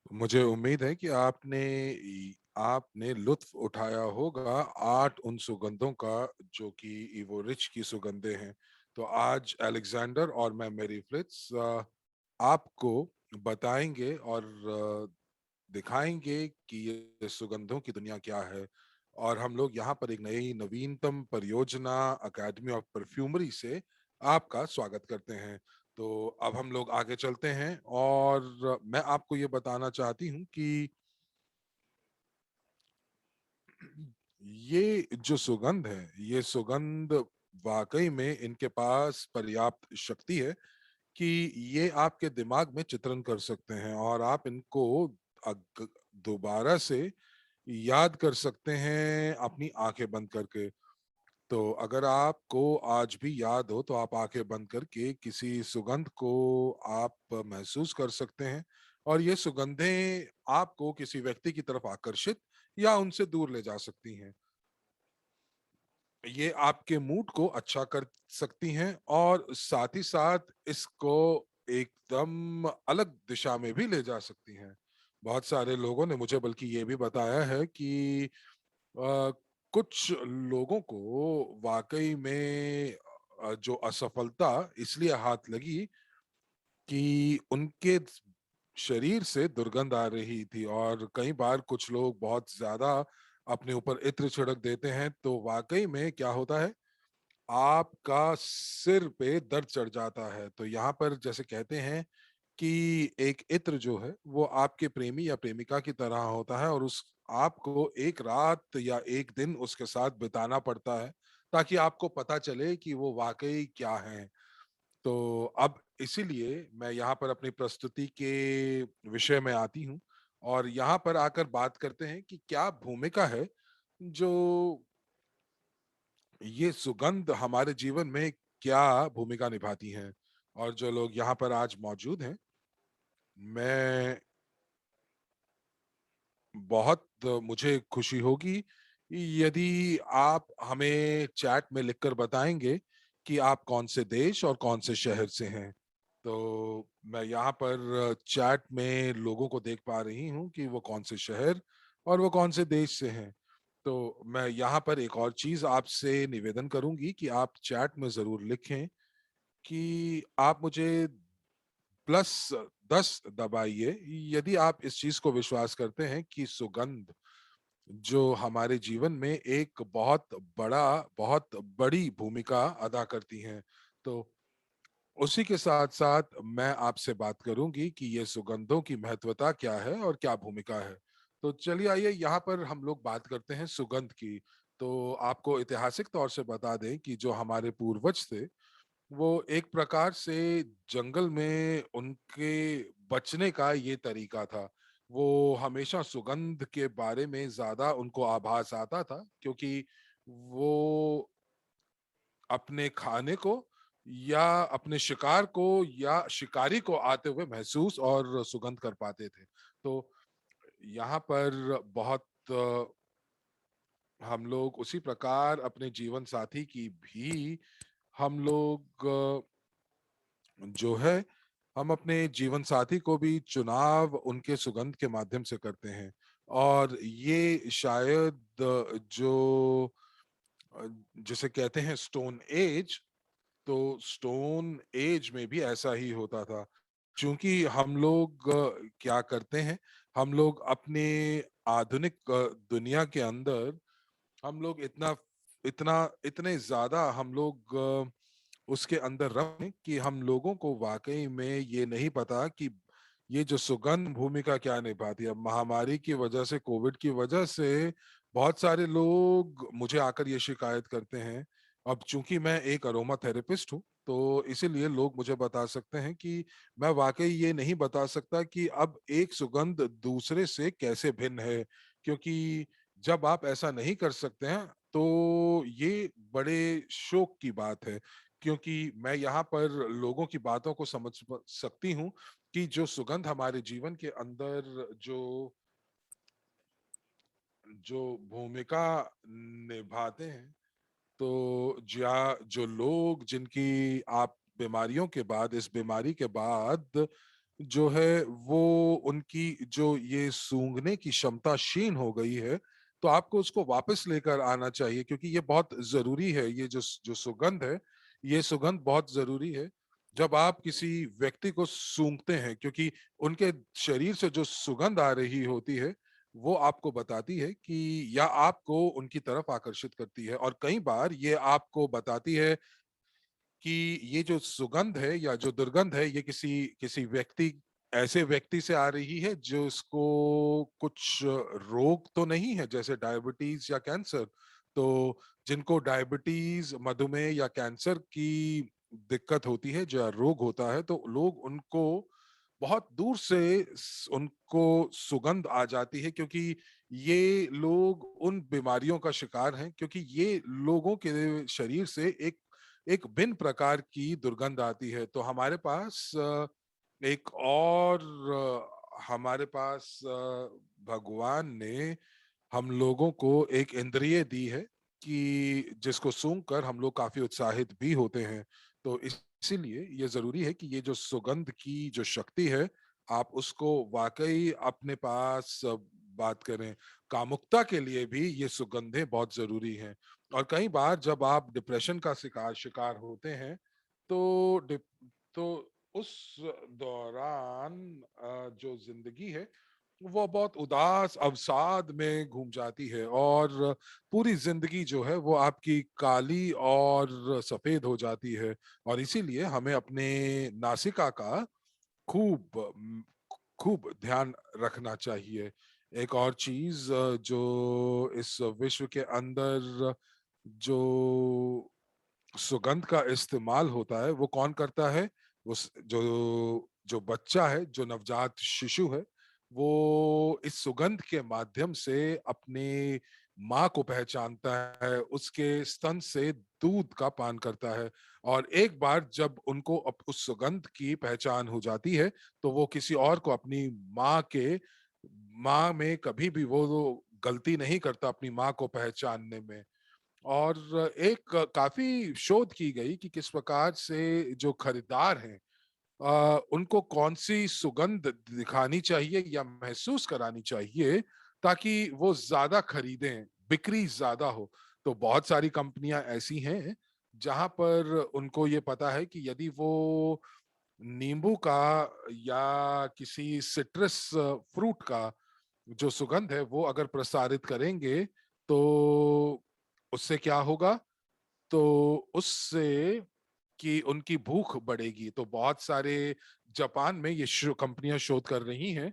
मुझे उम्मीद है कि आपने लुत्फ उठाया होगा 8 उन सुगंधों का जो कि इवो रिच की सुगंधें हैं। तो आज अलेक्जेंडर और मैं मेरी फ्रिट्स आपको बताएंगे और दिखाएंगे कि ये सुगंधों की दुनिया क्या है। और हम लोग यहाँ पर एक नई नवीनतम परियोजना अकेडमी ऑफ परफ्यूमरी से आपका स्वागत करते हैं। तो अब हम लोग आगे चलते हैं और मैं आपको ये बताना चाहती हूँ कि ये जो सुगंध है, ये सुगंध वाकई में इनके पास पर्याप्त शक्ति है कि ये आपके दिमाग में चित्रण कर सकते हैं और आप इनको दोबारा से याद कर सकते हैं अपनी आंखें बंद करके। तो अगर आपको आज भी याद हो तो आप आंखें बंद करके किसी सुगंध को आप महसूस कर सकते हैं और ये सुगंधें आपको किसी व्यक्ति की तरफ आकर्षित या उनसे दूर ले जा सकती हैं। ये आपके मूड को अच्छा कर सकती हैं और साथ ही साथ इसको एकदम अलग दिशा में भी ले जा सकती हैं। बहुत सारे लोगों ने मुझे बल्कि ये भी बताया है कि अ, कुछ लोगों को वाकई में जो असफलता इसलिए हाथ लगी कि उनके शरीर से दुर्गंध आ रही थी। और कई बार कुछ लोग बहुत ज्यादा अपने ऊपर इत्र छिड़क देते हैं तो वाकई में क्या होता है, आपका सिर पे दर्द चढ़ जाता है। तो यहाँ पर जैसे कहते हैं कि एक इत्र जो है वो आपके प्रेमी या प्रेमिका की तरह होता है और उस आपको एक रात या एक दिन उसके साथ बिताना पड़ता है ताकि आपको पता चले कि वो वाकई क्या है। तो अब इसीलिए मैं यहाँ पर अपनी प्रस्तुति के विषय में आती हूँ और यहाँ पर आकर बात करते हैं कि क्या भूमिका है जो ये सुगंध हमारे जीवन में क्या भूमिका निभाती हैं। और जो लोग यहाँ पर आज मौजूद हैं, मैं बहुत मुझे खुशी होगी यदि आप हमें चैट में लिखकर बताएंगे कि आप कौन से देश और कौन से शहर से हैं। तो मैं यहाँ पर चैट में लोगों को देख पा रही हूँ कि वो कौन से शहर और वो कौन से देश से हैं। तो मैं यहाँ पर एक और चीज आपसे निवेदन करूंगी कि आप चैट में जरूर लिखें कि आप मुझे +10 दबाइए यदि आप इस चीज को विश्वास करते हैं कि सुगंध जो हमारे जीवन में एक बहुत बड़ी भूमिका अदा करती हैं। तो उसी के साथ साथ मैं आपसे बात करूंगी कि ये सुगंधों की महत्वता क्या है और क्या भूमिका है। तो चलिए आइए यहाँ पर हम लोग बात करते हैं सुगंध की। तो आपको ऐतिहासिक तौर से बता दें कि जो हमारे पूर्वज थे वो एक प्रकार से जंगल में उनके बचने का ये तरीका था। वो हमेशा सुगंध के बारे में ज्यादा उनको आभास आता था क्योंकि वो अपने खाने को या अपने शिकार को या शिकारी को आते हुए महसूस और सुगंध कर पाते थे। तो यहाँ पर बहुत हम लोग उसी प्रकार अपने जीवन साथी की भी हम लोग जो है हम अपने जीवन साथी को भी चुनाव उनके सुगंध के माध्यम से करते हैं। और ये शायद जो जिसे कहते हैं स्टोन एज, तो स्टोन एज में भी ऐसा ही होता था। क्योंकि हम लोग क्या करते हैं, हम लोग अपने आधुनिक दुनिया के अंदर हम लोग इतना इतना इतने ज्यादा हम लोग उसके अंदर रहे कि हम लोगों को वाकई में ये नहीं पता कि ये जो सुगंध भूमिका क्या निभाती है। अब महामारी की वजह से, कोविड की वजह से बहुत सारे लोग मुझे आकर ये शिकायत करते हैं। अब चूंकि मैं एक अरोमा थेरेपिस्ट हूँ तो इसीलिए लोग मुझे बता सकते हैं कि मैं वाकई ये नहीं बता सकता कि अब एक सुगंध दूसरे से कैसे भिन्न है। क्योंकि जब आप ऐसा नहीं कर सकते हैं तो ये बड़े शोक की बात है। क्योंकि मैं यहाँ पर लोगों की बातों को समझ सकती हूँ कि जो सुगंध हमारे जीवन के अंदर जो जो भूमिका निभाते हैं, तो जो लोग जिनकी आप बीमारियों के बाद, इस बीमारी के बाद जो है वो उनकी जो ये सूंघने की क्षमता क्षीण हो गई है, तो आपको उसको वापस लेकर आना चाहिए, क्योंकि ये बहुत जरूरी है। ये जो जो सुगंध है, ये सुगंध बहुत जरूरी है। जब आप किसी व्यक्ति को सूंघते हैं, क्योंकि उनके शरीर से जो सुगंध आ रही होती है वो आपको बताती है कि, या आपको उनकी तरफ आकर्षित करती है, और कई बार ये आपको बताती है कि ये जो सुगंध है या जो दुर्गंध है, ये किसी किसी व्यक्ति, ऐसे व्यक्ति से आ रही है जो इसको कुछ रोग तो नहीं है, जैसे डायबिटीज या कैंसर। तो जिनको डायबिटीज, मधुमेह या कैंसर की दिक्कत होती है, जो रोग होता है, तो लोग उनको बहुत दूर से उनको सुगंध आ जाती है, क्योंकि ये लोग उन बीमारियों का शिकार हैं, क्योंकि ये लोगों के शरीर से एक एक भिन्न प्रकार की दुर्गंध आती है। तो हमारे पास एक और हमारे पास भगवान ने हम लोगों को एक इंद्रिय दी है कि जिसको सूंघकर हम लोग काफी उत्साहित भी होते हैं। तो इसीलिए ये जरूरी है कि ये जो सुगंध की जो शक्ति है, आप उसको वाकई अपने पास बात करें। कामुकता के लिए भी ये सुगंधें बहुत जरूरी हैं। और कई बार जब आप डिप्रेशन का शिकार शिकार होते हैं, तो तो उस दौरान जो जिंदगी है वो बहुत उदास अवसाद में घूम जाती है, और पूरी जिंदगी जो है वो आपकी काली और सफेद हो जाती है। और इसीलिए हमें अपने नासिका का खूब खूब ध्यान रखना चाहिए। एक और चीज जो इस विश्व के अंदर जो सुगंध का इस्तेमाल होता है, वो कौन करता है? जो जो बच्चा है, जो नवजात शिशु है, वो इस सुगंध के माध्यम से अपने माँ को पहचानता है, उसके स्तन से दूध का पान करता है। और एक बार जब उनको उस सुगंध की पहचान हो जाती है, तो वो किसी और को अपनी माँ में कभी भी वो गलती नहीं करता अपनी माँ को पहचानने में। और एक काफी शोध की गई कि किस प्रकार से जो खरीदार हैं, उनको कौन सी सुगंध दिखानी चाहिए या महसूस करानी चाहिए ताकि वो ज्यादा खरीदें, बिक्री ज्यादा हो। तो बहुत सारी कंपनियां ऐसी हैं जहां पर उनको ये पता है कि यदि वो नींबू का या किसी सिट्रस फ्रूट का जो सुगंध है वो अगर प्रसारित करेंगे, तो उससे क्या होगा? तो उससे कि उनकी भूख बढ़ेगी। तो बहुत सारे जापान में ये कंपनियां शोध कर रही हैं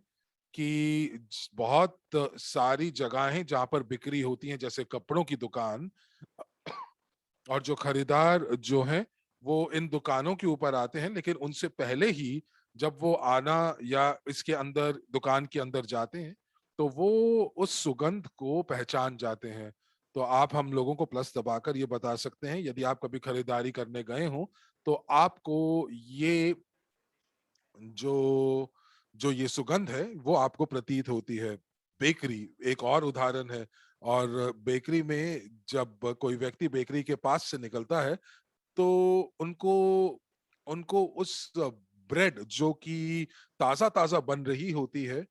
कि बहुत सारी जगहें जहां पर बिक्री होती हैं, जैसे कपड़ों की दुकान, और जो खरीदार जो हैं वो इन दुकानों के ऊपर आते हैं, लेकिन उनसे पहले ही जब वो आना या इसके अंदर दुकान के अंदर जाते हैं, तो वो उस सुगंध को पहचान जाते हैं। तो आप हम लोगों को प्लस दबाकर ये बता सकते हैं, यदि आप कभी खरीदारी करने गए हो, तो आपको ये जो जो ये सुगंध है वो आपको प्रतीत होती है। बेकरी एक और उदाहरण है। और बेकरी में जब कोई व्यक्ति बेकरी के पास से निकलता है, तो उनको उनको उस ब्रेड जो कि ताजा ताजा बन रही होती है,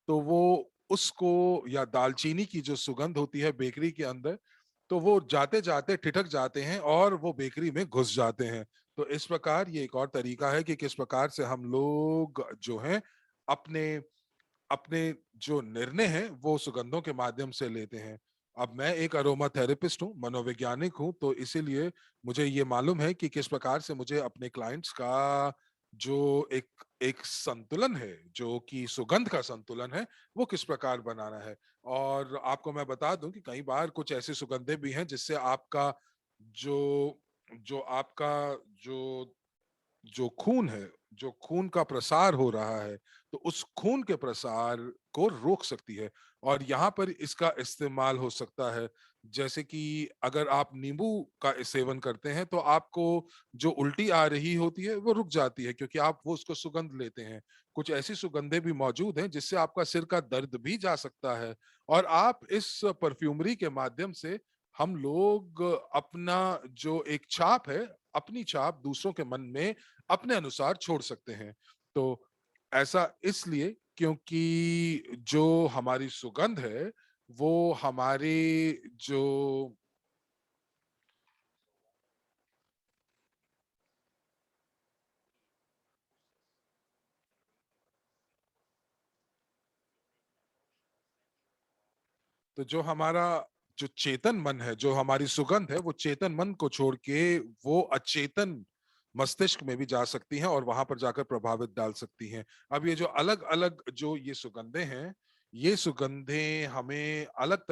तो वो उसको, या दालचीनी की जो सुगंध होती है बेकरी के अंदर, तो वो जाते जाते ठिठक जाते हैं और वो बेकरी में घुस जाते हैं। तो इस प्रकार ये एक और तरीका है कि किस प्रकार से हम लोग जो हैं अपने अपने जो निर्णय हैं वो सुगंधों के माध्यम से लेते हैं। अब मैं एक अरोमा थेरेपिस्ट हूँ, मनोवैज्ञानिक हूँ, तो इसीलिए मुझे ये मालूम है कि किस प्रकार से मुझे अपने क्लाइंट्स का जो एक एक संतुलन है, जो कि सुगंध का संतुलन है, वो किस प्रकार बनाना है। और आपको मैं बता दूं कि कई बार कुछ ऐसी सुगंधें भी हैं जिससे आपका जो जो आपका जो जो खून है, जो खून का प्रसार हो रहा है, तो उस खून के प्रसार को रोक सकती है। और यहाँ पर इसका इस्तेमाल हो सकता है, जैसे कि अगर आप नींबू का सेवन करते हैं, तो आपको जो उल्टी आ रही होती है वो रुक जाती है, क्योंकि आप वो उसको सुगंध लेते हैं। कुछ ऐसी सुगंधें भी मौजूद हैं जिससे आपका सिर का दर्द भी जा सकता है। और आप इस परफ्यूमरी के माध्यम से हम लोग अपना जो एक छाप है, अपनी छाप दूसरों के मन में अपने अनुसार छोड़ सकते हैं। तो ऐसा इसलिए क्योंकि जो हमारी सुगंध है वो हमारे जो तो जो हमारा जो चेतन मन है, जो हमारी सुगंध है, वो चेतन मन को छोड़ के वो अचेतन मस्तिष्क में भी जा सकती हैं और वहां पर जाकर प्रभावित डाल सकती हैं। अब ये जो अलग अलग जो ये सुगंधें हैं, ये सुगंधें हमें अलग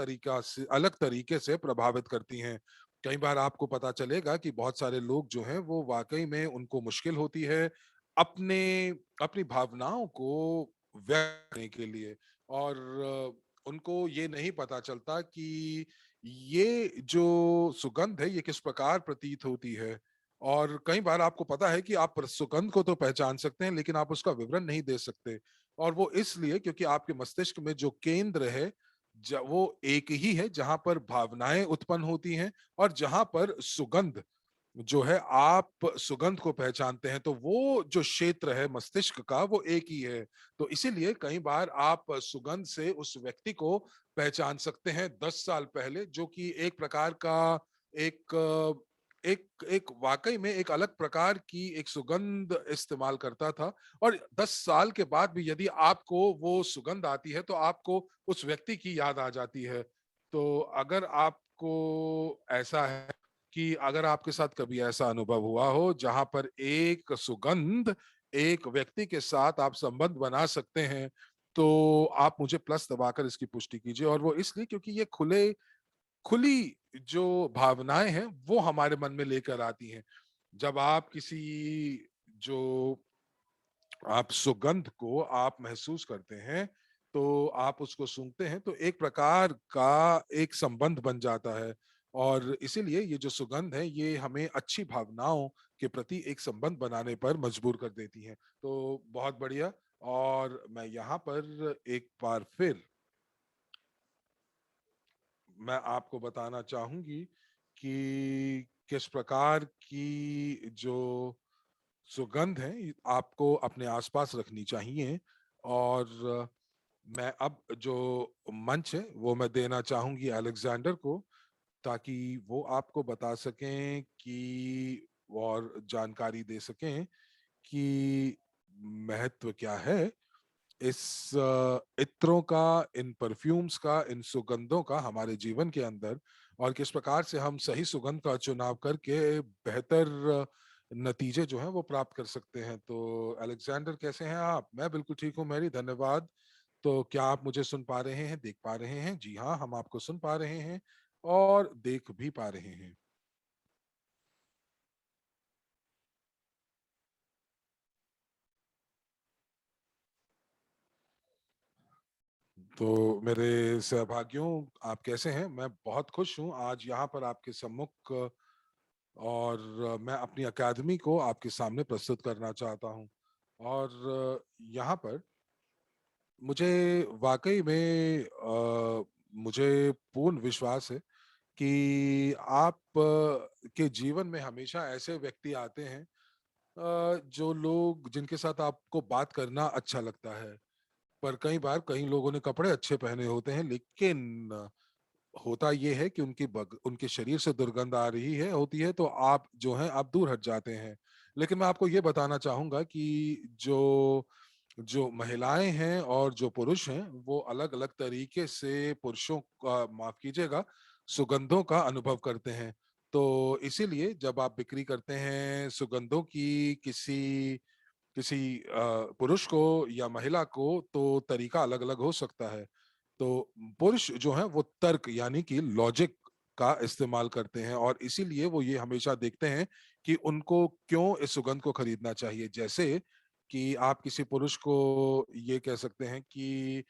तरीके से प्रभावित करती हैं। कई बार आपको पता चलेगा कि बहुत सारे लोग जो हैं वो वाकई में उनको मुश्किल होती है अपने अपनी भावनाओं को व्यक्त करने के लिए, और उनको ये नहीं पता चलता कि ये जो सुगंध है ये किस प्रकार प्रतीत होती है। और कई बार आपको पता है कि आप सुगंध को तो पहचान सकते हैं लेकिन आप उसका विवरण नहीं दे सकते, और वो इसलिए क्योंकि आपके मस्तिष्क में जो केंद्र है वो एक ही है जहां पर भावनाएं उत्पन्न होती हैं और जहां पर सुगंध जो है आप सुगंध को पहचानते हैं, तो वो जो क्षेत्र है मस्तिष्क का वो एक ही है। तो इसीलिए कई बार आप सुगंध से उस व्यक्ति को पहचान सकते हैं 10 साल पहले, जो कि एक प्रकार का एक एक एक वाकई में एक अलग प्रकार की एक सुगंध इस्तेमाल करता था, और 10 साल के बाद भी यदि आपको वो सुगंध आती है तो आपको उस व्यक्ति की याद आ जाती है। तो अगर आपको ऐसा है कि अगर आपके साथ कभी ऐसा अनुभव हुआ हो जहां पर एक सुगंध एक व्यक्ति के साथ आप संबंध बना सकते हैं, तो आप मुझे प्लस दबाकर इसकी पुष्टि कीजिए। और वो इसलिए क्योंकि ये खुली जो भावनाएं हैं वो हमारे मन में लेकर आती हैं। जब आप किसी जो आप सुगंध को आप महसूस करते हैं, तो आप उसको सूंघते हैं तो एक प्रकार का एक संबंध बन जाता है, और इसीलिए ये जो सुगंध है ये हमें अच्छी भावनाओं के प्रति एक संबंध बनाने पर मजबूर कर देती हैं। तो बहुत बढ़िया। और मैं यहाँ पर एक बार फिर मैं आपको बताना चाहूंगी कि किस प्रकार की जो सुगंध है आपको अपने आसपास रखनी चाहिए। और मैं अब जो मंच है वो मैं देना चाहूंगी अलेक्जेंडर को, ताकि वो आपको बता सकें कि और जानकारी दे सकें कि महत्व क्या है इस इत्रों का, इन परफ्यूम्स का, इन सुगंधों का हमारे जीवन के अंदर, और किस प्रकार से हम सही सुगंध का चुनाव करके बेहतर नतीजे जो हैं वो प्राप्त कर सकते हैं। तो अलेक्जेंडर कैसे हैं आप? मैं बिल्कुल ठीक हूँ मैरी, धन्यवाद। तो क्या आप मुझे सुन पा रहे हैं, देख पा रहे हैं? जी हाँ, हम आपको सुन पा रहे हैं और देख भी पा रहे हैं। तो मेरे सहभागियों, आप कैसे हैं? मैं बहुत खुश हूँ आज यहाँ पर आपके सम्मुख, और मैं अपनी अकादमी को आपके सामने प्रस्तुत करना चाहता हूँ। और यहाँ पर मुझे वाकई में मुझे पूर्ण विश्वास है कि आप के जीवन में हमेशा ऐसे व्यक्ति आते हैं जो लोग जिनके साथ आपको बात करना अच्छा लगता है। पर कई बार कई लोगों ने कपड़े अच्छे पहने होते हैं लेकिन होता ये है कि उनके शरीर से दुर्गंध आ रही है होती है, तो आप जो हैं आप दूर हट जाते हैं। लेकिन मैं आपको ये बताना चाहूंगा कि जो जो महिलाएं हैं और जो पुरुष हैं वो अलग अलग तरीके से पुरुषों का, माफ कीजिएगा, सुगंधों का अनुभव करते हैं। तो इसीलिए जब आप बिक्री करते हैं सुगंधों की किसी किसी पुरुष को या महिला को, तो तरीका अलग अलग हो सकता है। तो पुरुष जो है वो तर्क यानी कि लॉजिक का इस्तेमाल करते हैं, और इसीलिए वो ये हमेशा देखते हैं कि उनको क्यों इस सुगंध को खरीदना चाहिए। जैसे कि आप किसी पुरुष को ये कह सकते हैं कि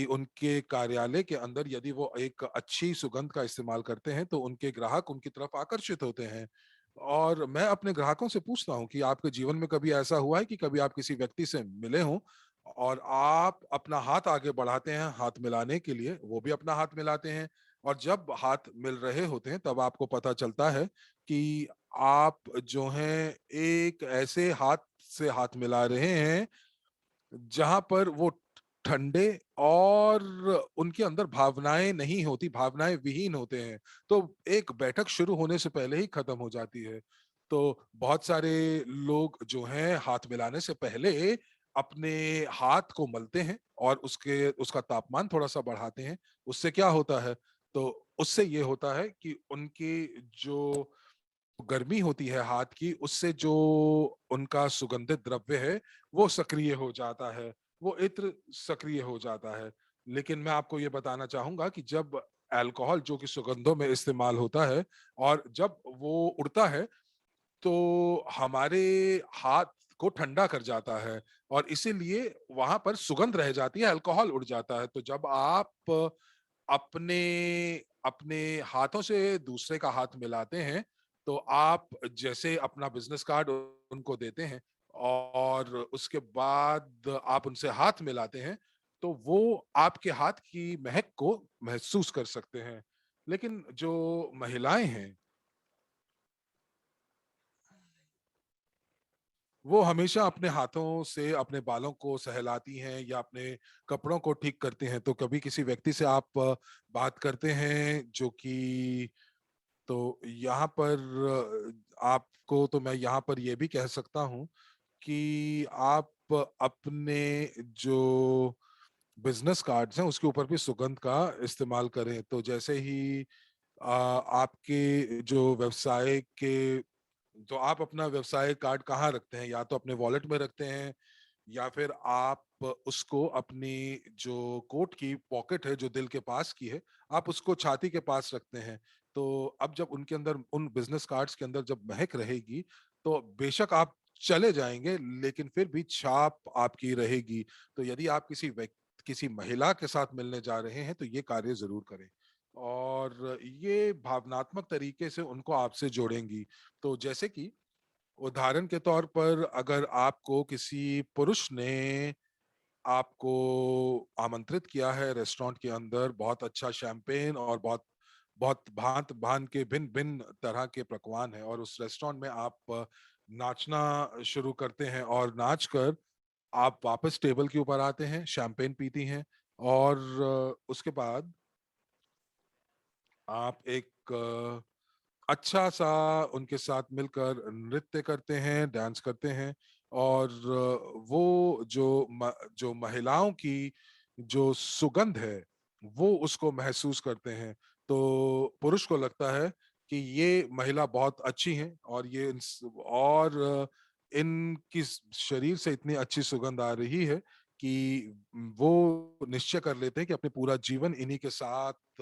उनके कार्यालय के अंदर यदि वो एक अच्छी सुगंध का इस्तेमाल करते हैं तो उनके ग्राहक उनकी तरफ आकर्षित होते हैं। और मैं अपने ग्राहकों से पूछता हूँ कि आपके जीवन में कभी ऐसा हुआ है कि कभी आप किसी व्यक्ति से मिले हों और आप अपना हाथ आगे बढ़ाते हैं हाथ मिलाने के लिए, वो भी अपना हाथ मिलाते हैं, और जब हाथ मिल रहे होते हैं तब आपको पता चलता है कि आप जो हैं एक ऐसे हाथ से हाथ मिला रहे हैं जहां पर वो ठंडे और उनके अंदर भावनाएं नहीं होती, भावनाएं विहीन होते हैं, तो एक बैठक शुरू होने से पहले ही खत्म हो जाती है। तो बहुत सारे लोग जो हैं हाथ मिलाने से पहले अपने हाथ को मलते हैं और उसका तापमान थोड़ा सा बढ़ाते हैं। उससे क्या होता है? तो उससे ये होता है कि उनकी जो गर्मी होती है हाथ की, उससे जो उनका सुगंधित द्रव्य है वो सक्रिय हो जाता है, वो इत्र सक्रिय हो जाता है। लेकिन मैं आपको ये बताना चाहूंगा कि जब अल्कोहल जो कि सुगंधों में इस्तेमाल होता है और जब वो उड़ता है तो हमारे हाथ को ठंडा कर जाता है और इसीलिए वहां पर सुगंध रह जाती है, अल्कोहल उड़ जाता है। तो जब आप अपने अपने हाथों से दूसरे का हाथ मिलाते हैं तो आप जैसे अपना बिजनेस कार्ड उनको देते हैं और उसके बाद आप उनसे हाथ मिलाते हैं तो वो आपके हाथ की महक को महसूस कर सकते हैं। लेकिन जो महिलाएं हैं वो हमेशा अपने हाथों से अपने बालों को सहलाती हैं या अपने कपड़ों को ठीक करती हैं। तो कभी किसी व्यक्ति से आप बात करते हैं जो कि, तो यहाँ पर आपको तो मैं यहाँ पर ये भी कह सकता हूँ कि आप अपने जो बिजनेस कार्ड्स हैं उसके ऊपर भी सुगंध का इस्तेमाल करें। तो जैसे ही आपके जो व्यवसाय के, तो आप अपना व्यवसाय कार्ड कहाँ रखते हैं? या तो अपने वॉलेट में रखते हैं या फिर आप उसको अपनी जो कोट की पॉकेट है जो दिल के पास की है, आप उसको छाती के पास रखते हैं। तो अब जब उनके अंदर, उन बिजनेस कार्ड्स के अंदर जब महक रहेगी तो बेशक आप चले जाएंगे लेकिन फिर भी छाप आपकी रहेगी। तो यदि आप किसी महिला के साथ मिलने जा रहे हैं तो ये कार्य जरूर करें और ये भावनात्मक तरीके से उनको आपसे जोड़ेंगी। तो जैसे कि उदाहरण के तौर पर अगर आपको किसी पुरुष ने आपको आमंत्रित किया है रेस्टोरेंट के अंदर, बहुत अच्छा शैंपेन और बहुत बहुत भांत भांत के भिन्न भिन्न तरह के पकवान है और उस रेस्टोरेंट में आप नाचना शुरू करते हैं और नाच कर आप वापस टेबल के ऊपर आते हैं, शैंपेन पीती हैं और उसके बाद आप एक अच्छा सा उनके साथ मिलकर नृत्य करते हैं, डांस करते हैं और वो जो महिलाओं की जो सुगंध है वो उसको महसूस करते हैं। तो पुरुष को लगता है कि ये महिला बहुत अच्छी है और और इनकी शरीर से इतनी अच्छी सुगंध आ रही है कि वो निश्चय कर लेते हैं कि अपने पूरा जीवन इन्हीं के साथ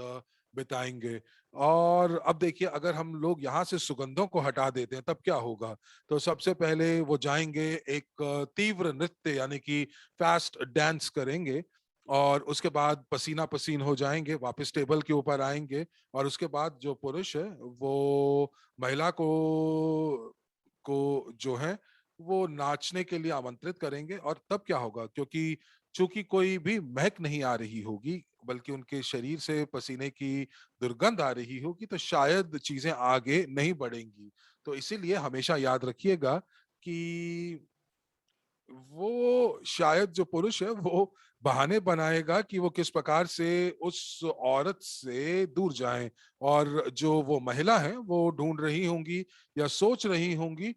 बिताएंगे। और अब देखिए अगर हम लोग यहाँ से सुगंधों को हटा देते हैं तब क्या होगा? तो सबसे पहले वो जाएंगे एक तीव्र नृत्य यानी कि फास्ट डांस करेंगे और उसके बाद पसीना पसीन हो जाएंगे, वापस टेबल के ऊपर आएंगे और उसके बाद जो पुरुष है वो महिला को जो है वो नाचने के लिए आमंत्रित करेंगे। और तब क्या होगा, क्योंकि चूंकि कोई भी महक नहीं आ रही होगी बल्कि उनके शरीर से पसीने की दुर्गंध आ रही होगी, तो शायद चीजें आगे नहीं बढ़ेंगी। तो इसीलिए हमेशा याद रखिएगा कि वो शायद जो पुरुष है वो बहाने बनाएगा कि वो किस प्रकार से उस औरत से दूर जाएं और जो वो महिला है वो ढूंढ रही होंगी या सोच रही होंगी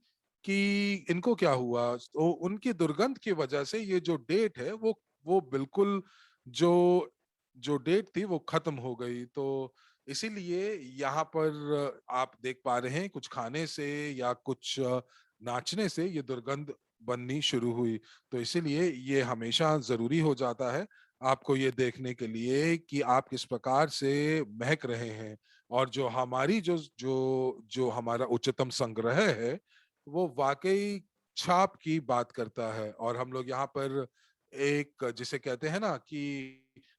कि इनको क्या हुआ। तो उनकी दुर्गंध की वजह से ये जो डेट है वो बिल्कुल जो जो डेट थी वो खत्म हो गई। तो इसीलिए यहाँ पर आप देख पा रहे हैं कुछ खाने से या कुछ नाचने से ये दुर्गंध बननी शुरू हुई। तो इसीलिए ये हमेशा जरूरी हो जाता है आपको ये देखने के लिए कि आप किस प्रकार से महक रहे हैं और जो हमारी जो जो जो हमारा उच्चतम संग्रह है वो वाकई छाप की बात करता है। और हम लोग यहाँ पर एक जिसे कहते हैं ना कि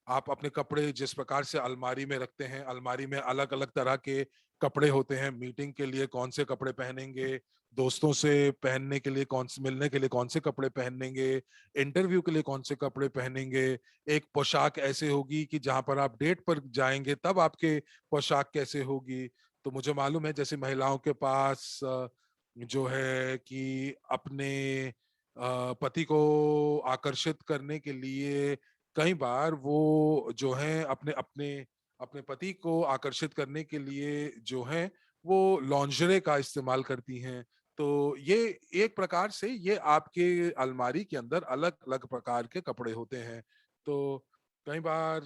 आप अपने कपड़े जिस प्रकार से अलमारी में रखते हैं, अलमारी में अलग अलग तरह के कपड़े होते हैं, मीटिंग के लिए कौन से कपड़े पहनेंगे, दोस्तों से पहनने के लिए कौन से, मिलने के लिए कौन से कपड़े पहनेंगे, इंटरव्यू के लिए कौन से कपड़े पहनेंगे। एक पोशाक ऐसे होगी कि जहां पर आप डेट पर जाएंगे तब आपके पोशाक कैसे होगी। तो मुझे मालूम है जैसे महिलाओं के पास जो है कि अपने पति को आकर्षित करने के लिए कई बार वो जो है अपने अपने अपने पति को आकर्षित करने के लिए जो है वो लॉन्जरे का इस्तेमाल करती हैं। तो ये एक प्रकार से ये आपके अलमारी के अंदर अलग अलग प्रकार के कपड़े होते हैं। तो कई बार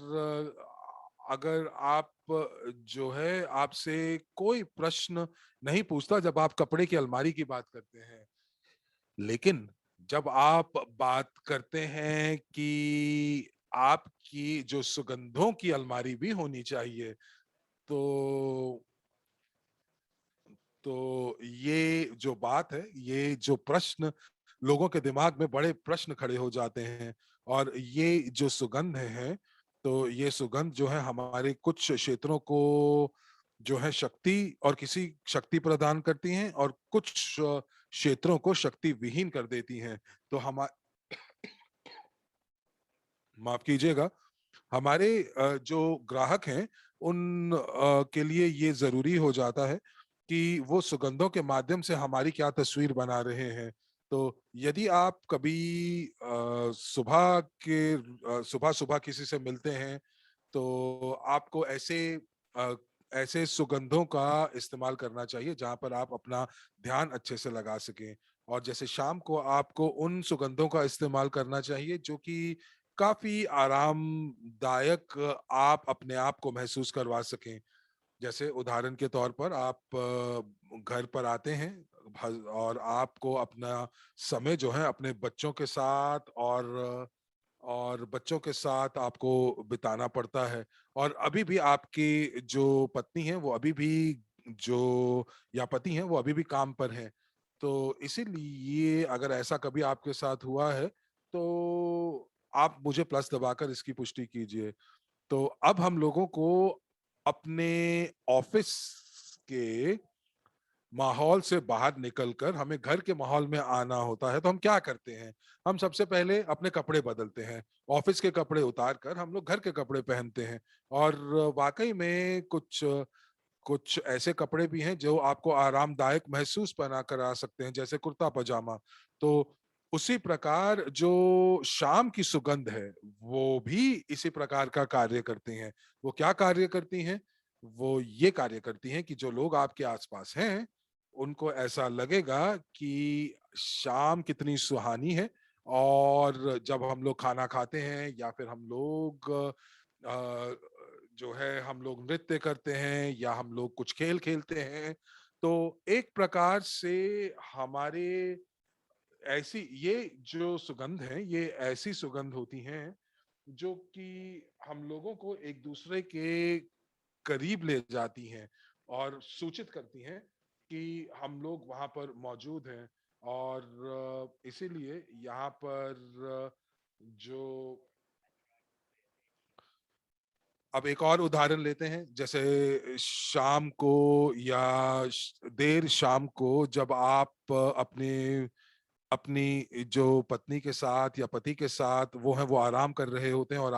अगर आप जो है आपसे कोई प्रश्न नहीं पूछता जब आप कपड़े की अलमारी की बात करते हैं, लेकिन जब आप बात करते हैं कि आपकी जो सुगंधों की अलमारी भी होनी चाहिए, तो ये जो बात है, ये जो प्रश्न लोगों के दिमाग में बड़े प्रश्न खड़े हो जाते हैं। और ये जो सुगंध है, तो ये सुगंध जो है हमारे कुछ क्षेत्रों को जो है शक्ति और किसी शक्ति प्रदान करती हैं और कुछ क्षेत्रों को शक्ति विहीन कर देती हैं। तो हम माफ कीजिएगा, हमारे जो ग्राहक हैं उन के लिए ये जरूरी हो जाता है कि वो सुगंधों के माध्यम से हमारी क्या तस्वीर बना रहे हैं। तो यदि आप कभी सुबह सुबह किसी से मिलते हैं, तो आपको अ, ऐसे सुगंधों का इस्तेमाल करना चाहिए जहां पर आप अपना ध्यान अच्छे से लगा सकें। और जैसे शाम को आपको उन सुगंधों का इस्तेमाल करना चाहिए जो कि काफी आरामदायक आप अपने आप को महसूस करवा सकें। जैसे उदाहरण के तौर पर आप घर पर आते हैं और आपको अपना समय जो है अपने बच्चों के साथ और बच्चों के साथ आपको बिताना पड़ता है। और अभी भी आपकी जो पत्नी है वो अभी भी जो या पति हैं वो अभी भी काम पर हैं। तो इसीलिए अगर ऐसा कभी आपके साथ हुआ है, तो आप मुझे प्लस दबाकर इसकी पुष्टि कीजिए। तो अब हम लोगों को अपने ऑफिस के माहौल से बाहर निकलकर हमें घर के माहौल में आना होता है। तो हम क्या करते हैं? हम सबसे पहले अपने कपड़े बदलते हैं, ऑफिस के कपड़े उतार कर हम लोग घर के कपड़े पहनते हैं। और वाकई में कुछ कुछ ऐसे कपड़े भी हैं जो आपको आरामदायक महसूस बना कर आ सकते हैं, जैसे कुर्ता पजामा। तो उसी प्रकार जो शाम की सुगंध है वो भी इसी प्रकार का कार्य करती हैं। वो क्या कार्य करती हैं? वो ये कार्य करती हैं कि जो लोग आपके आसपास हैं उनको ऐसा लगेगा कि शाम कितनी सुहानी है। और जब हम लोग खाना खाते हैं या फिर हम लोग जो है हम लोग नृत्य करते हैं या हम लोग कुछ खेल खेलते हैं, तो एक प्रकार से हमारे ऐसी ये जो सुगंध है ये ऐसी सुगंध होती हैं जो कि हम लोगों को एक दूसरे के करीब ले जाती हैं और सूचित करती हैं कि हम लोग वहां पर मौजूद हैं। और इसीलिए यहाँ पर जो अब एक और उदाहरण लेते हैं, जैसे शाम को या देर शाम को जब आप अपने अपनी जो पत्नी के साथ या पति के साथ वो आराम कर रहे होते हैं और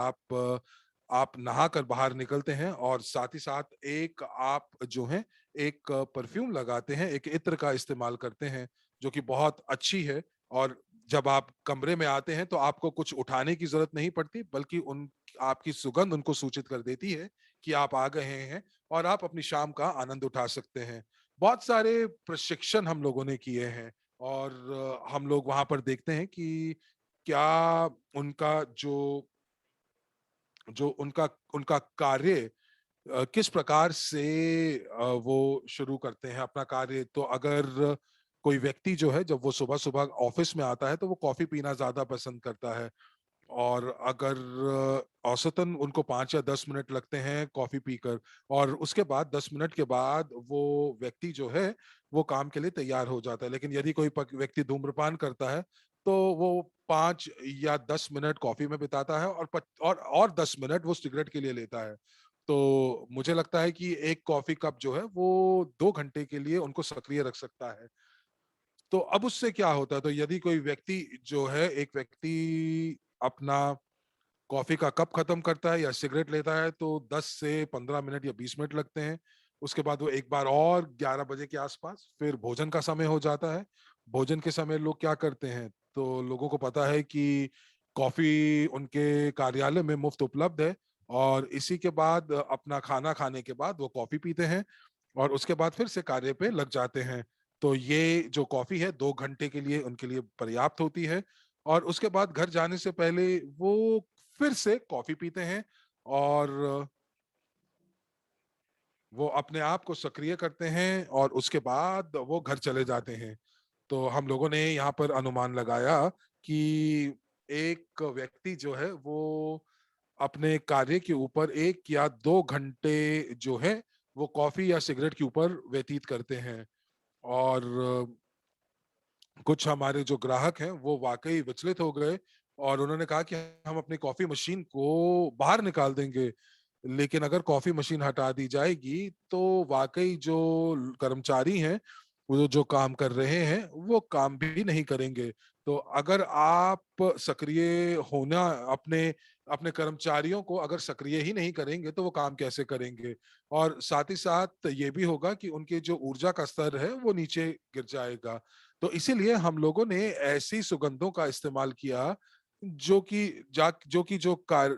आप नहा कर बाहर निकलते हैं और साथ ही साथ एक आप जो है एक परफ्यूम लगाते हैं, एक इत्र का इस्तेमाल करते हैं जो कि बहुत अच्छी है। और जब आप कमरे में आते हैं तो आपको कुछ उठाने की जरूरत नहीं पड़ती, बल्कि उन आपकी सुगंध उनको सूचित कर देती है कि आप आ गए हैं और आप अपनी शाम का आनंद उठा सकते हैं। बहुत सारे प्रशिक्षण हम लोगों ने किए हैं और हम लोग वहां पर देखते हैं कि क्या उनका जो जो उनका उनका कार्य किस प्रकार से वो शुरू करते हैं अपना कार्य। तो अगर कोई व्यक्ति जो है जब वो सुबह सुबह ऑफिस में आता है तो वो कॉफी पीना ज्यादा पसंद करता है। और अगर औसतन उनको 5 या 10 मिनट लगते हैं कॉफी पीकर, और उसके बाद 10 मिनट के बाद वो व्यक्ति जो है वो काम के लिए तैयार हो जाता है। लेकिन यदि कोई व्यक्ति धूम्रपान करता है तो वो 5 या 10 मिनट कॉफी में बिताता है और 10 मिनट वो सिगरेट के लिए लेता है। तो मुझे लगता है कि एक कॉफी कप जो है वो 2 घंटे के लिए उनको सक्रिय रख सकता है। तो अब उससे क्या होता है? तो यदि कोई व्यक्ति जो है एक व्यक्ति अपना कॉफी का कप खत्म करता है या सिगरेट लेता है तो 10 से 15 मिनट या 20 मिनट लगते हैं। उसके बाद वो एक बार और 11 बजे के आसपास फिर भोजन का समय हो जाता है भोजन के समय लोग क्या करते हैं, तो लोगों को पता है कि कॉफी उनके कार्यालय में मुफ्त उपलब्ध है, और इसी के बाद अपना खाना खाने के बाद वो कॉफी पीते हैं और उसके बाद फिर से कार्य पे लग जाते हैं। तो ये जो कॉफी है 2 घंटे के लिए उनके लिए पर्याप्त होती है, और उसके बाद घर जाने से पहले वो फिर से कॉफी पीते हैं, और वो अपने आप को सक्रिय करते हैं और उसके बाद वो घर चले जाते हैं। तो हम लोगों ने यहाँ पर अनुमान लगाया कि एक व्यक्ति जो है वो अपने कार्य के ऊपर 1 या 2 घंटे जो है वो कॉफी या सिगरेट के ऊपर व्यतीत करते हैं। और कुछ हमारे जो ग्राहक हैं वो वाकई विचलित हो गए, और उन्होंने कहा कि हम अपनी कॉफी मशीन को बाहर निकाल देंगे, लेकिन अगर कॉफी मशीन हटा दी जाएगी तो वाकई जो कर्मचारी हैं वो जो काम कर रहे हैं वो काम भी नहीं करेंगे। तो अगर आप सक्रिय होना, अपने अपने कर्मचारियों को अगर सक्रिय ही नहीं करेंगे तो वो काम कैसे करेंगे, और साथ ही साथ ये भी होगा कि उनके जो ऊर्जा का स्तर है वो नीचे गिर जाएगा। तो इसीलिए हम लोगों ने ऐसी सुगंधों का इस्तेमाल किया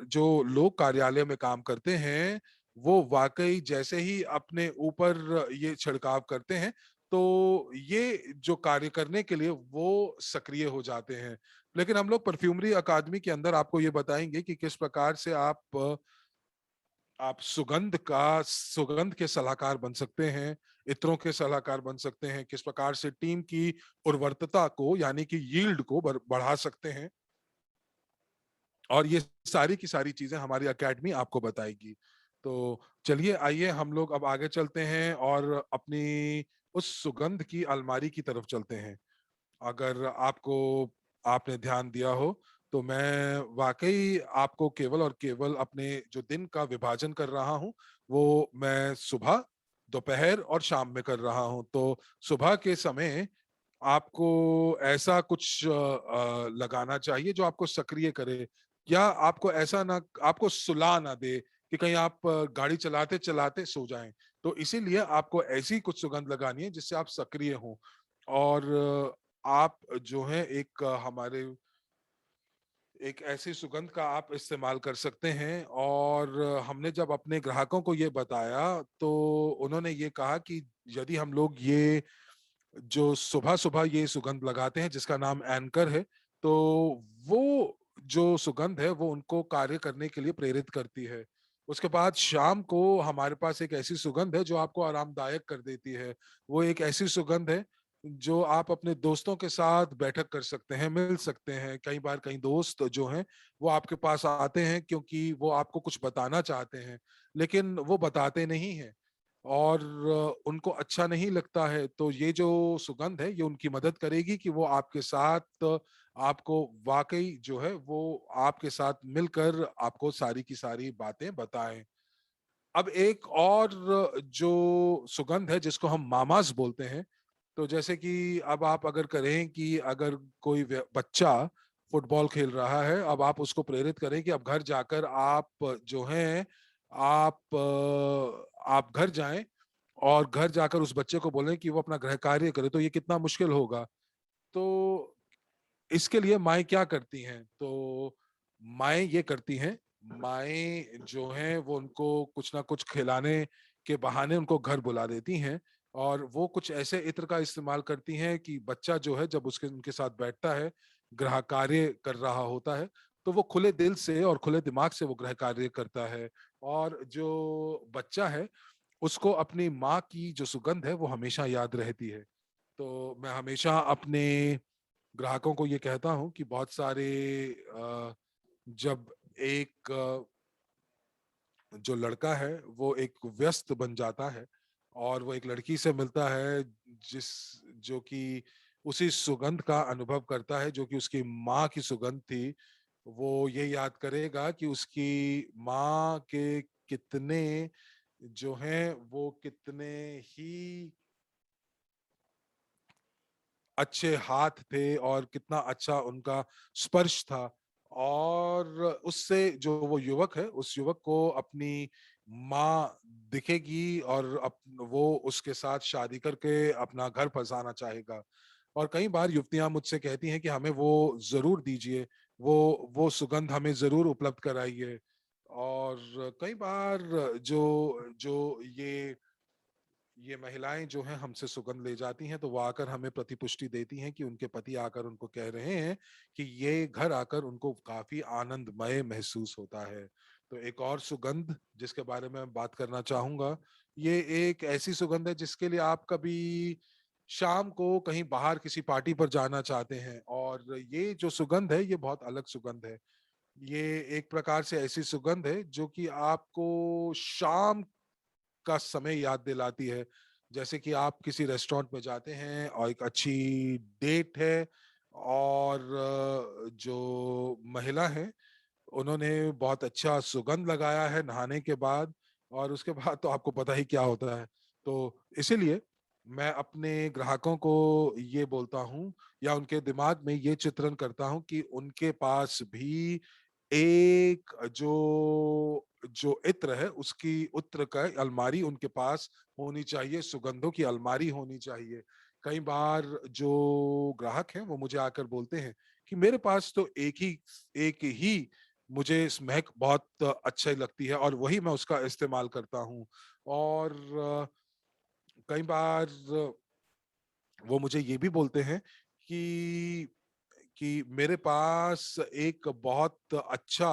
जो लोग कार्यालय में काम करते हैं वो वाकई जैसे ही अपने ऊपर ये छिड़काव करते हैं तो ये जो कार्य करने के लिए वो सक्रिय हो जाते हैं। लेकिन हम लोग परफ्यूमरी अकादमी के अंदर आपको ये बताएंगे कि किस प्रकार से आप सुगंध के सलाहकार बन सकते हैं, इत्रों के सलाहकार बन सकते हैं, किस प्रकार से टीम की उर्वरता को यानी कि यील्ड को बढ़ा सकते हैं, और ये सारी की सारी चीजें हमारी एकेडमी आपको बताएगी। तो चलिए आइए हम लोग अब आगे चलते हैं और अपनी उस सुगंध की अलमारी की तरफ चलते हैं। अगर आपने ध्यान दिया हो तो मैं वाकई आपको केवल और केवल अपने जो दिन का विभाजन कर रहा हूं वो मैं सुबह, दोपहर और शाम में कर रहा हूं। तो सुबह के समय आपको ऐसा कुछ लगाना चाहिए जो आपको सक्रिय करे, या आपको ऐसा ना, आपको सुला ना दे कि कहीं आप गाड़ी चलाते चलाते सो जाएं। तो इसीलिए आपको ऐसी कुछ सुगंध लगानी है जिससे आप सक्रिय हों। और आप जो है हमारे एक ऐसी सुगंध का आप इस्तेमाल कर सकते हैं, और हमने जब अपने ग्राहकों को ये बताया तो उन्होंने ये कहा कि यदि हम लोग ये जो सुबह सुबह ये सुगंध लगाते हैं जिसका नाम एंकर है, तो वो जो सुगंध है वो उनको कार्य करने के लिए प्रेरित करती है। उसके बाद शाम को हमारे पास एक ऐसी सुगंध है जो आपको आरामदायक कर देती है। वो एक ऐसी सुगंध है जो आप अपने दोस्तों के साथ बैठक कर सकते हैं, मिल सकते हैं। कई बार कई दोस्त जो हैं वो आपके पास आते हैं क्योंकि वो आपको कुछ बताना चाहते हैं, लेकिन वो बताते नहीं हैं और उनको अच्छा नहीं लगता है। तो ये जो सुगंध है ये उनकी मदद करेगी कि वो आपके साथ आपको वाकई जो है वो आपके साथ मिलकर आपको सारी की सारी बातें बताएं। अब एक और जो सुगंध है जिसको हम मामास बोलते हैं, तो जैसे कि अब आप अगर करें कि अगर कोई बच्चा फुटबॉल खेल रहा है, अब आप उसको प्रेरित करें कि अब घर जाकर आप जो हैं आप घर जाएं और घर जाकर उस बच्चे को बोलें कि वो अपना गृह कार्य करे, तो ये कितना मुश्किल होगा। तो इसके लिए माएँ क्या करती हैं, तो माएँ ये करती हैं, माएँ जो हैं वो उनको कुछ ना कुछ खिलाने के बहाने उनको घर बुला देती हैं, और वो कुछ ऐसे इत्र का इस्तेमाल करती हैं कि बच्चा जो है जब उसके उनके साथ बैठता है, गृह कार्य कर रहा होता है, तो वो खुले दिल से और खुले दिमाग से वो गृह कार्य करता है, और जो बच्चा है उसको अपनी माँ की जो सुगंध है वो हमेशा याद रहती है। तो मैं हमेशा अपने ग्राहकों को ये कहता हूँ कि बहुत सारे जब एक जो लड़का है वो एक व्यस्त बन जाता है और वो एक लड़की से मिलता है जिस जो कि उसी सुगंध का अनुभव करता है जो कि उसकी माँ की सुगंध थी, वो ये याद करेगा कि उसकी माँ के कितने जो हैं वो कितने ही अच्छे हाथ थे और कितना अच्छा उनका स्पर्श था। और उससे जो वो युवक है उस युवक को अपनी माँ दिखेगी और वो उसके साथ शादी करके अपना घर बसाना चाहेगा। और कई बार युवतियां मुझसे कहती हैं कि हमें वो जरूर दीजिए, वो सुगंध हमें जरूर उपलब्ध कराइए। और कई बार जो जो ये महिलाएं जो हैं हमसे सुगंध ले जाती हैं, तो वो आकर हमें प्रतिपुष्टि देती हैं कि उनके पति आकर उनको कह रहे हैं कि ये घर आकर उनको काफी आनंदमय महसूस होता है। तो एक और सुगंध जिसके बारे में मैं बात करना चाहूंगा, ये एक ऐसी सुगंध है जिसके लिए आप कभी शाम को कहीं बाहर किसी पार्टी पर जाना चाहते हैं, और ये जो सुगंध है ये बहुत अलग सुगंध है। ये एक प्रकार से ऐसी सुगंध है जो कि आपको शाम का समय याद दिलाती है। जैसे कि आप किसी रेस्टोरेंट में जाते हैं और एक अच्छी डेट है, और जो महिला है उन्होंने बहुत अच्छा सुगंध लगाया है नहाने के बाद, और उसके बाद तो आपको पता ही क्या होता है। तो इसीलिए मैं अपने ग्राहकों को ये बोलता हूँ, या उनके दिमाग में ये चित्रण करता हूँ कि उनके पास भी एक जो जो इत्र है उसकी उत्र का अलमारी उनके पास होनी चाहिए, सुगंधों की अलमारी होनी चाहिए। कई बार जो ग्राहक हैं वो मुझे आकर बोलते हैं कि मेरे पास तो एक ही मुझे इस महक बहुत अच्छी लगती है और वही मैं उसका इस्तेमाल करता हूँ। और कई बार वो मुझे ये भी बोलते हैं कि मेरे पास एक बहुत अच्छा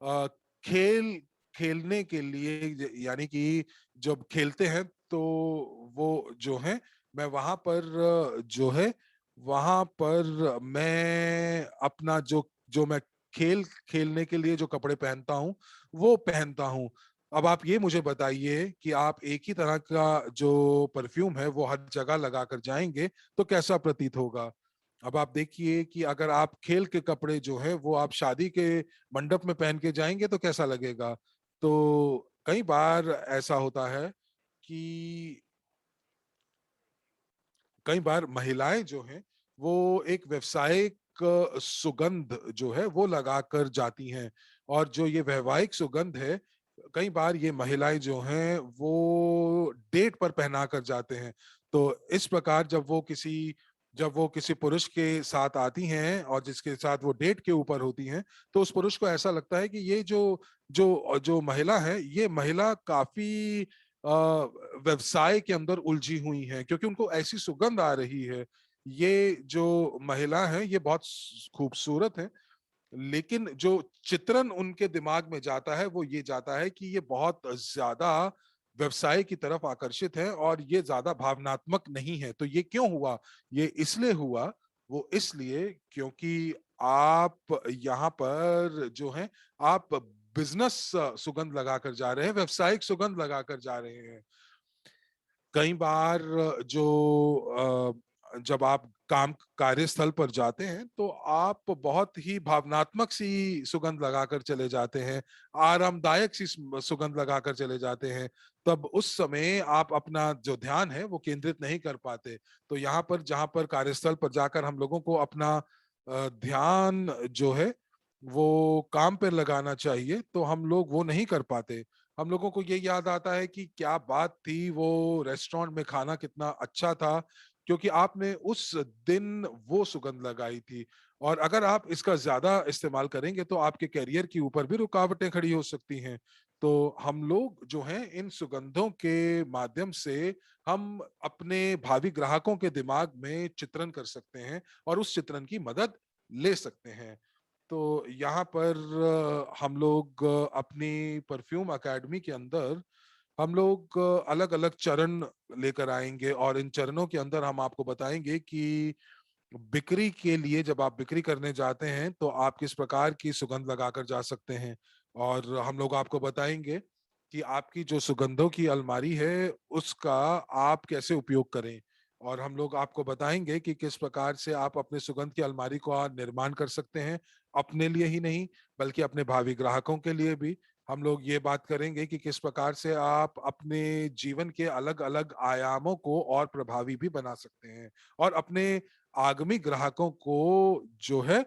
अ, खेल खेलने के लिए, यानी कि जब खेलते हैं तो वो जो है मैं वहां पर जो है वहां पर मैं अपना जो जो मैं खेल खेलने के लिए जो कपड़े पहनता हूँ वो पहनता हूँ। अब आप ये मुझे बताइए कि आप एक ही तरह का जो परफ्यूम है वो हर जगह लगा कर जाएंगे तो कैसा प्रतीत होगा। अब आप देखिए कि अगर आप खेल के कपड़े जो है वो आप शादी के मंडप में पहन के जाएंगे तो कैसा लगेगा। तो कई बार ऐसा होता है कि कई बार महिलाएं जो हैं वो एक व्यवसायिक सुगंध जो है वो लगा कर जाती हैं, और जो ये वैवाहिक सुगंध है कई बार ये महिलाएं जो हैं वो डेट पर पहना कर जाते हैं। तो इस प्रकार जब वो किसी पुरुष के साथ आती हैं और जिसके साथ वो डेट के ऊपर होती हैं, तो उस पुरुष को ऐसा लगता है कि ये जो जो जो महिला है ये महिला काफी व्यवसाय के अंदर उलझी हुई हैं, क्योंकि उनको ऐसी सुगंध आ रही है। ये जो महिला है ये बहुत खूबसूरत है, लेकिन जो चित्रण उनके दिमाग में जाता है वो ये जाता है कि ये बहुत ज्यादा व्यवसाय की तरफ आकर्षित है और ये ज्यादा भावनात्मक नहीं है। तो ये क्यों हुआ? ये इसलिए हुआ, वो इसलिए क्योंकि आप यहाँ पर जो है आप बिजनेस सुगंध लगाकर जा रहे हैं, व्यवसायिक सुगंध लगाकर जा रहे हैं। कई बार जब आप काम कार्यस्थल पर जाते हैं तो आप बहुत ही भावनात्मक सी सुगंध लगाकर चले जाते हैं, आरामदायक सी सुगंध लगाकर चले जाते हैं। तब उस समय आप अपना जो ध्यान है वो केंद्रित नहीं कर पाते। तो यहाँ पर जहाँ पर कार्यस्थल पर जाकर हम लोगों को अपना ध्यान जो है वो काम पर लगाना चाहिए, तो हम लोग वो नहीं कर पाते। हम लोगों को ये याद आता है कि क्या बात थी, वो रेस्टोरेंट में खाना कितना अच्छा था, क्योंकि आपने उस दिन वो सुगंध लगाई थी। और अगर आप इसका ज्यादा इस्तेमाल करेंगे तो आपके करियर के ऊपर भी रुकावटें खड़ी हो सकती हैं। तो हम लोग जो हैं इन सुगंधों के माध्यम से हम अपने भावी ग्राहकों के दिमाग में चित्रण कर सकते हैं और उस चित्रण की मदद ले सकते हैं। तो यहाँ पर हम लोग अपनी परफ्यूम एकेडमी के अंदर हम लोग अलग अलग चरण लेकर आएंगे, और इन चरणों के अंदर हम आपको बताएंगे कि बिक्री के लिए जब आप बिक्री करने जाते हैं तो आप किस प्रकार की सुगंध लगाकर जा सकते हैं। और हम लोग आपको बताएंगे कि आपकी जो सुगंधों की अलमारी है उसका आप कैसे उपयोग करें। और हम लोग आपको बताएंगे कि किस प्रकार से आप अपने सुगंध की अलमारी को निर्माण कर सकते हैं, अपने लिए ही नहीं बल्कि अपने भावी ग्राहकों के लिए भी। हम लोग ये बात करेंगे कि किस प्रकार से आप अपने जीवन के अलग अलग आयामों को और प्रभावी भी बना सकते हैं, और अपने आगामी ग्राहकों को जो है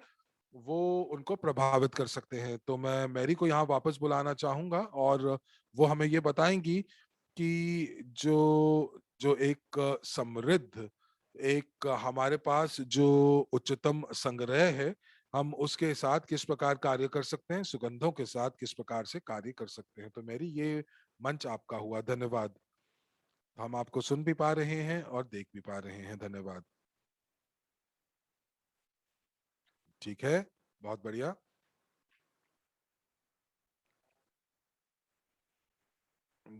वो उनको प्रभावित कर सकते हैं। तो मैं मैरी को यहाँ वापस बुलाना चाहूंगा, और वो हमें ये बताएंगी कि जो जो एक समृद्ध एक हमारे पास जो उच्चतम संग्रह है, हम उसके साथ किस प्रकार कार्य कर सकते हैं, सुगंधों के साथ किस प्रकार से कार्य कर सकते हैं। तो मेरी ये मंच आपका हुआ, धन्यवाद। हम आपको सुन भी पा रहे हैं और देख भी पा रहे हैं, धन्यवाद। ठीक है, बहुत बढ़िया।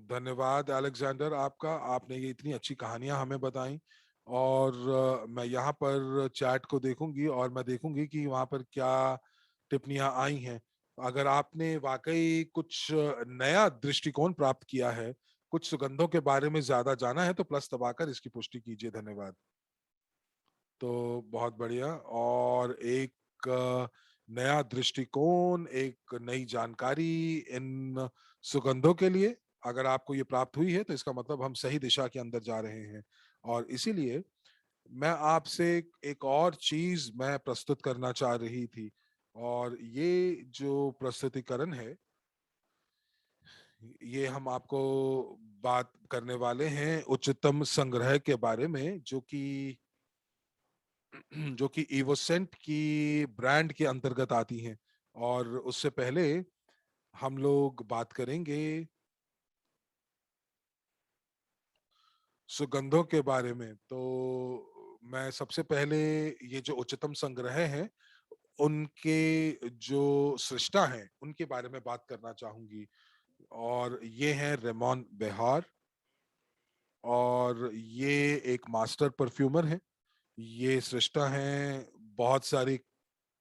धन्यवाद अलेक्जेंडर आपका, आपने ये इतनी अच्छी कहानियां हमें बताई। और मैं यहाँ पर चैट को देखूंगी और मैं देखूंगी कि वहां पर क्या टिप्पणियां आई हैं। अगर आपने वाकई कुछ नया दृष्टिकोण प्राप्त किया है, कुछ सुगंधों के बारे में ज्यादा जाना है, तो प्लस दबाकर इसकी पुष्टि कीजिए, धन्यवाद। तो बहुत बढ़िया। और एक नया दृष्टिकोण, एक नई जानकारी इन सुगंधों के लिए अगर आपको ये प्राप्त हुई है, तो इसका मतलब हम सही दिशा के अंदर जा रहे हैं। और इसीलिए मैं आपसे एक और चीज मैं प्रस्तुत करना चाह रही थी। और ये जो प्रस्तुतिकरण है, ये हम आपको बात करने वाले हैं उच्चतम संग्रह के बारे में, जो कि इवोसेंट की ब्रांड के अंतर्गत आती हैं। और उससे पहले हम लोग बात करेंगे सुगंधों के बारे में। तो मैं सबसे पहले ये जो उच्चतम संग्रह है, उनके जो सृष्टा हैं उनके बारे में बात करना चाहूंगी। और ये है रेमोन बेहार। और ये एक मास्टर परफ्यूमर है। ये सृष्टा हैं बहुत सारी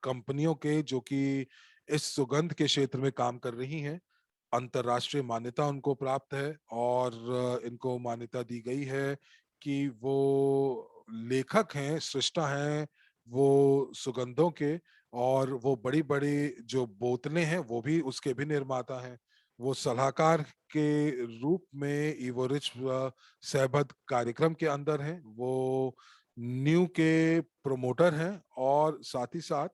कंपनियों के, जो कि इस सुगंध के क्षेत्र में काम कर रही हैं। अंतरराष्ट्रीय मान्यता उनको प्राप्त है। और इनको मान्यता दी गई है कि वो लेखक हैं, सृष्टा हैं वो सुगंधों के। और वो बड़ी बड़ी जो बोतलें हैं वो भी उसके भी निर्माता हैं। वो सलाहकार के रूप में इवोरिच सहबद्ध कार्यक्रम के अंदर हैं। वो न्यू के प्रोमोटर हैं और साथ ही साथ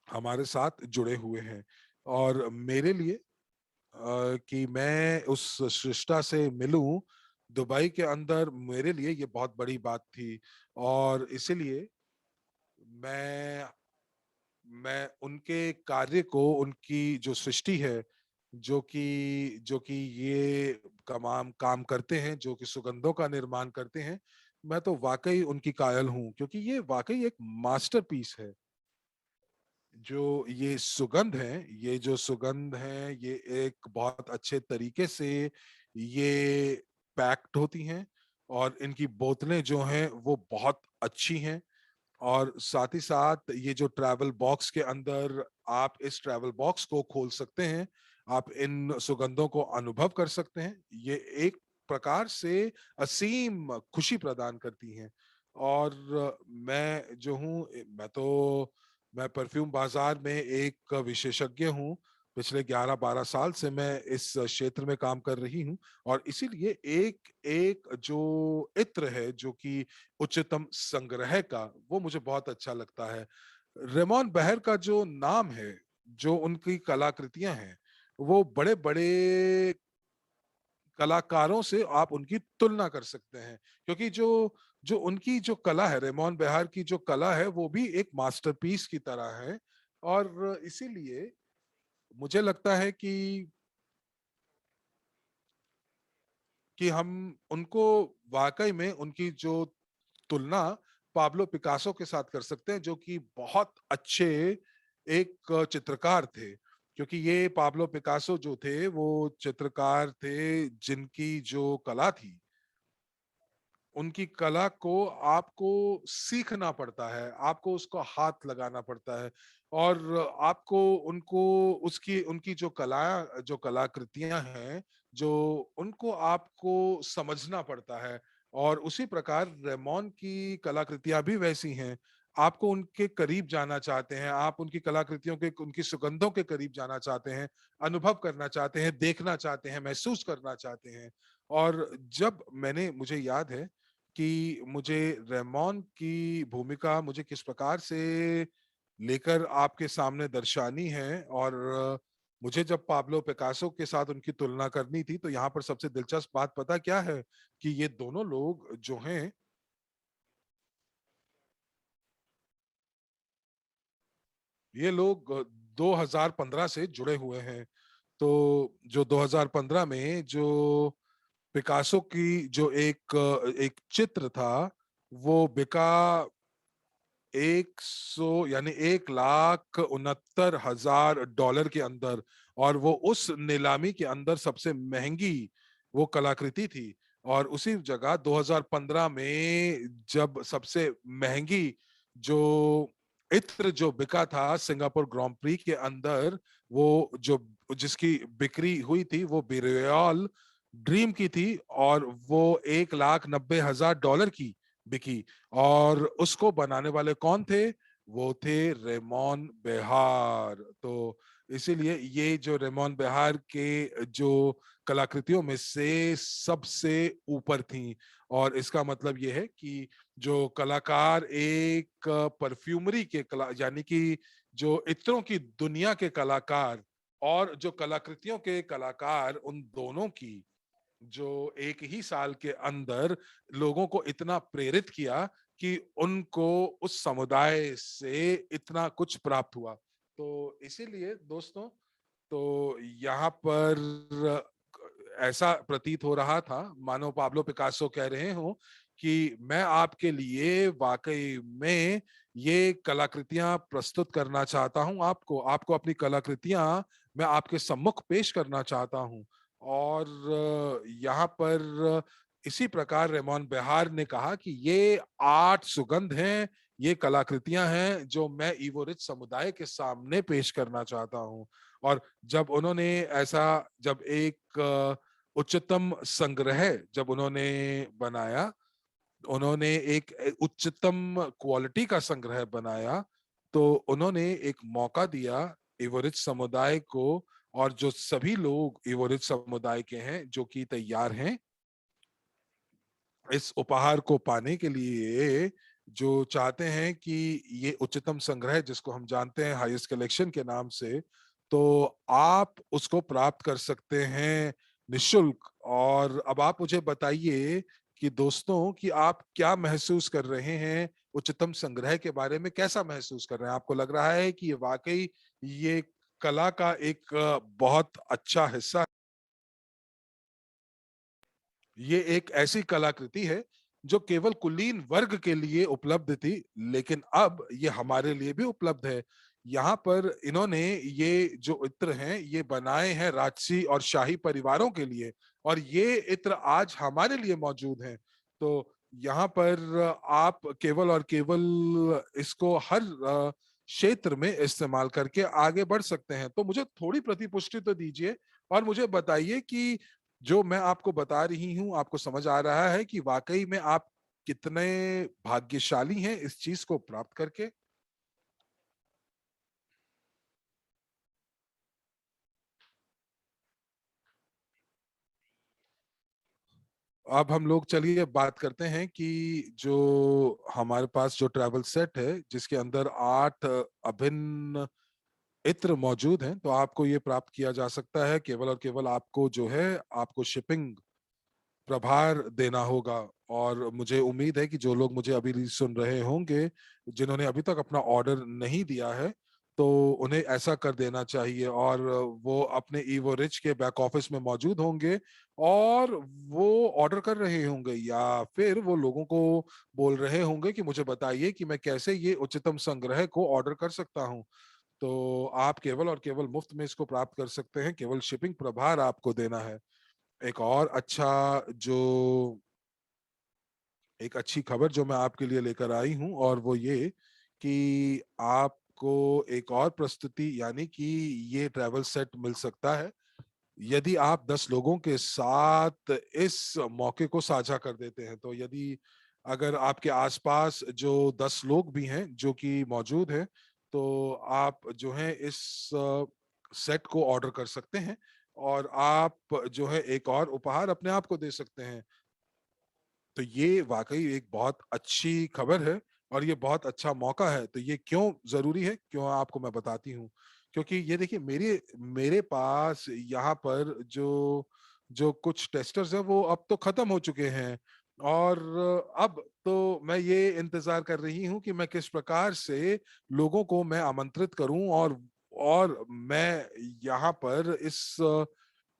हमारे साथ जुड़े हुए हैं। और मेरे लिए कि मैं उस सृष्टा से मिलूं दुबई के अंदर, मेरे लिए ये बहुत बड़ी बात थी। और इसीलिए मैं मैं उनके कार्य को, उनकी जो सृष्टि है, जो कि ये तमाम काम करते हैं, जो कि सुगंधों का निर्माण करते हैं, मैं तो वाकई उनकी कायल हूं, क्योंकि ये वाकई एक मास्टरपीस है। जो ये सुगंध है, ये जो सुगंध है, ये एक बहुत अच्छे तरीके से ये पैक्ड होती हैं। और इनकी बोतलें जो हैं वो बहुत अच्छी हैं। और साथ ही साथ ये जो ट्रैवल बॉक्स के अंदर, आप इस ट्रैवल बॉक्स को खोल सकते हैं, आप इन सुगंधों को अनुभव कर सकते हैं। ये एक प्रकार से असीम खुशी प्रदान करती हैं। और मैं जो हूँ, मैं परफ्यूम बाजार में एक विशेषज्ञ हूँ। पिछले 11-12 साल से मैं इस क्षेत्र में काम कर रही हूँ। और इसीलिए एक एक जो इत्र है, जो कि उच्चतम संग्रह का, वो मुझे बहुत अच्छा लगता है। रेमोन बहर का जो नाम है, जो उनकी कलाकृतियां हैं, वो बड़े बड़े कलाकारों से आप उनकी तुलना कर सकते हैं। क्योंकि जो जो उनकी जो कला है, रेमोन बेहार की जो कला है, वो भी एक मास्टरपीस की तरह है। और इसीलिए मुझे लगता है कि हम उनको वाकई में उनकी जो तुलना पाब्लो पिकासो के साथ कर सकते हैं, जो कि बहुत अच्छे एक चित्रकार थे। क्योंकि ये पाब्लो पिकासो जो थे, वो चित्रकार थे जिनकी जो कला थी, उनकी कला को आपको सीखना पड़ता है, आपको उसको हाथ लगाना पड़ता है। और आपको उनको उसकी उनकी जो कलाकृतियां हैं, जो उनको आपको समझना पड़ता है। और उसी प्रकार रेमोन की कलाकृतियां भी वैसी हैं। आपको उनके करीब जाना चाहते हैं, आप उनकी कलाकृतियों के, उनकी सुगंधों के करीब जाना चाहते हैं, अनुभव करना चाहते हैं, देखना चाहते हैं, महसूस करना चाहते हैं। और जब मुझे याद है कि मुझे रेमोन की भूमिका मुझे किस प्रकार से लेकर आपके सामने दर्शानी है। और मुझे जब पाब्लो पिकासो के साथ उनकी तुलना करनी थी, तो यहाँ पर सबसे दिलचस्प बात पता क्या है कि ये दोनों लोग जो हैं, ये लोग 2015 से जुड़े हुए हैं। तो जो 2015 में जो पिकासो की जो एक चित्र था, वो बिका 169,69 के अंदर, और वो उस नीलामी के अंदर सबसे महंगी वो कलाकृति थी। और उसी जगह 2015 में जब सबसे महंगी जो इत्र जो बिका था सिंगापुर ग्रांड प्री के अंदर, वो जो जिसकी बिक्री हुई थी वो बिरियल ड्रीम की थी, और वो 1,90,000 की बिकी। और उसको बनाने वाले कौन थे? वो थे रेमोन बेहार। तो इसीलिए ये जो रेमोन बेहार के जो कलाकृतियों में से सबसे ऊपर थी। और इसका मतलब ये है कि जो कलाकार एक परफ्यूमरी के कला, यानी कि जो इत्रों की दुनिया के कलाकार और जो कलाकृतियों के कलाकार, उन दोनों की जो एक ही साल के अंदर लोगों को इतना प्रेरित किया कि उनको उस समुदाय से इतना कुछ प्राप्त हुआ। तो इसीलिए दोस्तों, तो यहाँ पर ऐसा प्रतीत हो रहा था मानो पाब्लो पिकासो कह रहे हो कि मैं आपके लिए वाकई में ये कलाकृतियां प्रस्तुत करना चाहता हूं, आपको आपको अपनी कलाकृतियां मैं आपके सम्मुख पेश करना चाहता हूं। और यहाँ पर इसी प्रकार रेमोन बेहार ने कहा कि ये 8 सुगंध हैं, ये कलाकृतियां हैं जो मैं इवोरिच समुदाय के सामने पेश करना चाहता हूं। और जब उन्होंने ऐसा, जब एक उच्चतम संग्रह जब उन्होंने बनाया, उन्होंने एक उच्चतम क्वालिटी का संग्रह बनाया, तो उन्होंने एक मौका दिया इवोरिच समुदाय को, और जो सभी लोग इवोरिच समुदाय के हैं जो कि तैयार हैं इस उपहार को पाने के लिए, जो चाहते हैं कि ये उच्चतम संग्रह जिसको हम जानते हैं हाईएस्ट कलेक्शन के नाम से, तो आप उसको प्राप्त कर सकते हैं निशुल्क। और अब आप मुझे बताइए कि दोस्तों, कि आप क्या महसूस कर रहे हैं उच्चतम संग्रह के बारे में? कैसा महसूस कर रहे हैं? आपको लग रहा है कि ये वाकई ये कला का एक बहुत अच्छा हिस्सा, ये एक ऐसी कलाकृति है जो केवल कुलीन वर्ग के लिए उपलब्ध थी, लेकिन अब ये हमारे लिए भी उपलब्ध है। यहाँ पर इन्होंने ये जो इत्र हैं ये बनाए हैं राजसी और शाही परिवारों के लिए, और ये इत्र आज हमारे लिए मौजूद हैं। तो यहाँ पर आप केवल और केवल इसको हर क्षेत्र में इस्तेमाल करके आगे बढ़ सकते हैं। तो मुझे थोड़ी प्रतिपुष्टि तो दीजिए, और मुझे बताइए कि जो मैं आपको बता रही हूं आपको समझ आ रहा है कि वाकई में आप कितने भाग्यशाली हैं इस चीज को प्राप्त करके। अब हम लोग चलिए बात करते हैं कि जो हमारे पास जो ट्रैवल सेट है जिसके अंदर 8 अभिन्न इत्र मौजूद हैं, तो आपको ये प्राप्त किया जा सकता है केवल और केवल आपको जो है आपको शिपिंग प्रभार देना होगा। और मुझे उम्मीद है कि जो लोग मुझे अभी सुन रहे होंगे जिन्होंने अभी तक अपना ऑर्डर नहीं दिया है, तो उन्हें ऐसा कर देना चाहिए, और वो अपने ईवो रिच के बैक ऑफिस में मौजूद होंगे, और वो ऑर्डर कर रहे होंगे, या फिर वो लोगों को बोल रहे होंगे कि मुझे बताइए कि मैं कैसे ये उच्चतम संग्रह को ऑर्डर कर सकता हूँ। तो आप केवल और केवल मुफ्त में इसको प्राप्त कर सकते हैं, केवल शिपिंग प्रभार आपको देना है। एक और अच्छा जो एक अच्छी खबर जो मैं आपके लिए लेकर आई हूं, और वो ये कि आपको एक और प्रस्तुति, यानी कि ये ट्रैवल सेट मिल सकता है यदि आप 10 लोगों के साथ इस मौके को साझा कर देते हैं। तो यदि अगर आपके आसपास जो 10 लोग भी हैं जो कि मौजूद हैं, तो आप जो है इस सेट को ऑर्डर कर सकते हैं, और आप जो है एक और उपहार अपने आप को दे सकते हैं। तो ये वाकई एक बहुत अच्छी खबर है, और ये बहुत अच्छा मौका है। तो ये क्यों जरूरी है, क्यों, आपको मैं बताती हूँ। क्योंकि ये देखिए मेरे पास यहाँ पर जो जो कुछ टेस्टर्स हैं वो अब तो खत्म हो चुके हैं, और अब तो मैं ये इंतजार कर रही हूँ कि मैं किस प्रकार से लोगों को मैं आमंत्रित करूं, और मैं यहाँ पर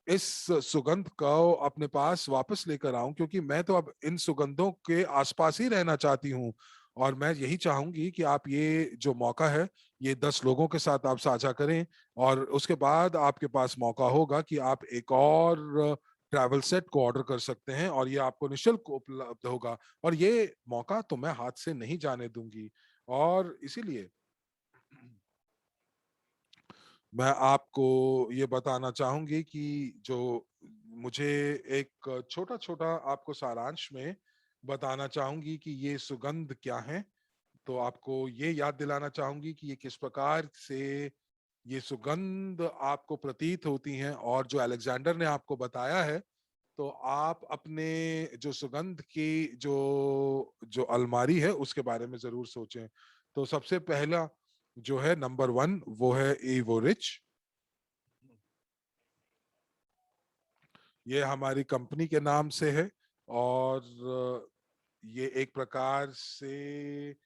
इस सुगंध को अपने पास वापस लेकर आऊं, क्योंकि मैं तो अब इन सुगंधों के आसपास ही रहना चाहती हूँ। और मैं यही चाहूंगी कि आप ये जो मौका है, ये 10 लोगों के साथ आप साझा करें, और उसके बाद आपके पास मौका होगा कि आप एक और ट्रैवल सेट को ऑर्डर कर सकते हैं, और ये आपको निशुल्क उपलब्ध होगा। और ये मौका तो मैं हाथ से नहीं जाने दूंगी। और इसीलिए मैं आपको ये बताना चाहूंगी कि जो मुझे एक छोटा छोटा आपको सारांश में बताना चाहूंगी कि ये सुगंध क्या है। तो आपको ये याद दिलाना चाहूंगी कि ये किस प्रकार से ये सुगंध आपको प्रतीत होती हैं, और जो अलेक्जेंडर ने आपको बताया है। तो आप अपने जो सुगंध की जो जो अलमारी है उसके बारे में जरूर सोचें। तो सबसे पहला जो है नंबर 1 वो है एवोरिच। ये हमारी कंपनी के नाम से है, और ये एक प्रकार से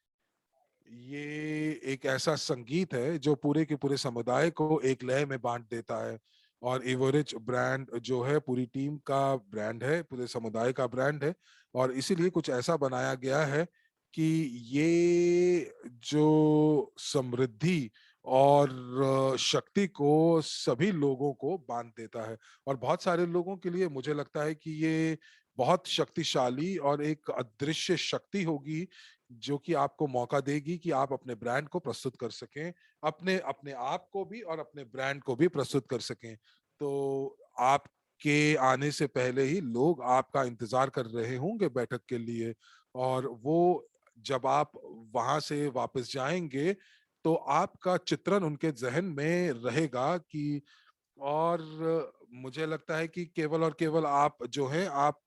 ये एक ऐसा संगीत है जो पूरे के पूरे समुदाय को एक लय में बांट देता है। और इवोरिच ब्रांड जो है पूरी टीम का ब्रांड है, पूरे समुदाय का ब्रांड है। और इसीलिए कुछ ऐसा बनाया गया है कि ये जो समृद्धि और शक्ति को सभी लोगों को बांध देता है। और बहुत सारे लोगों के लिए मुझे लगता है कि ये बहुत शक्तिशाली और एक अदृश्य शक्ति होगी, जो कि आपको मौका देगी कि आप अपने ब्रांड को प्रस्तुत कर सकें, अपने अपने आप को भी और अपने ब्रांड को भी प्रस्तुत कर सकें। तो आपके आने से पहले ही लोग आपका इंतजार कर रहे होंगे बैठक के लिए, और वो जब आप वहां से वापस जाएंगे तो आपका चित्रण उनके जहन में रहेगा कि, और मुझे लगता है कि केवल और केवल आप जो है आप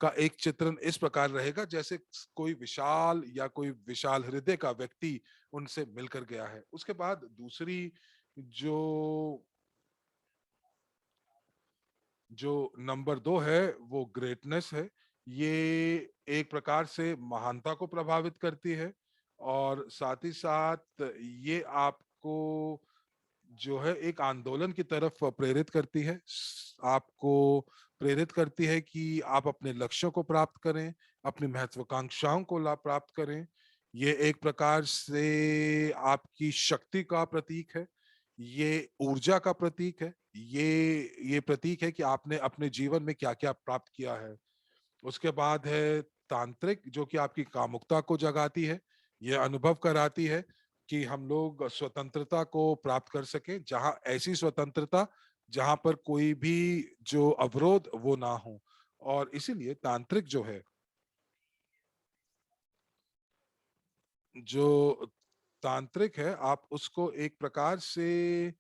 का एक चित्रण इस प्रकार रहेगा जैसे कोई विशाल या कोई विशाल हृदय का व्यक्ति उनसे मिलकर गया है। उसके बाद दूसरी जो जो नंबर 2 है वो ग्रेटनेस है। ये एक प्रकार से महानता को प्रभावित करती है, और साथ ही साथ ये आपको जो है एक आंदोलन की तरफ प्रेरित करती है। आपको प्रेरित करती है कि आप अपने लक्ष्यों को प्राप्त करें, अपनी महत्वाकांक्षाओं को लाभ प्राप्त करें। ये एक प्रकार से आपकी शक्ति का प्रतीक है, ये ऊर्जा का प्रतीक है, ये प्रतीक है कि आपने अपने जीवन में क्या-क्या प्राप्त किया है। उसके बाद है तांत्रिक, जो कि आपकी कामुकता को जगाती है। ये अनुभव कराती है कि हम लोग स्वतंत्रता को प्राप्त कर सकें, जहां ऐसी स्वतंत्रता जहां पर कोई भी जो अवरोध वो ना हो। और इसीलिए तांत्रिक जो है, जो तांत्रिक है, आप उसको एक प्रकार से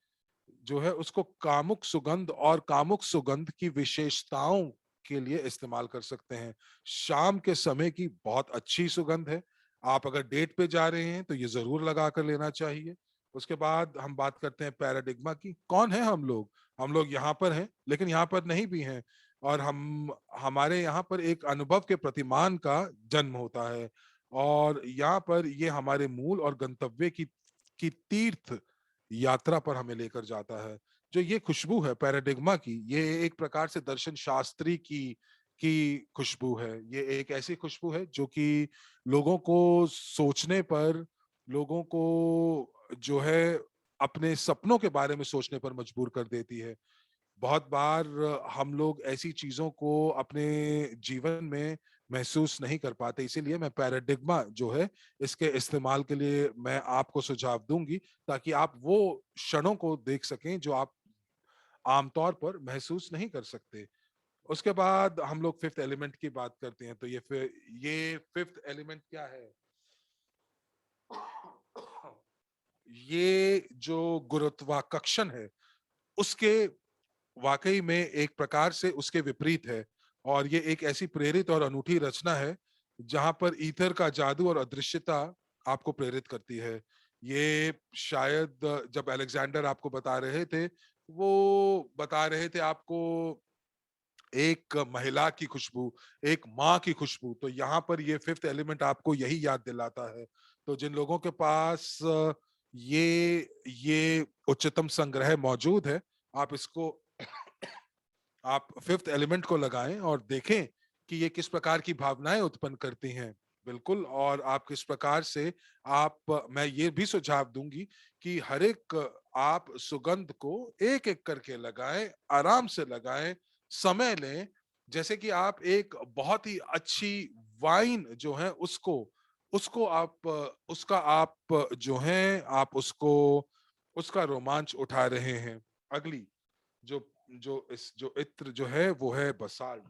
जो है उसको कामुक सुगंध और कामुक सुगंध की विशेषताओं के लिए इस्तेमाल कर सकते हैं। शाम के समय की बहुत अच्छी सुगंध है। आप अगर डेट पे जा रहे हैं तो ये जरूर लगा कर लेना चाहिए। उसके बाद हम बात करते हैं पैराडिग्मा की। कौन है हम लोग? हम लोग यहाँ पर हैं लेकिन यहाँ पर नहीं भी हैं। और हम हमारे यहाँ पर एक अनुभव के प्रतिमान का जन्म होता है, और यहाँ पर ये हमारे मूल और गंतव्य की तीर्थ यात्रा पर हमें लेकर जाता है। जो ये खुशबू है पैराडिग्मा की, ये एक प्रकार से दर्शन शास्त्री की खुशबू है। ये एक ऐसी खुशबू है जो कि लोगों को सोचने पर, लोगों को जो है अपने सपनों के बारे में सोचने पर मजबूर कर देती है। बहुत बार हम लोग ऐसी चीजों को अपने जीवन में महसूस नहीं कर पाते, इसीलिए मैं पैराडिग्मा जो है इसके इस्तेमाल के लिए मैं आपको सुझाव दूंगी, ताकि आप वो क्षणों को देख सकें जो आप आमतौर पर महसूस नहीं कर सकते। उसके बाद हम लोग फिफ्थ एलिमेंट की बात करते हैं। तो ये फिफ्थ एलिमेंट क्या है? ये जो गुरुत्वाकर्षण है उसके वाकई में एक प्रकार से उसके विपरीत है। और ये एक ऐसी प्रेरित और अनूठी रचना है जहां पर ईथर का जादू और अदृश्यता आपको प्रेरित करती है। ये शायद जब अलेक्जेंडर आपको बता रहे थे, वो बता रहे थे आपको एक महिला की खुशबू, एक माँ की खुशबू। तो यहाँ पर ये फिफ्थ एलिमेंट आपको यही याद दिलाता है। तो जिन लोगों के पास ये उच्चतम संग्रह मौजूद है, आप इसको आप फिफ्थ एलिमेंट को लगाएं और देखें कि ये किस प्रकार की भावनाएं उत्पन्न करती हैं। बिल्कुल। और आप किस प्रकार से आप मैं ये भी सुझाव दूंगी कि हर एक आप सुगंध को एक एक करके लगाएं, आराम से लगाएं, समय लें। जैसे कि आप एक बहुत ही अच्छी वाइन जो है उसको उसको आप उसका आप जो है आप उसको उसका रोमांच उठा रहे हैं। अगली जो जो इत्र जो है वो है बसाल्ट।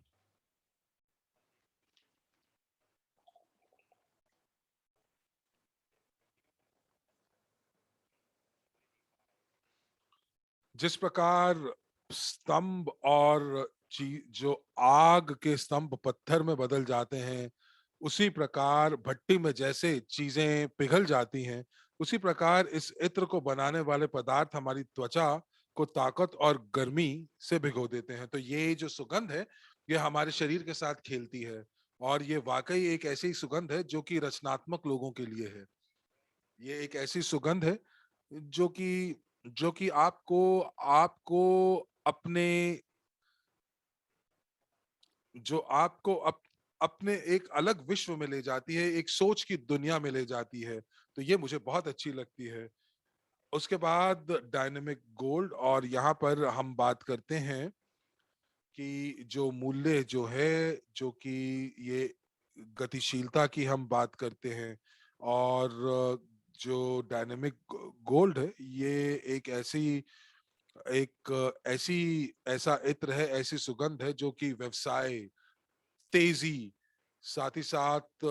जिस प्रकार स्तंभ और जो आग के स्तंभ पत्थर में बदल जाते हैं, उसी प्रकार भट्टी में जैसे चीजें पिघल जाती हैं, उसी प्रकार इस इत्र को बनाने वाले पदार्थ हमारी त्वचा को ताकत और गर्मी से भिगो देते हैं। तो ये जो सुगंध है, ये हमारे शरीर के साथ खेलती है। और ये वाकई एक ऐसी सुगंध है जो कि रचनात्मक लोगों के लिए है। ये एक ऐसी सुगंध है जो कि जो कि आपको आपको अपने जो आपको अपने एक अलग विश्व में ले जाती है, एक सोच की दुनिया में ले जाती है। तो ये मुझे बहुत अच्छी लगती है। उसके बाद डायनेमिक गोल्ड, और यहाँ पर हम बात करते हैं कि जो मूल्य जो है, जो कि ये गतिशीलता की हम बात करते हैं। और जो डायनेमिक गोल्ड है, ये एक ऐसी ऐसा इत्र है, ऐसी सुगंध है जो कि व्यवसाय, तेजी, साथ ही साथ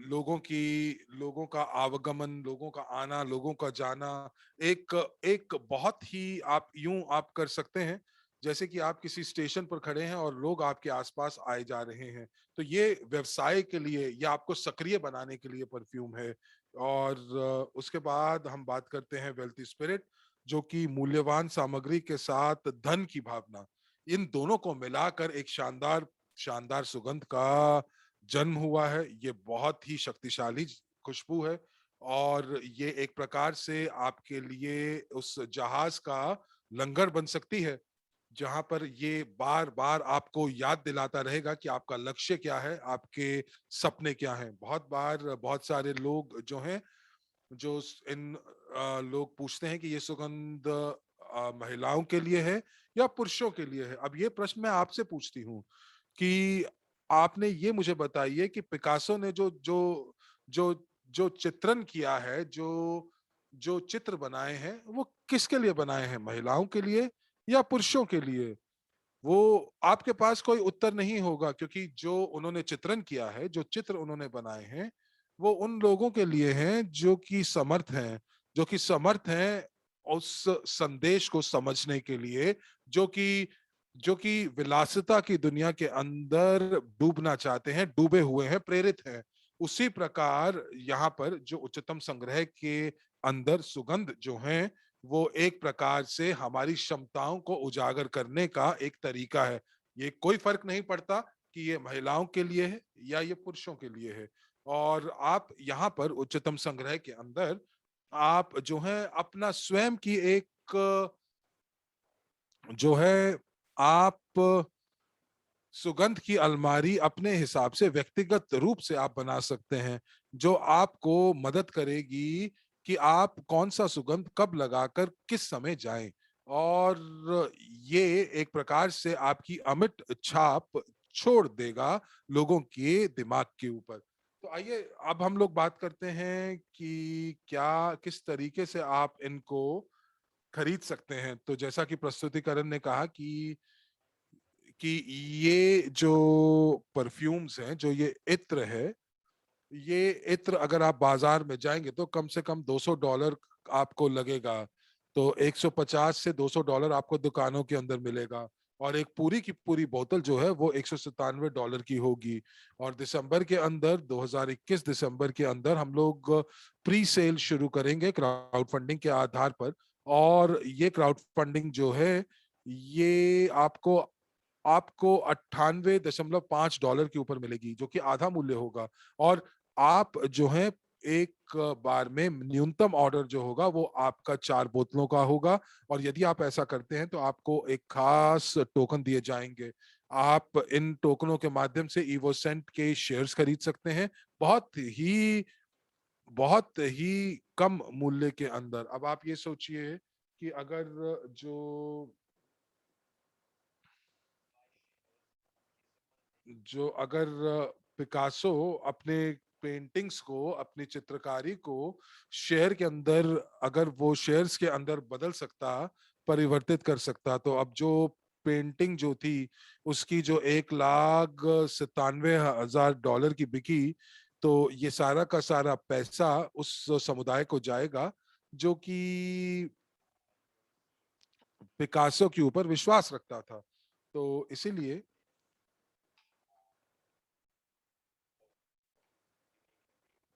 लोगों का आवागमन, लोगों का आना, लोगों का जाना, एक एक बहुत ही आप कर सकते हैं जैसे कि आप किसी स्टेशन पर खड़े हैं और लोग आपके आसपास आए जा रहे हैं। तो ये व्यवसाय के लिए या आपको सक्रिय बनाने के लिए परफ्यूम है। और उसके बाद हम बात करते हैं वेल्थी स्पिरिट, जो कि मूल्यवान सामग्री के साथ धन की भावना, इन दोनों को मिलाकर एक शानदार शानदार सुगंध का जन्म हुआ है। ये बहुत ही शक्तिशाली खुशबू है। और ये एक प्रकार से आपके लिए उस जहाज का लंगर बन सकती है, जहां पर ये बार बार आपको याद दिलाता रहेगा कि आपका लक्ष्य क्या है, आपके सपने क्या हैं। बहुत बार बहुत सारे लोग जो हैं, जो इन लोग पूछते हैं कि ये सुगंध महिलाओं के लिए है या पुरुषों के लिए है। अब ये प्रश्न मैं आपसे पूछती हूँ कि आपने ये मुझे बताइए कि पिकासो ने जो जो जो जो चित्रण किया है, जो जो चित्र बनाए हैं, वो किसके लिए बनाए हैं, महिलाओं के लिए या पुरुषों के लिए? वो आपके पास कोई उत्तर नहीं होगा, क्योंकि जो उन्होंने चित्रण किया है, जो चित्र उन्होंने बनाए हैं, वो उन लोगों के लिए हैं जो कि समर्थ हैं उस संदेश को समझने के लिए, जो कि जो कि विलासिता की दुनिया के अंदर डूबना चाहते हैं, डूबे हुए हैं, प्रेरित हैं। उसी प्रकार यहाँ पर जो उच्चतम संग्रह के अंदर सुगंध जो है, वो एक प्रकार से हमारी क्षमताओं को उजागर करने का एक तरीका है। ये कोई फर्क नहीं पड़ता कि ये महिलाओं के लिए है या ये पुरुषों के लिए है। और आप यहाँ पर उच्चतम संग्रह के अंदर आप जो है अपना स्वयं की एक जो है आप सुगंध की अलमारी अपने हिसाब से व्यक्तिगत रूप से आप बना सकते हैं, जो आपको मदद करेगी कि आप कौन सा सुगंध कब लगाकर किस समय जाएं। और ये एक प्रकार से आपकी अमिट छाप छोड़ देगा लोगों के दिमाग के ऊपर। तो आइए अब हम लोग बात करते हैं कि क्या किस तरीके से आप इनको खरीद सकते हैं। तो जैसा कि प्रस्तुतिकरण ने कहा कि ये जो परफ्यूम्स हैं, जो ये इत्र है, ये इत्र अगर आप बाजार में जाएंगे तो कम से कम $200 आपको लगेगा। तो 150 से $200 आपको दुकानों के अंदर मिलेगा। और एक पूरी की पूरी बोतल जो है वो $197 की होगी। और दिसंबर के अंदर 2021 दिसंबर के अंदर हम लोग प्री सेल शुरू करेंगे क्राउड फंडिंग के आधार पर। और ये क्राउड फंडिंग जो है ये आपको आपको $98.5 के ऊपर मिलेगी, जो कि आधा मूल्य होगा। और आप जो है एक बार में न्यूनतम ऑर्डर जो होगा वो आपका 4 बोतलों का होगा। और यदि आप ऐसा करते हैं तो आपको एक खास टोकन दिए जाएंगे। आप इन टोकनों के माध्यम से इवोसेंट के शेयर्स खरीद सकते हैं बहुत ही कम मूल्य के अंदर। अब आप ये सोचिए कि जो अगर पिकासो अपने पेंटिंग्स को, अपनी चित्रकारी को शेयर के अंदर, अगर वो शेयर्स के अंदर बदल सकता, परिवर्तित कर सकता, तो अब जो पेंटिंग जो थी उसकी जो $1,97,000 की बिकी, तो ये सारा का सारा पैसा उस समुदाय को जाएगा जो कि पिकासो के ऊपर विश्वास रखता था। तो इसीलिए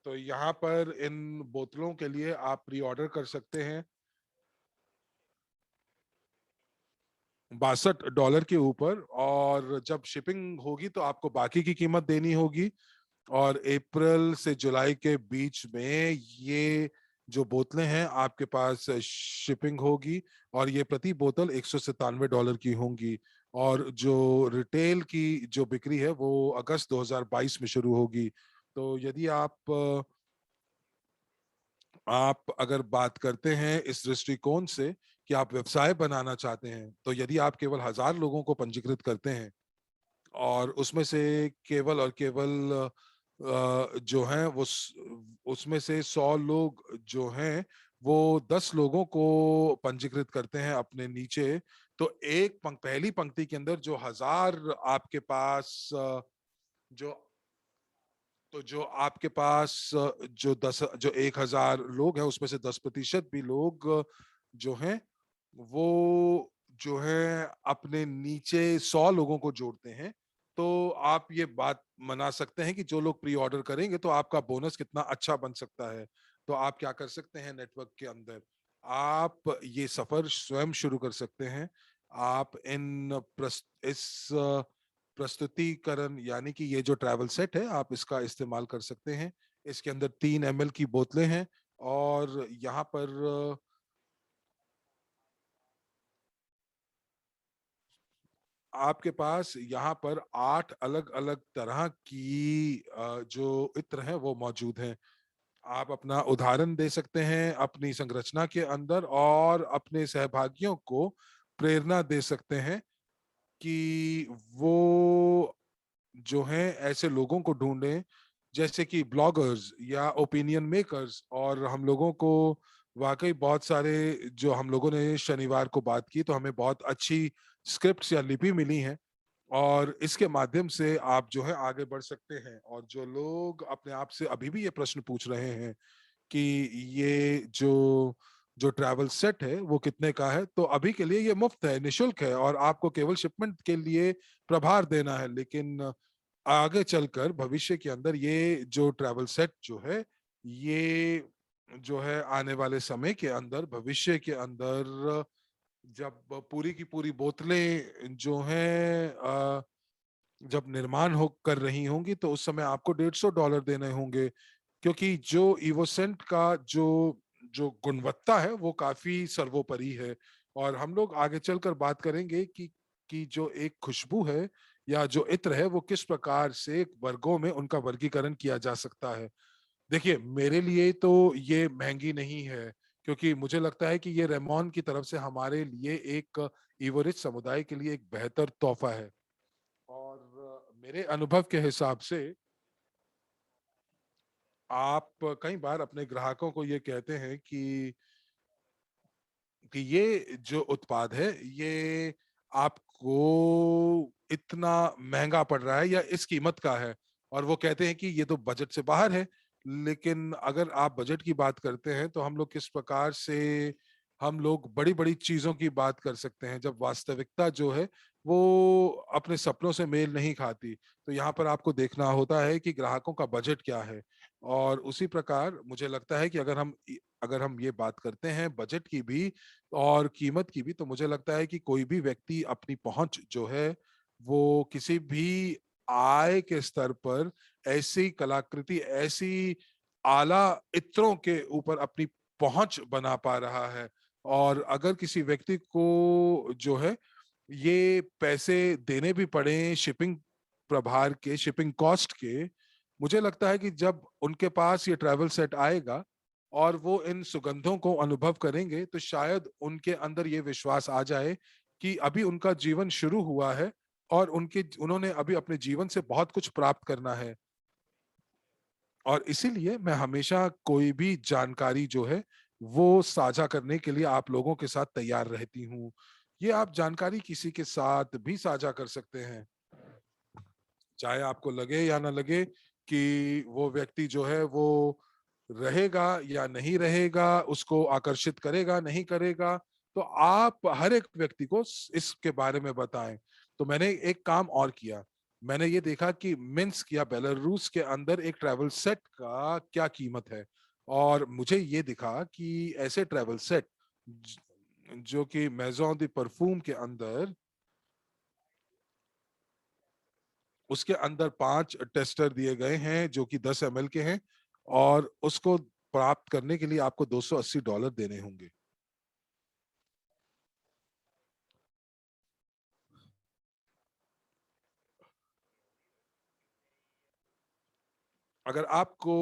तो यहाँ पर इन बोतलों के लिए आप प्री ऑर्डर कर सकते हैं $62 के ऊपर। और जब शिपिंग होगी तो आपको बाकी की कीमत देनी होगी। और अप्रैल से जुलाई के बीच में ये जो बोतलें हैं आपके पास शिपिंग होगी। और ये प्रति बोतल $197 की होंगी। और जो रिटेल की जो बिक्री है वो अगस्त 2022 में शुरू होगी। तो यदि आप अगर बात करते हैं इस दृष्टिकोण से कि आप व्यवसाय बनाना चाहते हैं, तो यदि आप केवल 1,000 लोगों को पंजीकृत करते हैं और उसमें से केवल और केवल जो हैं वो उसमें से 100 लोग जो हैं वो 10 लोगों को पंजीकृत करते हैं अपने नीचे, तो पहली पंक्ति के अंदर जो 1,000 आपके पास जो जो आपके पास जो 1,000 लोग हैं उसमें से 10% भी लोग जो हैं वो जो है अपने नीचे 100 लोगों को जोड़ते हैं। तो आप ये बात मना सकते हैं कि जो लोग प्री ऑर्डर करेंगे तो आपका बोनस कितना अच्छा बन सकता है। तो आप क्या कर सकते हैं, नेटवर्क के अंदर आप ये सफर स्वयं शुरू कर सकते हैं। आप इस प्रस्तुतिकरण यानी कि ये जो ट्रैवल सेट है आप इसका इस्तेमाल कर सकते हैं। इसके अंदर 3 ml की बोतलें हैं। और यहाँ पर आपके पास यहाँ पर 8 अलग अलग तरह की जो इत्र हैं वो मौजूद हैं। आप अपना उदाहरण दे सकते हैं अपनी संरचना के अंदर और अपने सहभागियों को प्रेरणा दे सकते हैं कि वो जो हैं ऐसे लोगों को ढूंढें जैसे कि ब्लॉगर्स या ओपिनियन मेकर्स। और हम लोगों को वाकई बहुत सारे, जो हम लोगों ने शनिवार को बात की तो हमें बहुत अच्छी स्क्रिप्ट्स या लिपि मिली हैं। और इसके माध्यम से आप जो है आगे बढ़ सकते हैं। और जो लोग अपने आप से अभी भी ये प्रश्न पूछ रहे हैं कि ये जो जो ट्रैवल सेट है वो कितने का है, तो अभी के लिए ये मुफ्त है, निशुल्क है, और आपको केवल शिपमेंट के लिए प्रभार देना है। लेकिन आगे चलकर भविष्य के अंदर ये जो ट्रैवल सेट जो है ये जो है आने वाले समय के अंदर, भविष्य के अंदर जब पूरी की पूरी बोतलें जो हैं जब निर्माण हो कर रही होंगी तो उस समय आपको $150 देने होंगे। क्योंकि जो इवोसेंट का जो जो गुणवत्ता है वो काफी सर्वोपरि है। और हम लोग आगे चलकर बात करेंगे कि जो एक खुशबू है या जो इत्र है वो किस प्रकार से वर्गों में उनका वर्गीकरण किया जा सकता है। देखिए, मेरे लिए तो ये महंगी नहीं है, क्योंकि मुझे लगता है कि ये रेमॉन की तरफ से हमारे लिए एक इवोरिच समुदाय के लिए एक बेहतर तोहफा है। और मेरे अनुभव के हिसाब से आप कई बार अपने ग्राहकों को ये कहते हैं कि ये जो उत्पाद है ये आपको इतना महंगा पड़ रहा है या इस कीमत का है। और वो कहते हैं कि ये तो बजट से बाहर है। लेकिन अगर आप बजट की बात करते हैं तो हम लोग किस प्रकार से हम लोग बड़ी बड़ी चीजों की बात कर सकते हैं, जब वास्तविकता जो है वो अपने सपनों से मेल नहीं खाती। तो यहाँ पर आपको देखना होता है कि ग्राहकों का बजट क्या है। और उसी प्रकार मुझे लगता है कि अगर हम ये बात करते हैं बजट की भी और कीमत की भी, तो मुझे लगता है कि कोई भी व्यक्ति अपनी पहुंच जो है वो किसी भी आय के स्तर पर ऐसी कलाकृति, ऐसी आला इत्रों के ऊपर अपनी पहुंच बना पा रहा है। और अगर किसी व्यक्ति को जो है ये पैसे देने भी पड़े शिपिंग प्रभार के, शिपिंग कॉस्ट के, मुझे लगता है कि जब उनके पास ये ट्रैवल सेट आएगा और वो इन सुगंधों को अनुभव करेंगे, तो शायद उनके अंदर ये विश्वास आ जाए कि अभी उनका जीवन शुरू हुआ है और उन्होंने अभी अपने जीवन से बहुत कुछ प्राप्त करना है। और इसीलिए मैं हमेशा कोई भी जानकारी जो है वो साझा करने के लिए आप लोगों के साथ तैयार रहती हूँ। ये आप जानकारी किसी के साथ भी साझा कर सकते हैं, चाहे आपको लगे या ना लगे कि वो व्यक्ति जो है वो रहेगा या नहीं रहेगा, उसको आकर्षित करेगा नहीं करेगा। तो आप हर एक व्यक्ति को इसके बारे में बताएं। तो मैंने एक काम और किया, मैंने ये देखा कि मिन्स्क या बेलारूस के अंदर एक ट्रैवल सेट का क्या कीमत है। और मुझे ये दिखा कि ऐसे ट्रैवल सेट जो कि मेजॉन द परफ्यूम के अंदर, उसके अंदर 5 टेस्टर दिए गए हैं जो कि 10 ml के हैं। और उसको प्राप्त करने के लिए आपको $280 देने होंगे। अगर आपको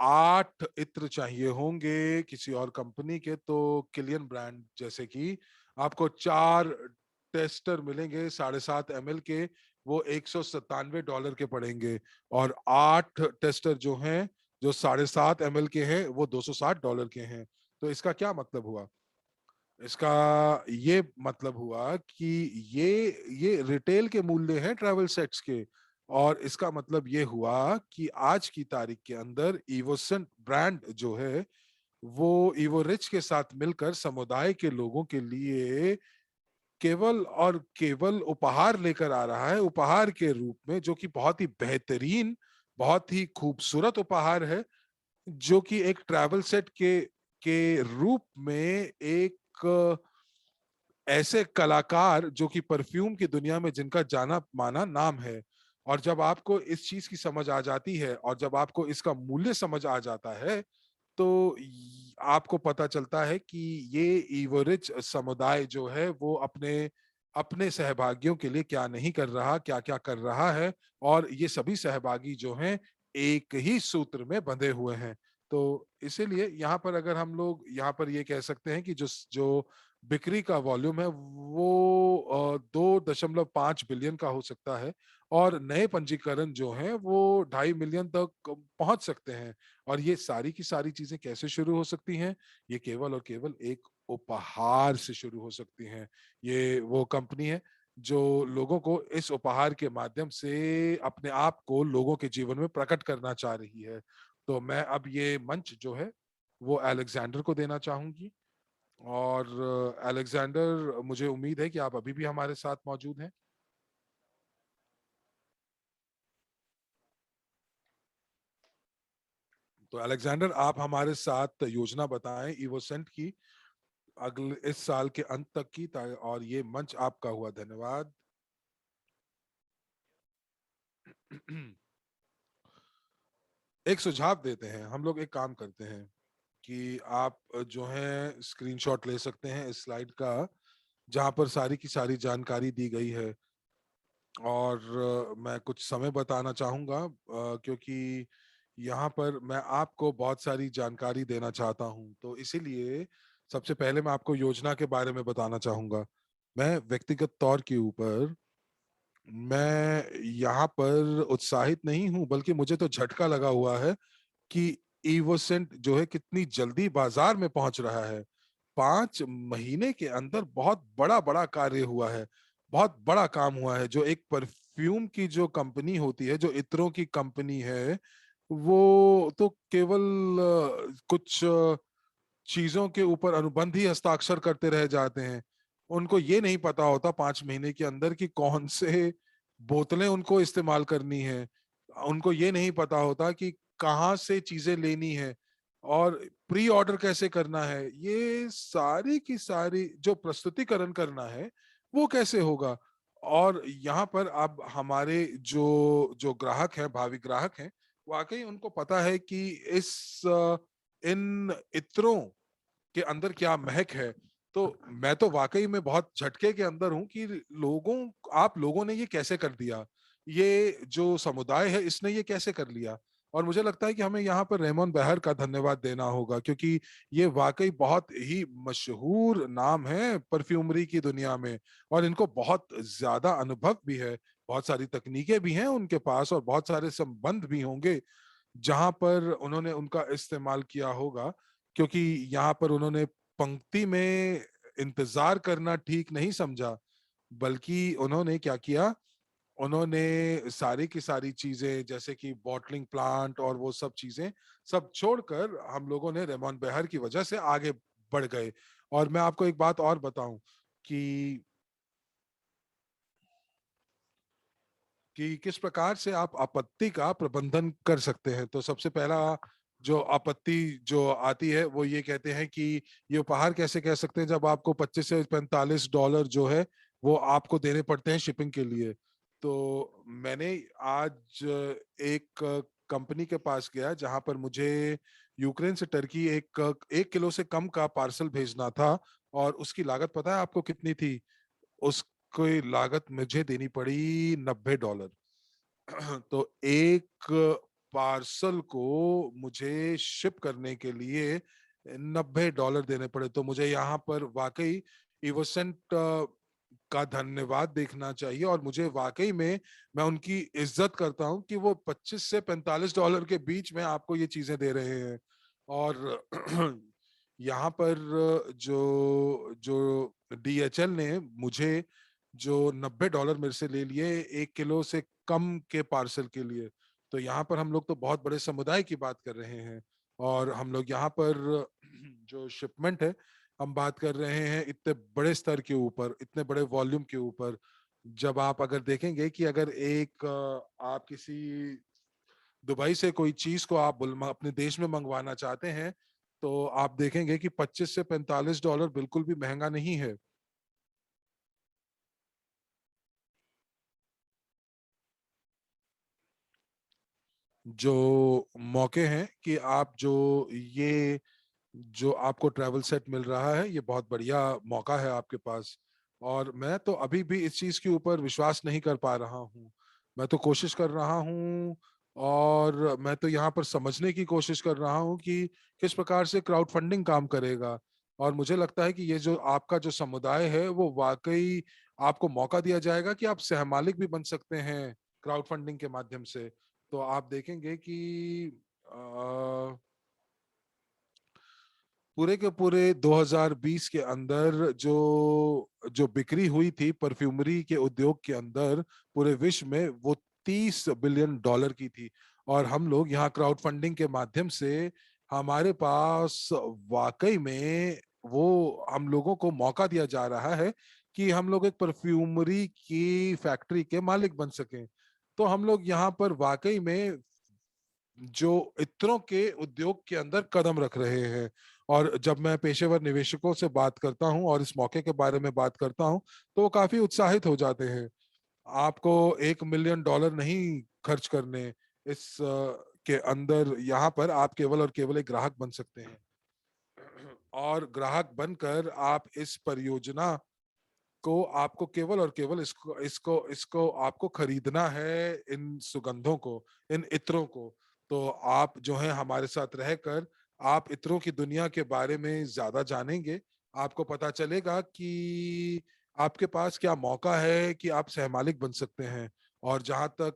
8 इत्र चाहिए होंगे किसी और कंपनी के, तो किलियन ब्रांड जैसे कि आपको 4 टेस्टर मिलेंगे $7.5 ml के, वो $197 के पड़ेंगे। और 8 टेस्टर जो हैं जो $7.5 ml के हैं वो $260 के हैं। तो इसका क्या मतलब हुआ? इसका ये मतलब हुआ कि ये ये रिटेल के मूल्य हैं ट्रैवल सेट्स के। और इसका मतलब ये हुआ कि आज की तारीख के अंदर इवोसेंट ब्रांड जो है वो इवो रिच के साथ मिलकर समुदाय के लोगों के लिए केवल और केवल उपहार लेकर आ रहा है, उपहार के रूप में, जो कि बहुत ही बेहतरीन, बहुत ही खूबसूरत उपहार है। जो कि एक ट्रैवल सेट के रूप में एक ऐसे कलाकार जो कि परफ्यूम की दुनिया में जिनका जाना माना नाम है। और जब आपको इस चीज की समझ आ जाती है और जब आपको इसका मूल्य समझ आ जाता है, तो आपको पता चलता है कि ये ईवरिच समुदाय जो है वो अपने अपने सहभागियों के लिए क्या नहीं कर रहा, क्या क्या कर रहा है। और ये सभी सहभागी जो हैं एक ही सूत्र में बंधे हुए हैं। तो इसीलिए यहाँ पर अगर हम लोग यहाँ पर ये कह सकते हैं कि जो जो बिक्री का वॉल्यूम है वो 2.5 बिलियन का हो सकता है। और नए पंजीकरण जो हैं वो 2.5 मिलियन तक पहुंच सकते हैं। और ये सारी की सारी चीजें कैसे शुरू हो सकती हैं? ये केवल और केवल एक उपहार से शुरू हो सकती हैं। ये वो कंपनी है जो लोगों को इस उपहार के माध्यम से अपने आप को लोगों के जीवन में प्रकट करना चाह रही है। तो मैं अब ये मंच जो है वो अलेक्जेंडर को देना चाहूंगी। और अलेक्जेंडर, मुझे उम्मीद है कि आप अभी भी हमारे साथ मौजूद हैं। तो अलेक्जेंडर, आप हमारे साथ योजना बताएं इवोसेंट की अगले इस साल के अंत तक की। और ये मंच आपका हुआ, धन्यवाद। एक सुझाव देते हैं, हम लोग एक काम करते हैं कि आप जो है स्क्रीनशॉट ले सकते हैं इस स्लाइड का जहां पर सारी की सारी जानकारी दी गई है। और मैं कुछ समय बताना चाहूंगा क्योंकि यहाँ पर मैं आपको बहुत सारी जानकारी देना चाहता हूँ। तो इसीलिए सबसे पहले मैं आपको योजना के बारे में बताना चाहूंगा। मैं व्यक्तिगत तौर के ऊपर मैं यहाँ पर उत्साहित नहीं हूँ, बल्कि मुझे तो झटका लगा हुआ है कि इवोसेंट जो है कितनी जल्दी बाजार में पहुंच रहा है। 5 महीने के अंदर बहुत बड़ा बड़ा कार्य हुआ है, बहुत बड़ा काम हुआ है। जो एक परफ्यूम की जो कंपनी होती है, जो इत्रों की कंपनी है, वो तो केवल कुछ चीजों के ऊपर अनुबंध ही हस्ताक्षर करते रह जाते हैं। उनको ये नहीं पता होता 5 महीने के अंदर कि कौन से बोतलें उनको इस्तेमाल करनी है। उनको ये नहीं पता होता कि कहाँ से चीजें लेनी है और प्री ऑर्डर कैसे करना है। ये सारी की सारी जो प्रस्तुतिकरण करना है वो कैसे होगा। और यहाँ पर अब हमारे जो जो ग्राहक हैं, भावी ग्राहक हैं, वाकई उनको पता है कि इन इत्रों के अंदर क्या महक है। तो मैं तो वाकई में बहुत झटके के अंदर हूं कि लोगों आप लोगों ने ये कैसे कर दिया। ये जो समुदाय है इसने ये कैसे कर लिया। और मुझे लगता है कि हमें यहाँ पर रेमोन बेहर का धन्यवाद देना होगा, क्योंकि ये वाकई बहुत ही मशहूर नाम है परफ्यूमरी की दुनिया में। और इनको बहुत ज्यादा अनुभव भी है, बहुत सारी तकनीकें भी हैं उनके पास और बहुत सारे संबंध भी होंगे जहां पर उन्होंने उनका इस्तेमाल किया होगा। क्योंकि यहाँ पर उन्होंने पंक्ति में इंतजार करना ठीक नहीं समझा, बल्कि उन्होंने क्या किया, उन्होंने सारी की सारी चीजें जैसे कि बॉटलिंग प्लांट और वो सब चीजें सब छोड़कर हम लोगों ने रेमोन बेहर की वजह से आगे बढ़ गए। और मैं आपको एक बात और बताऊं कि किस प्रकार से आप आपत्ति का प्रबंधन कर सकते हैं। तो सबसे पहला जो आपत्ति जो आती है वो ये कहते हैं कि ये उपहार कैसे कह सकते हैं जब आपको 25 से 45 डॉलर जो है वो आपको देने पड़ते हैं शिपिंग के लिए। तो मैंने आज एक कंपनी के पास गया जहां पर मुझे यूक्रेन से टर्की 1 किलो से कम का पार्सल भेजना था। और उसकी लागत पता है आपको कितनी थी? उसकी लागत मुझे देनी पड़ी 90 डॉलर। तो एक पार्सल को मुझे शिप करने के लिए 90 डॉलर देने पड़े। तो मुझे यहाँ पर वाकई इवोसेंट का धन्यवाद देखना चाहिए। और मुझे वाकई में मैं उनकी इज्जत करता हूँ कि वो 25 से 45 डॉलर के बीच में आपको ये चीजें दे रहे हैं। और यहाँ पर जो जो DHL ने मुझे जो 90 डॉलर मेरे से ले लिए 1 किलो से कम के पार्सल के लिए। तो यहाँ पर हम लोग तो बहुत बड़े समुदाय की बात कर रहे हैं। और हम लोग यहाँ पर जो शिपमेंट है हम बात कर रहे हैं इतने बड़े स्तर के ऊपर, इतने बड़े वॉल्यूम के ऊपर। जब आप अगर देखेंगे कि अगर आप किसी दुबई से कोई चीज को आप अपने देश में मंगवाना चाहते हैं तो आप देखेंगे कि 25 से 45 डॉलर बिल्कुल भी महंगा नहीं है। जो मौके हैं कि आप जो ये जो आपको ट्रैवल सेट मिल रहा है ये बहुत बढ़िया मौका है आपके पास। और मैं तो अभी भी इस चीज के ऊपर विश्वास नहीं कर पा रहा हूँ। मैं तो कोशिश कर रहा हूँ और मैं तो यहाँ पर समझने की कोशिश कर रहा हूँ कि किस प्रकार से क्राउड फंडिंग काम करेगा। और मुझे लगता है कि ये जो आपका जो समुदाय है वो वाकई आपको मौका दिया जाएगा कि आप सहमालिक भी बन सकते हैं क्राउड फंडिंग के माध्यम से। तो आप देखेंगे कि पूरे के पूरे 2020 के अंदर जो जो बिक्री हुई थी परफ्यूमरी के उद्योग के अंदर पूरे विश्व में वो 30 बिलियन डॉलर की थी। और हम लोग यहाँ क्राउड फंडिंग के माध्यम से हमारे पास वाकई में वो हम लोगों को मौका दिया जा रहा है कि हम लोग एक परफ्यूमरी की फैक्ट्री के मालिक बन सकें। तो हम लोग यहाँ पर वाकई में जो इत्रों के उद्योग के अंदर कदम रख रहे हैं। और जब मैं पेशेवर निवेशकों से बात करता हूं और इस मौके के बारे में बात करता हूं तो वो काफी उत्साहित हो जाते हैं। आपको 1 मिलियन डॉलर नहीं खर्च करने इस के अंदर, यहाँ पर आप केवल और केवल एक ग्राहक बन सकते हैं। और ग्राहक बनकर आप इस परियोजना को आपको केवल और केवल इसको इसको इसको आपको खरीदना है, इन सुगंधों को, इन इत्रों को। तो आप जो है हमारे साथ रहकर आप इत्रों की दुनिया के बारे में ज्यादा जानेंगे। आपको पता चलेगा कि आपके पास क्या मौका है कि आप सहमालिक बन सकते हैं। और जहां तक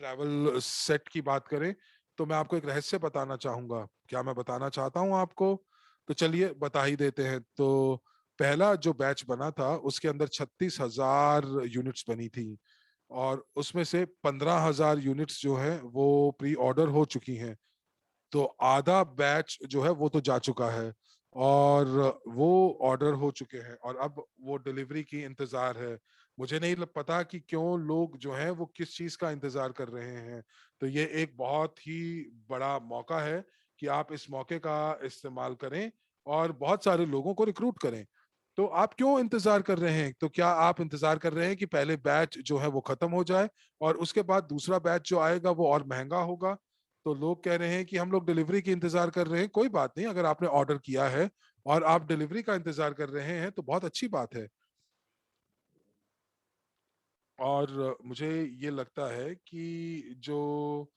ट्रैवल सेट की बात करें तो मैं आपको एक रहस्य बताना चाहूंगा। क्या मैं बताना चाहता हूं आपको? तो चलिए बता ही देते हैं। तो पहला जो बैच बना था उसके अंदर 36,000 यूनिट्स बनी थी। और उसमें से 15,000 यूनिट्स जो है वो प्री ऑर्डर हो चुकी हैं। तो आधा बैच जो है वो तो जा चुका है। और वो ऑर्डर हो चुके हैं और अब वो डिलीवरी की इंतजार है। मुझे नहीं पता कि क्यों लोग जो हैं वो किस चीज का इंतजार कर रहे हैं। तो ये एक बहुत ही बड़ा मौका है कि आप इस मौके का इस्तेमाल करें और बहुत सारे लोगों को रिक्रूट करें। तो आप क्यों इंतजार कर रहे हैं? तो क्या आप इंतजार कर रहे हैं कि पहले बैच जो है वो खत्म हो जाए और उसके बाद दूसरा बैच जो आएगा वो और महंगा होगा? तो लोग कह रहे हैं कि हम लोग डिलीवरी की इंतजार कर रहे हैं। कोई बात नहीं, अगर आपने ऑर्डर किया है और आप डिलीवरी का इंतजार कर रहे हैं तो बहुत अच्छी बात है। और मुझे ये लगता है कि जो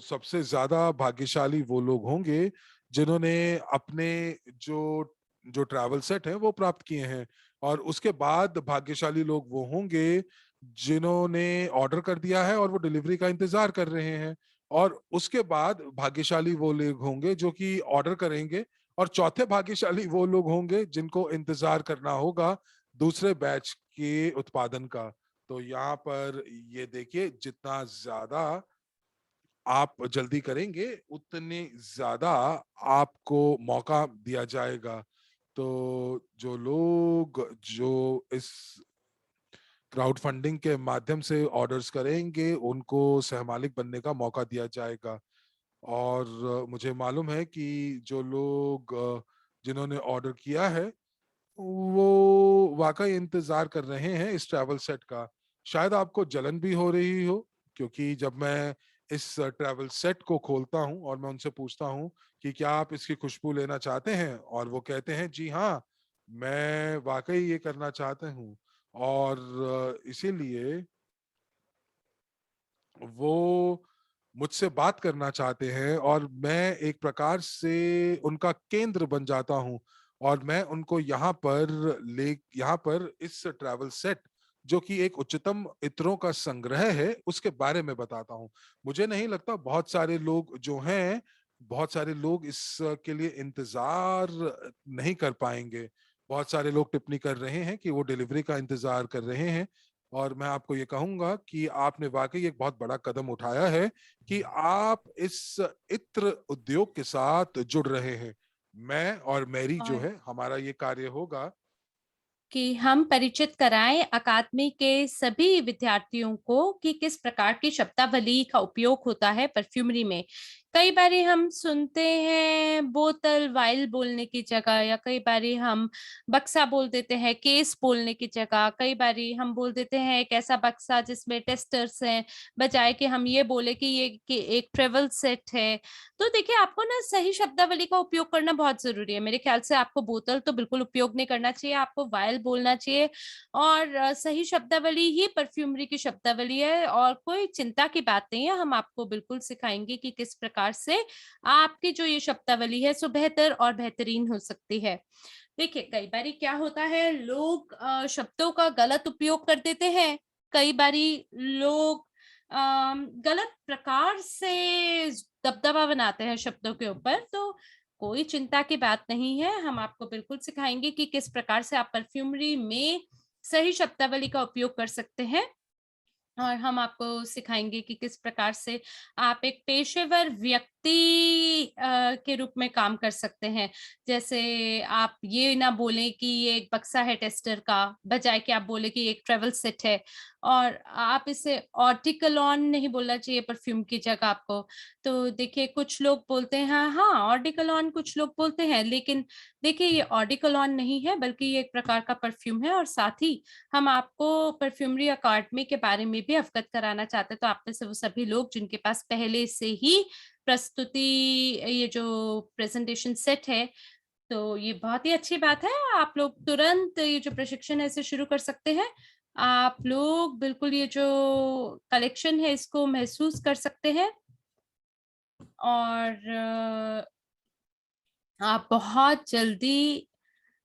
सबसे ज्यादा भाग्यशाली वो लोग होंगे जिन्होंने अपने जो जो ट्रैवल सेट है वो प्राप्त किए हैं। और उसके बाद भाग्यशाली लोग वो होंगे जिन्होंने ऑर्डर कर दिया है और वो डिलीवरी का इंतजार कर रहे हैं। और उसके बाद भाग्यशाली वो लोग होंगे जो कि ऑर्डर करेंगे। और चौथे भाग्यशाली वो लोग होंगे जिनको इंतजार करना होगा दूसरे बैच के उत्पादन का। तो यहाँ पर ये देखिए, जितना ज्यादा आप जल्दी करेंगे उतने ज्यादा आपको मौका दिया जाएगा। तो जो लोग जो इस क्राउड फंडिंग के माध्यम से ऑर्डर्स करेंगे उनको सहमालिक बनने का मौका दिया जाएगा। और मुझे मालूम है कि जो लोग जिन्होंने ऑर्डर किया है वो वाकई इंतजार कर रहे हैं इस ट्रैवल सेट का। शायद आपको जलन भी हो रही हो, क्योंकि जब मैं इस ट्रैवल सेट को खोलता हूं और मैं उनसे पूछता हूं कि क्या आप इसकी खुशबू लेना चाहते हैं, और वो कहते हैं जी हाँ, मैं वाकई ये करना चाहते हूँ। और इसीलिए वो मुझसे बात करना चाहते हैं और मैं एक प्रकार से उनका केंद्र बन जाता हूं। और मैं उनको यहाँ पर इस ट्रैवल सेट जो कि एक उच्चतम इत्रों का संग्रह है उसके बारे में बताता हूं। मुझे नहीं लगता बहुत सारे लोग जो हैं, बहुत सारे लोग इसके लिए इंतजार नहीं कर पाएंगे। बहुत सारे लोग टिप्पणी कर रहे हैं कि वो डिलीवरी का इंतजार कर रहे हैं। और मैं आपको ये कहूंगा कि आपने वाकई एक बहुत बड़ा कदम उठाया है कि आप इस इत्र उद्योग के साथ जुड़ रहे हैं। मैं और मेरी जो और है, हमारा ये कार्य होगा कि हम परिचित कराएं अकादमी के सभी विद्यार्थियों को कि किस प्रकार की शब्दावली का उपयोग होता है परफ्यूमरी में। कई बारी हम सुनते हैं बोतल वाइल बोलने की जगह, या कई बारी हम बक्सा बोल देते हैं केस बोलने की जगह, कई बारी हम बोल देते हैं एक ऐसा बक्सा जिसमें टेस्टर्स हैं, बजाय कि हम ये बोले कि ये कि एक ट्रेवल सेट है। तो देखिए, आपको ना सही शब्दावली का उपयोग करना बहुत जरूरी है। मेरे ख्याल से आपको बोतल तो बिल्कुल उपयोग नहीं करना चाहिए, आपको वायल बोलना चाहिए। और सही शब्दावली ही परफ्यूमरी की शब्दावली है, और कोई चिंता की बात नहीं है। हम आपको बिल्कुल सिखाएंगे कि किस प्रकार से आपकी जो ये शब्दावली है सो बेहतर और बेहतरीन हो सकती है। देखिए, कई बारी क्या होता है, लोग शब्दों का गलत उपयोग कर देते हैं। कई बारी लोग गलत प्रकार से दबदबा बनाते हैं शब्दों के ऊपर। तो कोई चिंता की बात नहीं है, हम आपको बिल्कुल सिखाएंगे कि किस प्रकार से आप परफ्यूमरी में सही शब्दावली का उपयोग कर सकते हैं। और हम आपको सिखाएंगे कि किस प्रकार से आप एक पेशेवर व्यक्ति के रूप में काम कर सकते हैं। जैसे आप ये ना बोलें कि ये एक बक्सा है टेस्टर का, बजाय कि आप बोले कि एक ट्रैवल सेट है। और आप इसे ऑर्टिकल ऑन नहीं बोलना चाहिए परफ्यूम की जगह आपको। तो देखिए, कुछ लोग बोलते हैं हाँ हाँ ऑर्टिकल ऑन, कुछ लोग बोलते हैं, लेकिन देखिए ये ऑर्टिकल ऑन नहीं है, बल्कि ये एक प्रकार का परफ्यूम है। और साथ ही हम आपको परफ्यूमरी अकादमी के बारे में भी अवगत कराना चाहते हैं। तो आप में से वो सभी लोग जिनके पास पहले से ही प्रस्तुति, ये जो प्रेजेंटेशन सेट है, तो ये बहुत ही अच्छी बात है। आप लोग तुरंत ये जो प्रशिक्षण है इसे शुरू कर सकते हैं। आप लोग बिल्कुल ये जो कलेक्शन है इसको महसूस कर सकते हैं। और आप बहुत जल्दी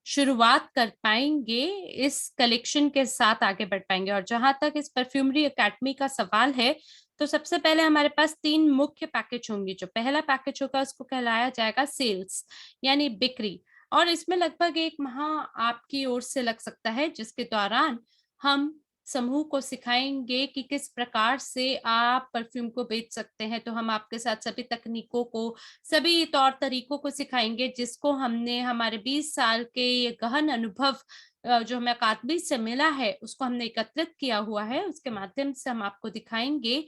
शुरुआत कर पाएँगे, इस कलेक्शन के साथ आगे बढ़ पाएँगे। और जहाँ तक इस परफ्यूमरी अकेडमी का सवाल है, तो सबसे पहले हमारे पास 3 मुख्य पैकेज होंगे। जो पहला पैकेज होगा उसको कहलाया जाएगा सेल्स, यानी बिक्री। और इसमें लगभग 1 माह आपकी ओर से लग सकता है, जिसके दौरान हम समूह को सिखाएंगे कि किस प्रकार से आप परफ्यूम को बेच सकते हैं। तो हम आपके साथ सभी तकनीकों को, सभी तौर तरीकों को सिखाएंगे जिसको हमने हमारे 20 साल के ये गहन अनुभव जो हमें अकादमी से मिला है, उसको हमने एकत्रित किया हुआ है। उसके माध्यम से हम आपको दिखाएंगे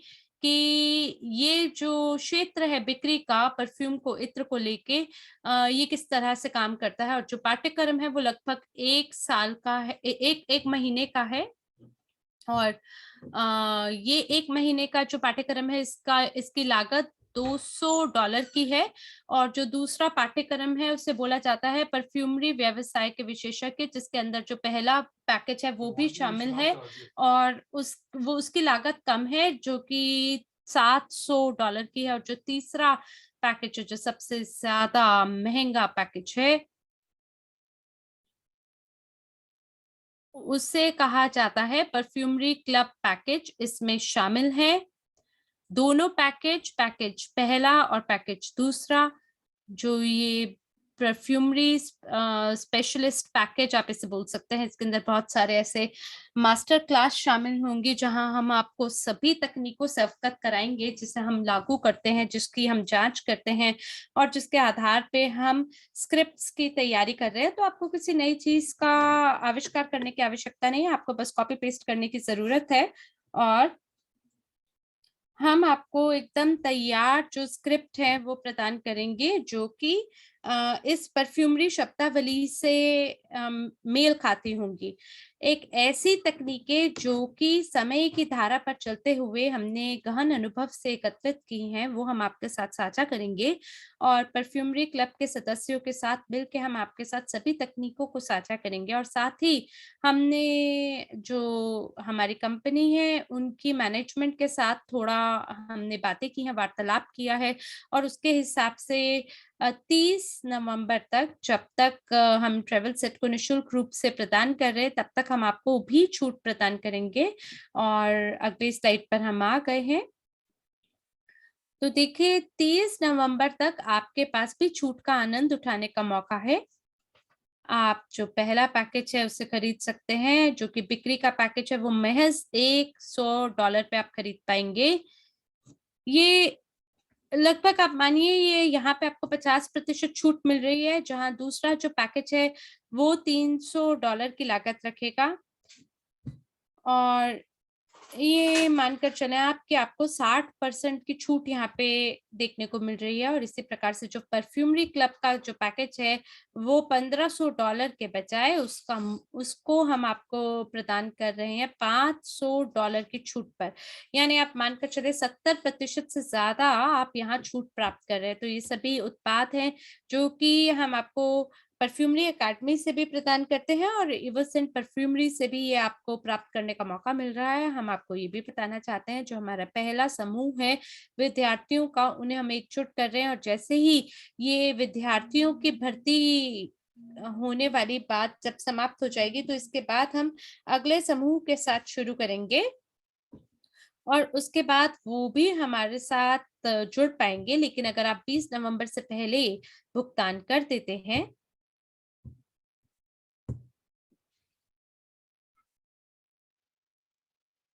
कि ये जो क्षेत्र है बिक्री का, परफ्यूम को, इत्र को लेके ये किस तरह से काम करता है। और जो पाठ्यक्रम है वो लगभग 1 साल का है, एक महीने का है। और ये 1 महीने का जो पाठ्यक्रम है इसकी लागत $200 की है। और जो दूसरा पाठ्यक्रम है उसे बोला जाता है परफ्यूमरी व्यवसाय के विशेषज्ञ, जिसके अंदर जो पहला पैकेज है वो भी शामिल है। और उसकी लागत कम है, जो कि $700 की है। और जो तीसरा पैकेज है, जो सबसे ज्यादा महंगा पैकेज है, उसे कहा जाता है परफ्यूमरी क्लब पैकेज। इसमें शामिल है दोनों पैकेज, पैकेज पहला और पैकेज दूसरा। जो ये परफ्यूमरी स्पेशलिस्ट पैकेज आप इसे बोल सकते हैं, इसके अंदर बहुत सारे ऐसे मास्टर क्लास शामिल होंगे जहां हम आपको सभी तकनीकों से अवगत कराएंगे जिसे हम लागू करते हैं, जिसकी हम जांच करते हैं और जिसके आधार पे हम स्क्रिप्ट्स की तैयारी कर रहे हैं। तो आपको किसी नई चीज का आविष्कार करने की आवश्यकता नहीं है, आपको बस कॉपी पेस्ट करने की जरूरत है। और हम आपको एकदम तैयार जो स्क्रिप्ट है वो प्रदान करेंगे, जो कि इस परफ्यूमरी शब्दावली से मेल खाती होंगी। एक ऐसी तकनीकें जो कि समय की धारा पर चलते हुए हमने गहन अनुभव से एकत्रित की हैं, वो हम आपके साथ साझा करेंगे। और परफ्यूमरी क्लब के सदस्यों के साथ मिलकर हम आपके साथ सभी तकनीकों को साझा करेंगे। और साथ ही हमने जो हमारी कंपनी है उनकी मैनेजमेंट के साथ थोड़ा हमने बातें की हैं, वार्तालाप किया है। और उसके हिसाब से 30 नवंबर तक, जब तक हम ट्रैवल सेट को निःशुल्क रूप से प्रदान कर रहे हैं, तब तक हम आपको भी छूट प्रदान करेंगे। और अगली स्लाइड पर हम आ गए हैं। तो देखिए, 30 नवंबर तक आपके पास भी छूट का आनंद उठाने का मौका है। आप जो पहला पैकेज है उसे खरीद सकते हैं, जो कि बिक्री का पैकेज है, वो महज $100 पे आप खरीद पाएंगे। ये लगभग आप मानिए ये यहाँ पे आपको 50% छूट मिल रही है, जहां दूसरा जो पैकेज है वो $300 की लागत रखेगा। और ये मानकर चले आप कि आपको 60% की छूट यहाँ पे देखने को मिल रही है। और इसी प्रकार से जो परफ्यूमरी क्लब का जो पैकेज है वो $1500 के बजाय उसको हम आपको प्रदान कर रहे हैं $500 की छूट पर। यानी आप मानकर चले 70% से ज्यादा आप यहाँ छूट प्राप्त कर रहे हैं। तो ये सभी उत्पाद हैं जो कि हम आपको परफ्यूमरी अकादमी से भी प्रदान करते हैं, और इवरसेंट परफ्यूमरी से भी ये आपको प्राप्त करने का मौका मिल रहा है। हम आपको ये भी बताना चाहते हैं, जो हमारा पहला समूह है विद्यार्थियों का, उन्हें हम एकजुट कर रहे हैं। और जैसे ही ये विद्यार्थियों की भर्ती होने वाली बात जब समाप्त हो जाएगी, तो इसके बाद हम अगले समूह के साथ शुरू करेंगे। और उसके बाद वो भी हमारे साथ जुड़ पाएंगे। लेकिन अगर आप 20 नवंबर से पहले भुगतान कर देते हैं,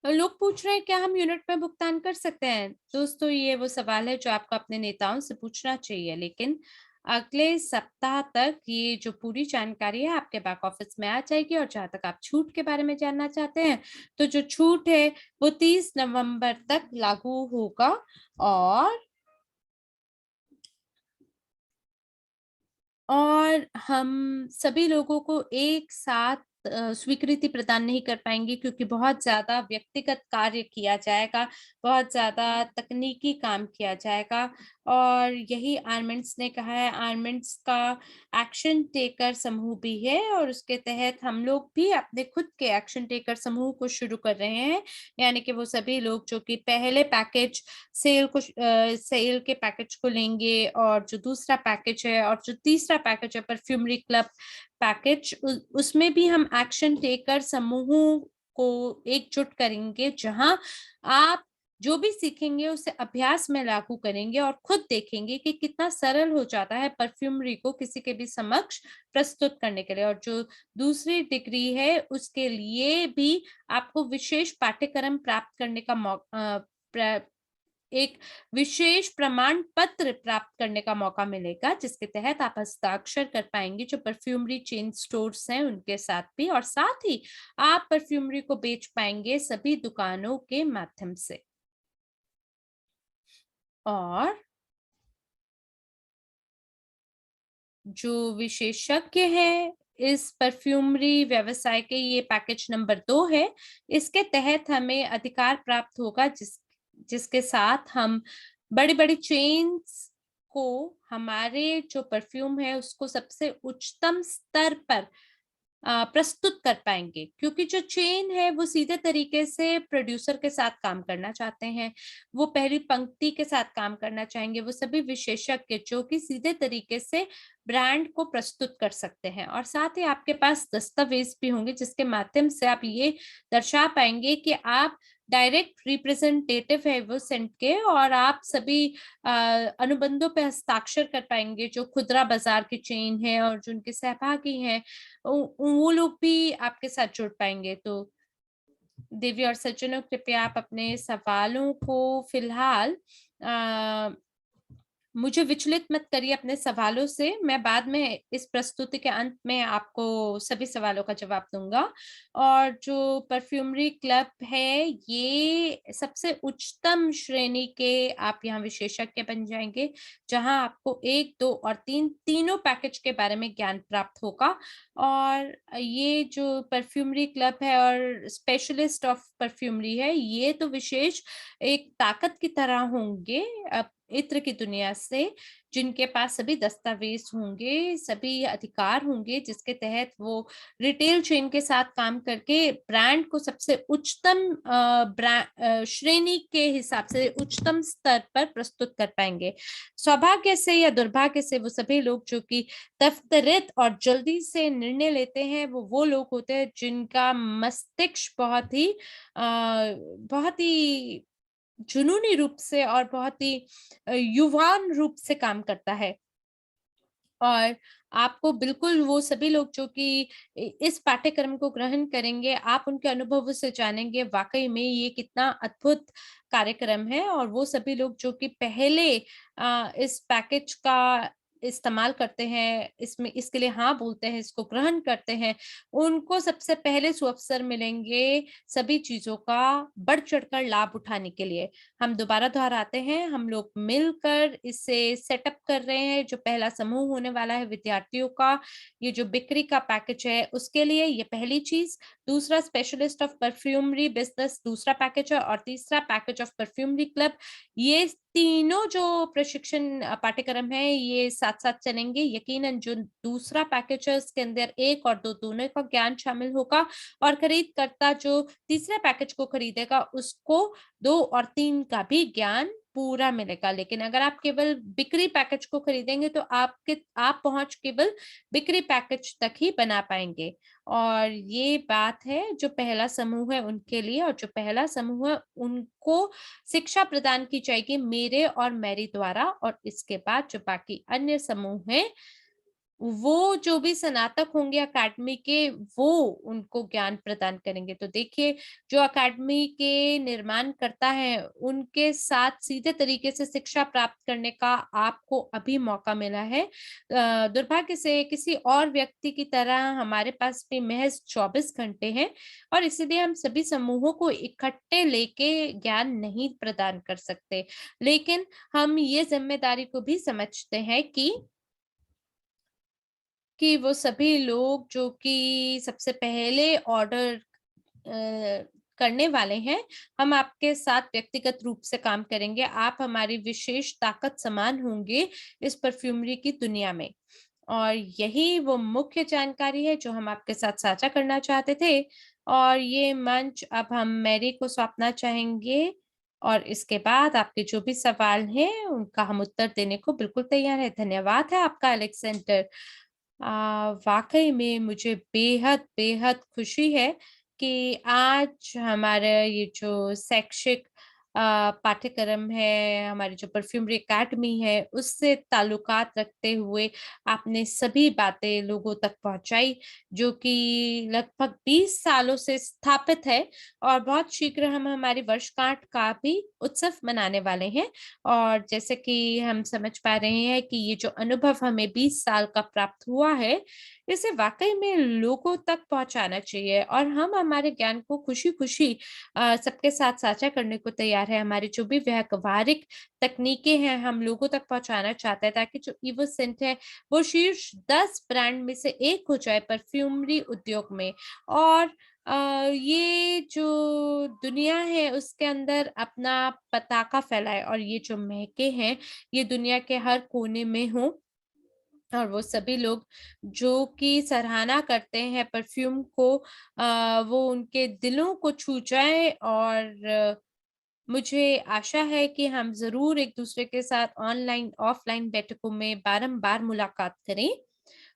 लोग पूछ रहे हैं क्या हम यूनिट में भुगतान कर सकते हैं। दोस्तों, ये वो सवाल है जो आपको अपने नेताओं से पूछना चाहिए। लेकिन अगले सप्ताह तक ये जो पूरी जानकारी है आपके बैक ऑफिस में आ जाएगी। और जहां तक आप छूट के बारे में जानना चाहते हैं, तो जो छूट है वो 30 नवंबर तक लागू होगा। और हम सभी लोगों को एक साथ स्वीकृति प्रदान नहीं कर पाएंगे, क्योंकि बहुत ज्यादा व्यक्तिगत कार्य किया जाएगा, बहुत ज्यादा तकनीकी काम किया जाएगा। और यही आर्मेंट्स ने कहा है। आर्मेंट्स का एक्शन टेकर समूह भी है, और उसके तहत हम लोग भी अपने खुद के एक्शन टेकर समूह को शुरू कर रहे हैं। यानी कि वो सभी लोग जो कि पहले पैकेज सेल के पैकेज को लेंगे, और जो दूसरा पैकेज है और जो तीसरा पैकेज है परफ्यूमरी क्लब पैकेज, उसमें भी हम एक्शन टेकर समूहों को एकजुट करेंगे, जहां आप जो भी सीखेंगे उसे अभ्यास में लागू करेंगे और खुद देखेंगे कि कितना सरल हो जाता है परफ्यूमरी को किसी के भी समक्ष प्रस्तुत करने के लिए। और जो दूसरी डिग्री है उसके लिए भी आपको विशेष पाठ्यक्रम प्राप्त करने का एक विशेष प्रमाण पत्र प्राप्त करने का मौका मिलेगा, जिसके तहत आप हस्ताक्षर कर पाएंगे जो परफ्यूमरी चेन स्टोर्स हैं उनके साथ भी, और साथ ही आप परफ्यूमरी को बेच पाएंगे सभी दुकानों के माध्यम से। और जो विशेषज्ञ हैं इस परफ्यूमरी व्यवसाय के, ये पैकेज नंबर 2 है। इसके तहत हमें अधिकार प्राप्त होगा जिसके साथ हम बड़ी-बड़ी चेन्स को हमारे जो परफ्यूम है उसको सबसे उच्चतम स्तर पर प्रस्तुत कर पाएँगे, क्योंकि जो चेन है वो सीधे तरीके से प्रोड्यूसर के साथ काम करना चाहते हैं, वो पहली पंक्ति के साथ काम करना चाहेंगे, वो सभी विशेषज्ञ जो कि सीधे तरीके से ब्रांड को प्रस्तुत कर सकते हैं। और साथ ही आपके पास दस्तावेज़ भी होंगे जिसके माध्यम से आप ये दर्शा पाएँगे कि आप डायरेक्ट रिप्रेजेंटेटिव है वो सेंट के, और आप सभी अनुबंधों पे हस्ताक्षर कर पाएँगे जो खुदरा बाज़ार की चेन है और जो उनके सहभागी हैं, वो लोग भी आपके साथ जुड़ पाएँगे। तो देवी और सज्जनों, कृपया आप अपने सवालों को फिलहाल अ, मुझे विचलित मत करिए अपने सवालों से। मैं बाद में इस प्रस्तुति के अंत में आपको सभी सवालों का जवाब दूँगा। और जो परफ्यूमरी क्लब है, ये सबसे उच्चतम श्रेणी के आप यहाँ विशेषज्ञ बन जाएँगे, जहाँ आपको 1, 2 और 3 तीनों पैकेज के बारे में ज्ञान प्राप्त होगा। और ये जो परफ्यूमरी क्लब है और स्पेशलिस्ट ऑफ परफ्यूमरी है, ये तो विशेष एक ताकत की तरह होंगे इत्र की दुनिया से, जिनके पास सभी दस्तावेज होंगे, सभी अधिकार होंगे, जिसके तहत वो रिटेल चेन के साथ काम करके ब्रांड को सबसे उच्चतम श्रेणी के हिसाब से उच्चतम स्तर पर प्रस्तुत कर पाएँगे। सौभाग्य से या दुर्भाग्य से वो सभी लोग जो कि त्वरित और जल्दी से निर्णय लेते हैं, वो लोग होते हैं जिनका मस्तिष्क बहुत ही जुनूनी रूप से और बहुत ही युवान रूप से काम करता है। और आपको बिल्कुल वो सभी लोग जो कि इस पाठ्यक्रम को ग्रहण करेंगे, आप उनके अनुभवों से जानेंगे वाक़ई में ये कितना अद्भुत कार्यक्रम है। और वो सभी लोग जो कि पहले इस पैकेज का इस्तेमाल करते हैं, इसमें इसके लिए हाँ बोलते हैं, इसको ग्रहण करते हैं, उनको सबसे पहले सुअवसर मिलेंगे सभी चीज़ों का बढ़-चढ़कर लाभ उठाने के लिए। हम दोबारा दोहराते हैं, हम लोग मिलकर इसे सेटअप कर रहे हैं। जो पहला समूह होने वाला है विद्यार्थियों का, ये जो बिक्री का पैकेज है उसके लिए ये पहली चीज़। दूसरा स्पेशलिस्ट ऑफ परफ्यूमरी बिज़नेस दूसरा पैकेज है, और तीसरा पैकेज ऑफ परफ्यूमरी क्लब। ये तीनों जो प्रशिक्षण पाठ्यक्रम है ये साथ-साथ चलेंगे। यकीनन जो दूसरा पैकेज है उसके अंदर 1 और 2 दोनों का ज्ञान शामिल होगा, और खरीदकर्ता जो तीसरे पैकेज को खरीदेगा उसको 2 और 3 का भी ज्ञान पूरा मिलेगा। लेकिन अगर आप केवल बिक्री पैकेज को खरीदेंगे तो आप पहुँच केवल बिक्री पैकेज तक ही बना पाएँगे। और ये बात है जो पहला समूह है उनके लिए, और जो पहला समूह है उनको शिक्षा प्रदान की जाएगी मेरे और मेरी द्वारा। और इसके बाद जो बाकी अन्य समूह हैं, वो जो भी स्नातक होंगे अकेडमी के, वो उनको ज्ञान प्रदान करेंगे। तो देखिए, जो अकेडमी के निर्माणकर्ता हैं, उनके साथ सीधे तरीके से शिक्षा प्राप्त करने का आपको अभी मौका मिला है। दुर्भाग्य से किसी और व्यक्ति की तरह हमारे पास भी महज़ 24 घंटे हैं, और इसीलिए हम सभी समूहों को इकट्ठे लेके ज्ञान नहीं प्रदान कर सकते। लेकिन हम ये ज़िम्मेदारी को भी समझते हैं कि वो सभी लोग जो कि सबसे पहले ऑर्डर करने वाले हैं, हम आपके साथ व्यक्तिगत रूप से काम करेंगे। आप हमारी विशेष ताकत समान होंगे इस परफ्यूमरी की दुनिया में। और यही वो मुख्य जानकारी है जो हम आपके साथ साझा करना चाहते थे। और ये मंच अब हम मैरी को सौंपना चाहेंगे, और इसके बाद आपके जो भी सवाल हैं, उनका हम उत्तर देने को बिल्कुल तैयार हैं। धन्यवाद है आपका अलेक्सेंडर। वाक़ई में मुझे बेहद खुशी है कि आज हमारा ये जो शैक्षिक पाठ्यक्रम है, हमारी जो परफ्यूमरी एकेडमी है, उससे ताल्लुकात रखते हुए आपने सभी बातें लोगों तक पहुँचाई, जो कि लगभग 20 सालों से स्थापित है और बहुत शीघ्र हम हमारी वर्षगांठ का भी उत्सव मनाने वाले हैं। और जैसे कि हम समझ पा रहे हैं कि ये जो अनुभव हमें 20 साल का प्राप्त हुआ है, इसे वाक़ई में लोगों तक पहुँचाना चाहिए और हम हमारे ज्ञान को खुशी-खुशी सबके साथ साझा करने को तैयार है। हमारी जो भी व्यावहारिक तकनीकें हैं, हम लोगों तक पहुँचाना चाहते हैं ताकि जो इवो सेंट है, वो शीर्ष 10 ब्रांड में से एक हो जाए परफ्यूमरी उद्योग में। और अ, ये जो दुनिया है उसके अंदर अपना पताका फैलाए और ये जो महकें हैं, ये दुनिया के हर कोने में हों और वो सभी लोग जो कि सराहना करते हैं परफ्यूम को, वो उनके दिलों को छू जाए। और मुझे आशा है कि हम ज़रूर एक-दूसरे के साथ ऑनलाइन, ऑफ़लाइन बैठकों में बारंबार मुलाकात करें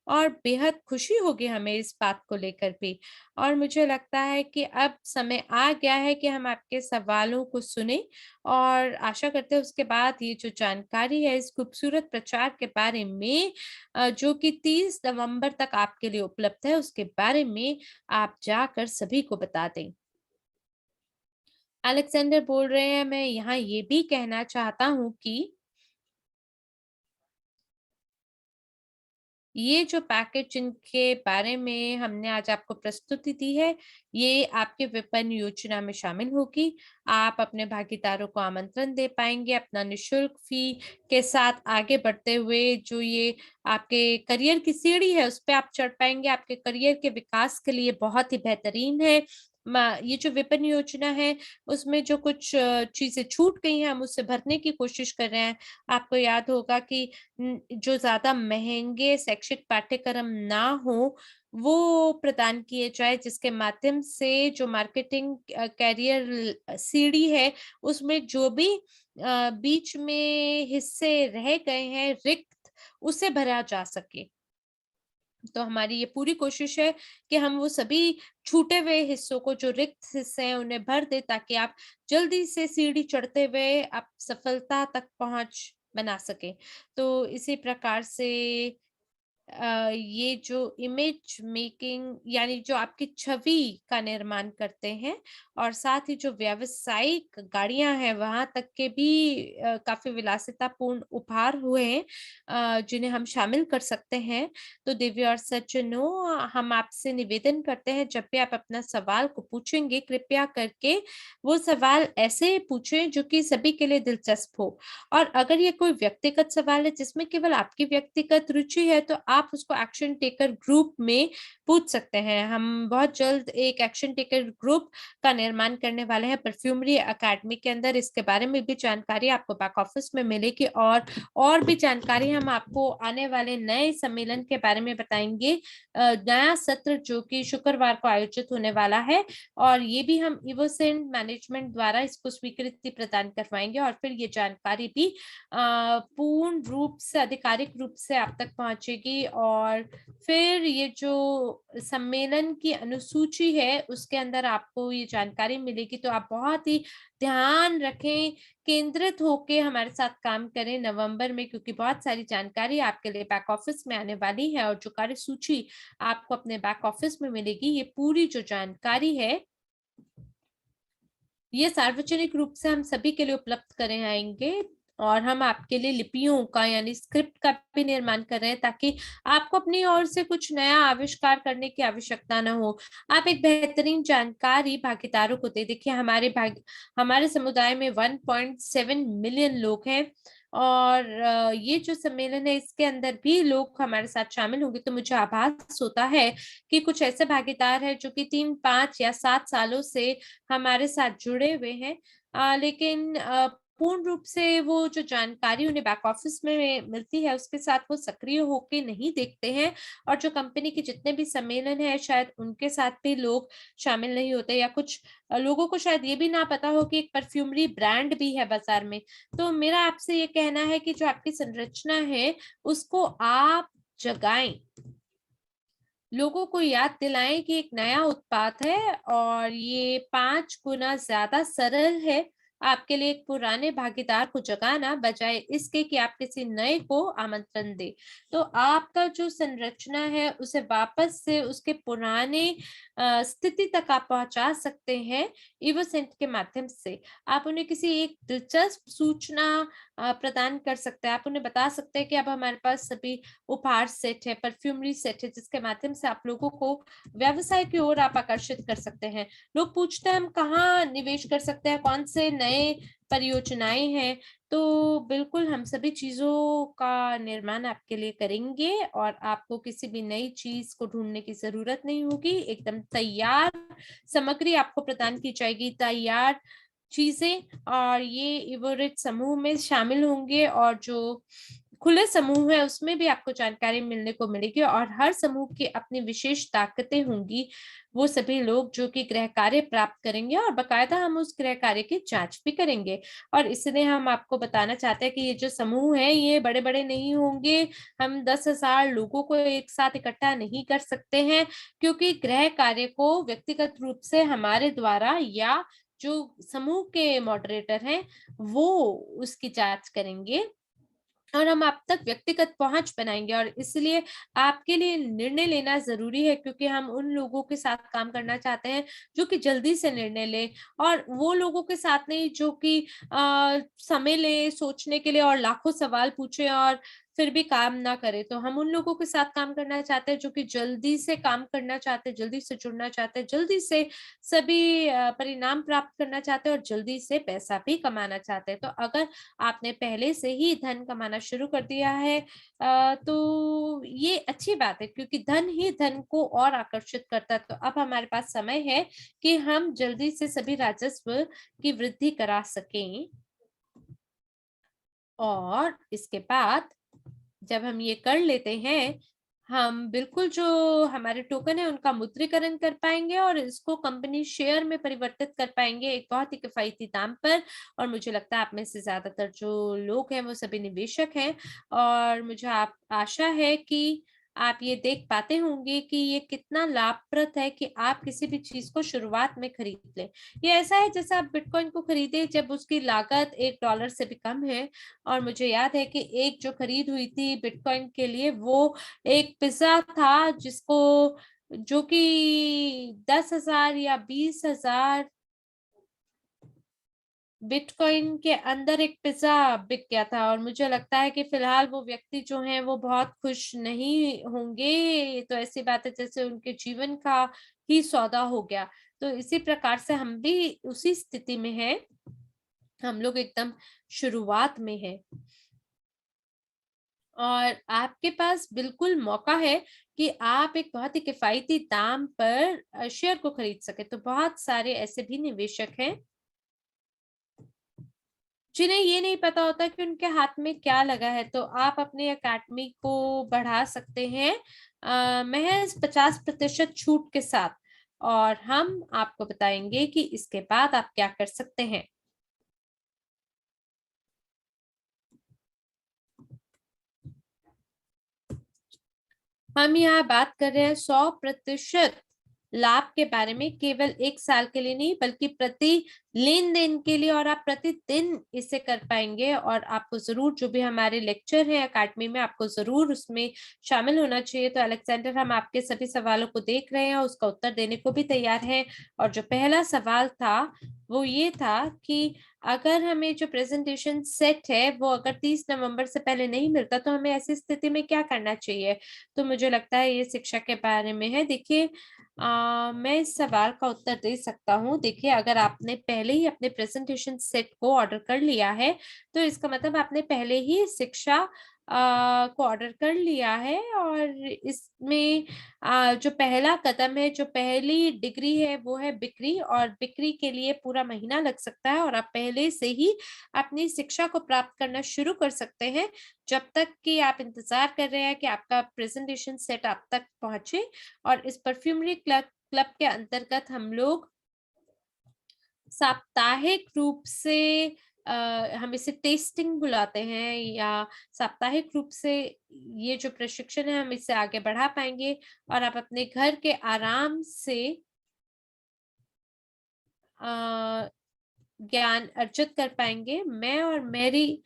और बेहद खुशी होगी हमें इस बात को लेकर भी। और मुझे लगता है कि अब समय आ गया है कि हम आपके सवालों को सुनें और आशा करते हैं उसके बाद ये जो जानकारी है इस खूबसूरत प्रचार के बारे में, जो कि 30 नवंबर तक आपके लिए उपलब्ध है, उसके बारे में आप जाकर सभी को बता दें। अलेक्जेंडर बोल रहे हैं, मैं यहाँ ये भी कहना चाहता हूँ कि ये जो पैकेज जिनके बारे में हमने आज आपको प्रस्तुति दी है, ये आपके विपणन योजना में शामिल होगी। आप अपने भागीदारों को आमंत्रण दे पाएँगे, अपना निःशुल्क फ़ी के साथ आगे बढ़ते हुए जो ये आपके करियर की सीढ़ी है, उस पे आप चढ़ पाएँगे, आपके करियर के विकास के लिए बहुत ही बेहतरीन है। ये जो विपणन योजना है, उसमें जो कुछ चीज़ें छूट गई हैं, हम उसे भरने की कोशिश कर रहे हैं। आपको याद होगा कि जो ज़्यादा महँगे शैक्षिक पाठ्यक्रम ना हो, वो प्रदान किए जाएँ, जिसके माध्यम से जो मार्केटिंग करियर सीढ़ी है, उसमें जो भी बीच में हिस्से रह गए हैं रिक्त, उसे भरा जा सके। तो हमारी ये पूरी कोशिश है कि हम वो सभी छूटे हुए हिस्सों को, जो रिक्त हिस्से हैं, उन्हें भर दें ताकि आप जल्दी से सीढ़ी चढ़ते हुए आप सफलता तक पहुँच बना सकें। तो इसी प्रकार से ये जो इमेज मेकिंग यानी जो आपकी छवि का निर्माण करते हैं और साथ ही जो व्यावसायिक गाड़ियां हैं वहां तक के भी काफी विलासितापूर्ण उपहार हुए हैं, जिन्हें हम शामिल कर सकते हैं। तो दिव्या और सज्जनों, हम आपसे निवेदन करते हैं जब भी आप अपना सवाल को पूछेंगे, कृपया करके वो सवाल ऐसे पूछें जो कि सभी के लिए दिलचस्प हो। और अगर ये कोई व्यक्तिगत सवाल है जिसमें केवल आपकी व्यक्तिगत रुचि है, तो आप उसको एक्शन टेकर ग्रुप में पूछ सकते हैं। हम बहुत जल्द एक एक्शन टेकर ग्रुप का निर्माण करने वाले हैं परफ्यूमरी अकेडमी के अंदर। इसके बारे में भी जानकारी आपको बैक ऑफिस में मिलेगी और भी जानकारी हम आपको आने वाले नए सम्मेलन के बारे में बताएँगे। नया सत्र जो कि शुक्रवार को आयोजित होने वाला है और ये भी हम इवोसेंट मैनेजमेंट द्वारा इसको स्वीकृति प्रदान करवाएँगे और फिर ये जानकारी भी पूर्ण रूप से आधिकारिक रूप से आप तक पहुँचेगी। और फिर ये जो सम्मेलन की अनुसूची है, उसके अंदर आपको ये जानकारी मिलेगी, तो आप बहुत ही ध्यान रखें, केंद्रित होके हमारे साथ काम करें नवंबर में, क्योंकि बहुत सारी जानकारी आपके लिए बैक ऑफिस में आने वाली है और जो कार्यसूची आपको अपने बैक ऑफिस में मिलेगी, ये पूरी जो जानकारी है, ये सार्वजनिक रूप से हम सभी के लिए उपलब्ध कराएँगे और हम आपके लिए लिपियों का यानी स्क्रिप्ट का भी निर्माण कर रहे हैं ताकि आपको अपनी ओर से कुछ नया आविष्कार करने की आवश्यकता ना हो। आप एक बेहतरीन जानकारी भागीदारों को दें। देखिए हमारे समुदाय में 1.7 मिलियन लोग हैं और ये जो सम्मेलन है इसके अंदर भी लोग हमारे साथ शामिल होंगे, तो मुझे आभास होता है कि कुछ ऐसे भागीदार हैं जो कि 3, 5 या 7 सालों से हमारे साथ जुड़े हुए हैं। लेकिन पूर्ण रूप से वो जो जानकारी उन्हें बैक ऑफिस में मिलती है, उसके साथ वो सक्रिय होके नहीं देखते हैं और जो कंपनी के जितने भी सम्मेलन हैं, शायद उनके साथ भी लोग शामिल नहीं होते या कुछ लोगों को शायद ये भी ना पता हो कि एक परफ्यूमरी ब्रांड भी है बाज़ार में। तो मेरा आपसे ये कहना है कि जो आपकी संरचना है, उसको आप जगाएँ। लोगों को याद दिलाएँ कि एक नया उत्पाद है और ये 5 गुना ज़्यादा सरल है आपके लिए एक पुराने भागीदार को जगाना बजाय इसके कि आप किसी नए को आमंत्रण दें। तो आपका जो संरचना है उसे वापस से उसके पुराने स्थिति तक आप पहुँचा सकते हैं इवोसेंट के माध्यम से। आप उन्हें किसी एक दिलचस्प सूचना प्रदान कर सकते हैं। आप उन्हें बता सकते हैं कि अब हमारे पास सभी उपहार सेट है, परफ्यूमरी सेट है, जिसके माध्यम से आप लोगों को व्यवसाय की ओर आप आकर्षित कर सकते हैं। लोग पूछते हैं हम कहाँ निवेश कर सकते हैं, कौन से नए परियोजनाएँ हैं, तो बिल्कुल हम सभी चीज़ों का निर्माण आपके लिए करेंगे और आपको किसी भी नई चीज़ को ढूँढने की ज़रूरत नहीं होगी। एकदम तैयार सामग्री आपको प्रदान की जाएगी, तैयार चीज़ें, और ये इवोरेट समूह में शामिल होंगे और जो खुले समूह है उसमें भी आपको जानकारी मिलने को मिलेगी और हर समूह की अपनी विशेष ताकतें होंगी। वो सभी लोग जो कि गृह कार्य प्राप्त करेंगे और बाकायदा हम उस गृह कार्य की जाँच भी करेंगे। और इसलिए हम आपको बताना चाहते हैं कि ये जो समूह है ये बड़े-बड़े नहीं होंगे। हम 10,000 लोगों को एक साथ इकट्ठा नहीं कर सकते हैं, क्योंकि गृह कार्य को व्यक्तिगत रूप से हमारे द्वारा या जो समूह के मॉडरेटर हैं, वो उसकी जाँच करेंगे और हम आप तक व्यक्तिगत पहुँच बनाएँगे और इसलिए आपके लिए निर्णय लेना ज़रूरी है, क्योंकि हम उन लोगों के साथ काम करना चाहते हैं, जो कि जल्दी से निर्णय लें, और वो लोगों के साथ नहीं जो कि समय लें सोचने के लिए और लाखों सवाल पूछें और फिर भी काम ना करें। तो हम उन लोगों के साथ काम करना चाहते हैं, जो कि जल्दी से काम करना चाहते हैं, जल्दी से जुड़ना चाहते हैं, जल्दी से सभी परिणाम प्राप्त करना चाहते हैं और जल्दी से पैसा भी कमाना चाहते हैं। तो अगर आपने पहले से ही धन कमाना शुरू कर दिया है तो ये अच्छी बात है, क्योंकि धन ही धन को और आकर्षित करता है। तो अब हमारे पास समय है कि हम जल्दी से सभी राजस्व की वृद्धि करा सकें और इसके बाद जब हम ये कर लेते हैं, हम बिल्कुल जो हमारे टोकन है उनका मुद्रीकरण कर पाएँगे और इसको कंपनी शेयर में परिवर्तित कर पाएँगे एक बहुत ही किफ़ायती दाम पर। और मुझे लगता है आप में से ज़्यादातर जो लोग हैं वो सभी निवेशक हैं और मुझे आप आशा है कि आप ये देख पाते होंगे कि ये कितना लाभप्रद है कि आप किसी भी चीज़ को शुरुआत में खरीद लें। ये ऐसा है जैसे आप बिटकॉइन को खरीदे जब उसकी लागत $1 से भी कम है। और मुझे याद है कि एक जो खरीद हुई थी बिटकॉइन के लिए वो एक पिज़्ज़ा था जिसको जो कि 10,000 या 20,000 बिटकॉइन के अंदर एक पिज़्ज़ा बिक गया था और मुझे लगता है कि फ़िलहाल वो व्यक्ति जो हैं वो बहुत खुश नहीं होंगे। ये तो ऐसी बात है जैसे उनके जीवन का ही सौदा हो गया। तो इसी प्रकार से हम भी उसी स्थिति में हैं। हम लोग एकदम शुरुआत में हैं। और आपके पास बिल्कुल मौका है कि आप एक बहुत ही किफ़ायती दाम पर शेयर को खरीद सकें। तो बहुत सारे ऐसे भी निवेशक हैं, जिन्हें ये नहीं पता होता कि उनके हाथ में क्या लगा है। तो आप अपनी अकेडमी को बढ़ा सकते हैं महज़ 50% छूट के साथ और हम आपको बताएँगे कि इसके बाद आप क्या कर सकते हैं। हम यहाँ बात कर रहे हैं 100% लाभ के बारे में, केवल 1 साल के लिए नहीं बल्कि प्रति लेन-देन के लिए, और आप प्रतिदिन इसे कर पाएँगे और आपको ज़रूर जो भी हमारे लेक्चर हैं अकेडमी में आपको ज़रूर उसमें शामिल होना चाहिए। तो अलेक्जेंडर हम आपके सभी सवालों को देख रहे हैं, उसका उत्तर देने को भी तैयार हैं। और जो पहला सवाल था, वो ये था कि अगर हमें जो प्रेज़ेंटेशन सेट है वो अगर 30 नवंबर से पहले नहीं मिलता तो हमें ऐसी स्थिति में क्या करना चाहिए? तो मुझे लगता है ये शिक्षा के बारे में है। देखिए मैं इस सवाल का उत्तर दे सकता हूँ। देखिए अगर आपने पहले ही अपने प्रेज़ेंटेशन सेट को ऑर्डर कर लिया है, तो इसका मतलब आपने पहले ही शिक्षा को ऑर्डर कर लिया है और इसमें जो पहला कदम है, जो पहली डिग्री है वो है बिक्री, और बिक्री के लिए पूरा महीना लग सकता है और आप पहले से ही अपनी शिक्षा को प्राप्त करना शुरू कर सकते हैं, जब तक कि आप इंतज़ार कर रहे हैं कि आपका प्रेज़ेंटेशन सेट आप तक पहुँचे। और इस परफ्यूमरी क्लब क्लब के अंतर्गत हम लोग साप्ताहिक रूप से हम इसे टेस्टिंग बुलाते हैं, या साप्ताहिक रूप से ये जो प्रशिक्षण है हम इसे आगे बढ़ा पाएँगे और आप अपने घर के आराम से अ ज्ञान अर्जित कर पाएंगे। मैं और मेरी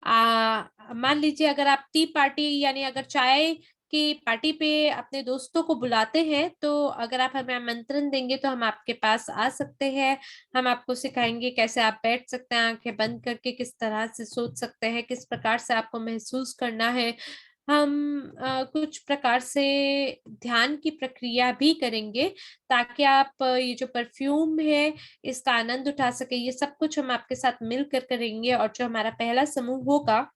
मान लीजिए अगर आप टी पार्टी यानी अगर चाय की पार्टी पे अपने दोस्तों को बुलाते हैं, तो अगर आप हमें आमंत्रण देंगे तो हम आपके पास आ सकते हैं। हम आपको सिखाएँगे कैसे आप बैठ सकते हैं, आँखें बंद करके किस तरह से सोच सकते हैं, किस प्रकार से आपको महसूस करना है। हम कुछ प्रकार से ध्यान की प्रक्रिया भी करेंगे ताकि आप ये जो परफ्यूम है इसका आनंद उठा सकें। ये सब कुछ हम आपके साथ मिलकर करेंगे और जो हमारा पहला समूह होगा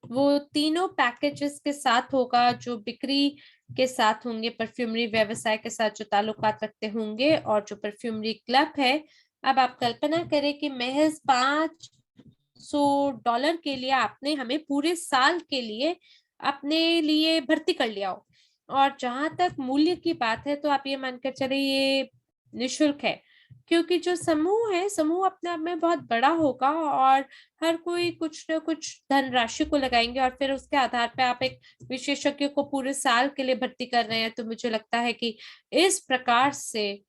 वो तीनों पैकेजेस के साथ होगा, जो बिक्री के साथ होंगे, परफ्यूमरी व्यवसाय के साथ जो ताल्लुकात रखते होंगे और जो परफ्यूमरी क्लब है। अब आप कल्पना करें कि महज़ $500 के लिए आपने हमें पूरे साल के लिए अपने लिए भर्ती कर लिया हो। और जहाँ तक मूल्य की बात है तो आप ये मानकर चलिए ये निःशुल्क है। क्योंकि जो समूह है, समूह अपने आप में बहुत बड़ा होगा और हर कोई कुछ न कुछ धनराशि को लगाएँगे और फिर उसके आधार पे आप एक विशेषज्ञ को पूरे साल के लिए भर्ती कर रहे हैं, तो मुझे लगता है कि इस प्रकार से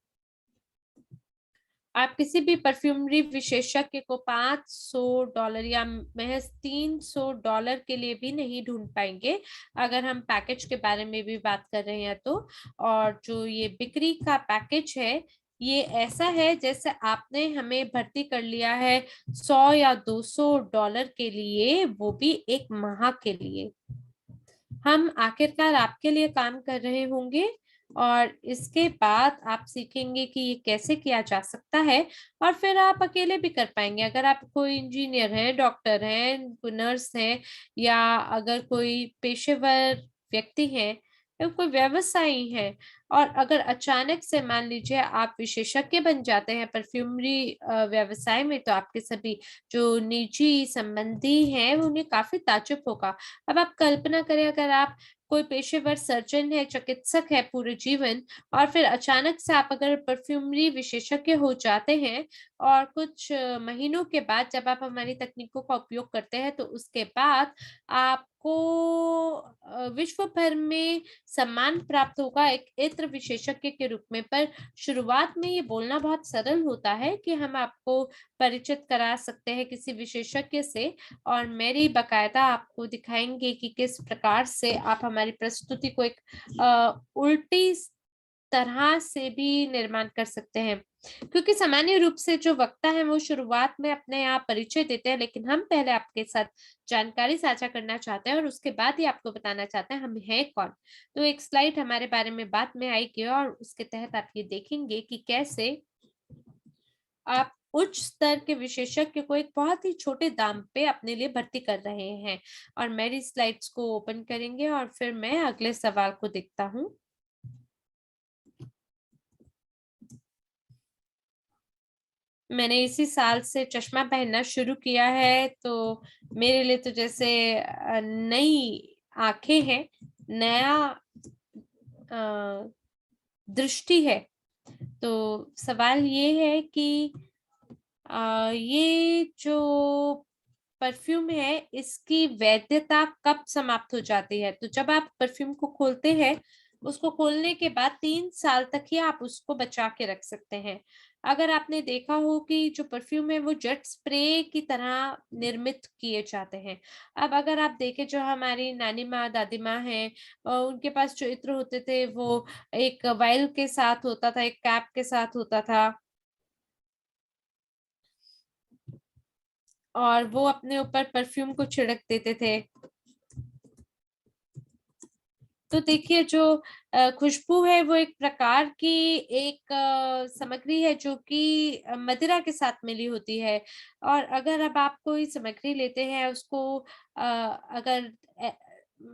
आप किसी भी परफ्यूमरी विशेषज्ञ को $500 या महज़ $300 के लिए भी नहीं ढूँढ पाएँगे, अगर हम पैकेज के बारे में भी बात कर रहे हैं तो। और जो ये बिक्री का पैकेज है, ये ऐसा है जैसे आपने हमें भर्ती कर लिया है 100 या $200 के लिए, वो भी 1 माह के लिए। हम आखिरकार आपके लिए काम कर रहे होंगे और इसके बाद आप सीखेंगे कि ये कैसे किया जा सकता है और फिर आप अकेले भी कर पाएँगे। अगर आप कोई इंजीनियर हैं, डॉक्टर हैं, कोई नर्स हैं या अगर कोई पेशेवर व्यक्ति हैं या कोई व्यवसायी हैं और अगर अचानक से मान लीजिए आप विशेषज्ञ बन जाते हैं परफ्यूमरी व्यवसाय में, तो आपके सभी जो निजी संबंधी हैं, उन्हें काफ़ी ताज्जुब होगा। अब आप कल्पना करें अगर आप कोई पेशेवर सर्जन है, चिकित्सक है पूरे जीवन और फिर अचानक से आप अगर परफ्यूमरी विशेषज्ञ हो जाते हैं और कुछ महीनों के बाद जब आप हमारी तकनीकों का उपयोग करते हैं, तो उसके बाद आपको विश्व भर में सम्मान प्राप्त होगा एक इत्र विशेषज्ञ के रूप में। पर शुरुआत में ये बोलना बहुत सरल होता है कि हम आपको परिचित करा सकते हैं किसी विशेषज्ञ से और मेरी बाकायदा आपको दिखाएँगे कि किस प्रकार से आप हमारी प्रस्तुति को एक उल्टी तरह से भी निर्माण कर सकते हैं। क्योंकि सामान्य रूप से जो वक्ता है वो शुरुआत में अपने आप परिचय देते हैं, लेकिन हम पहले आपके साथ जानकारी साझा करना चाहते हैं और उसके बाद ही आपको बताना चाहते हैं हम हैं कौन। तो एक स्लाइड हमारे बारे में बाद में आएगी और उसके तहत आप ये देखेंगे कि कैसे आप उच्च स्तर के विशेषज्ञ को एक बहुत ही छोटे दाम पे अपने लिए भर्ती कर रहे हैं। और मेरी स्लाइड्स को ओपन करेंगे और फिर मैं अगले सवाल को देखता हूँ। मैंने इसी साल से चश्मा पहनना शुरू किया है, तो मेरे लिए तो जैसे नई आँखें हैं, नया दृष्टि है। तो सवाल ये है कि ये जो परफ्यूम है, इसकी वैधता कब समाप्त हो जाती है? तो जब आप परफ्यूम को खोलते हैं, उसको खोलने के बाद 3 साल तक ही आप उसको बचा के रख सकते हैं। अगर आपने देखा हो कि जो परफ्यूम है वो जेट स्प्रे की तरह निर्मित किए जाते हैं। अब अगर आप देखें जो हमारी नानी माँ, दादी माँ हैं उनके पास जो इत्र होते थे वो एक वाइल के साथ होता था, एक कैप के साथ होता था। और वो अपने ऊपर परफ्यूम को छिड़क देते थे। तो देखिए जो खुशबू है वो एक प्रकार की एक सामग्री है जो कि मदिरा के साथ मिली होती है और अगर अब आप कोई सामग्री लेते हैं उसको अगर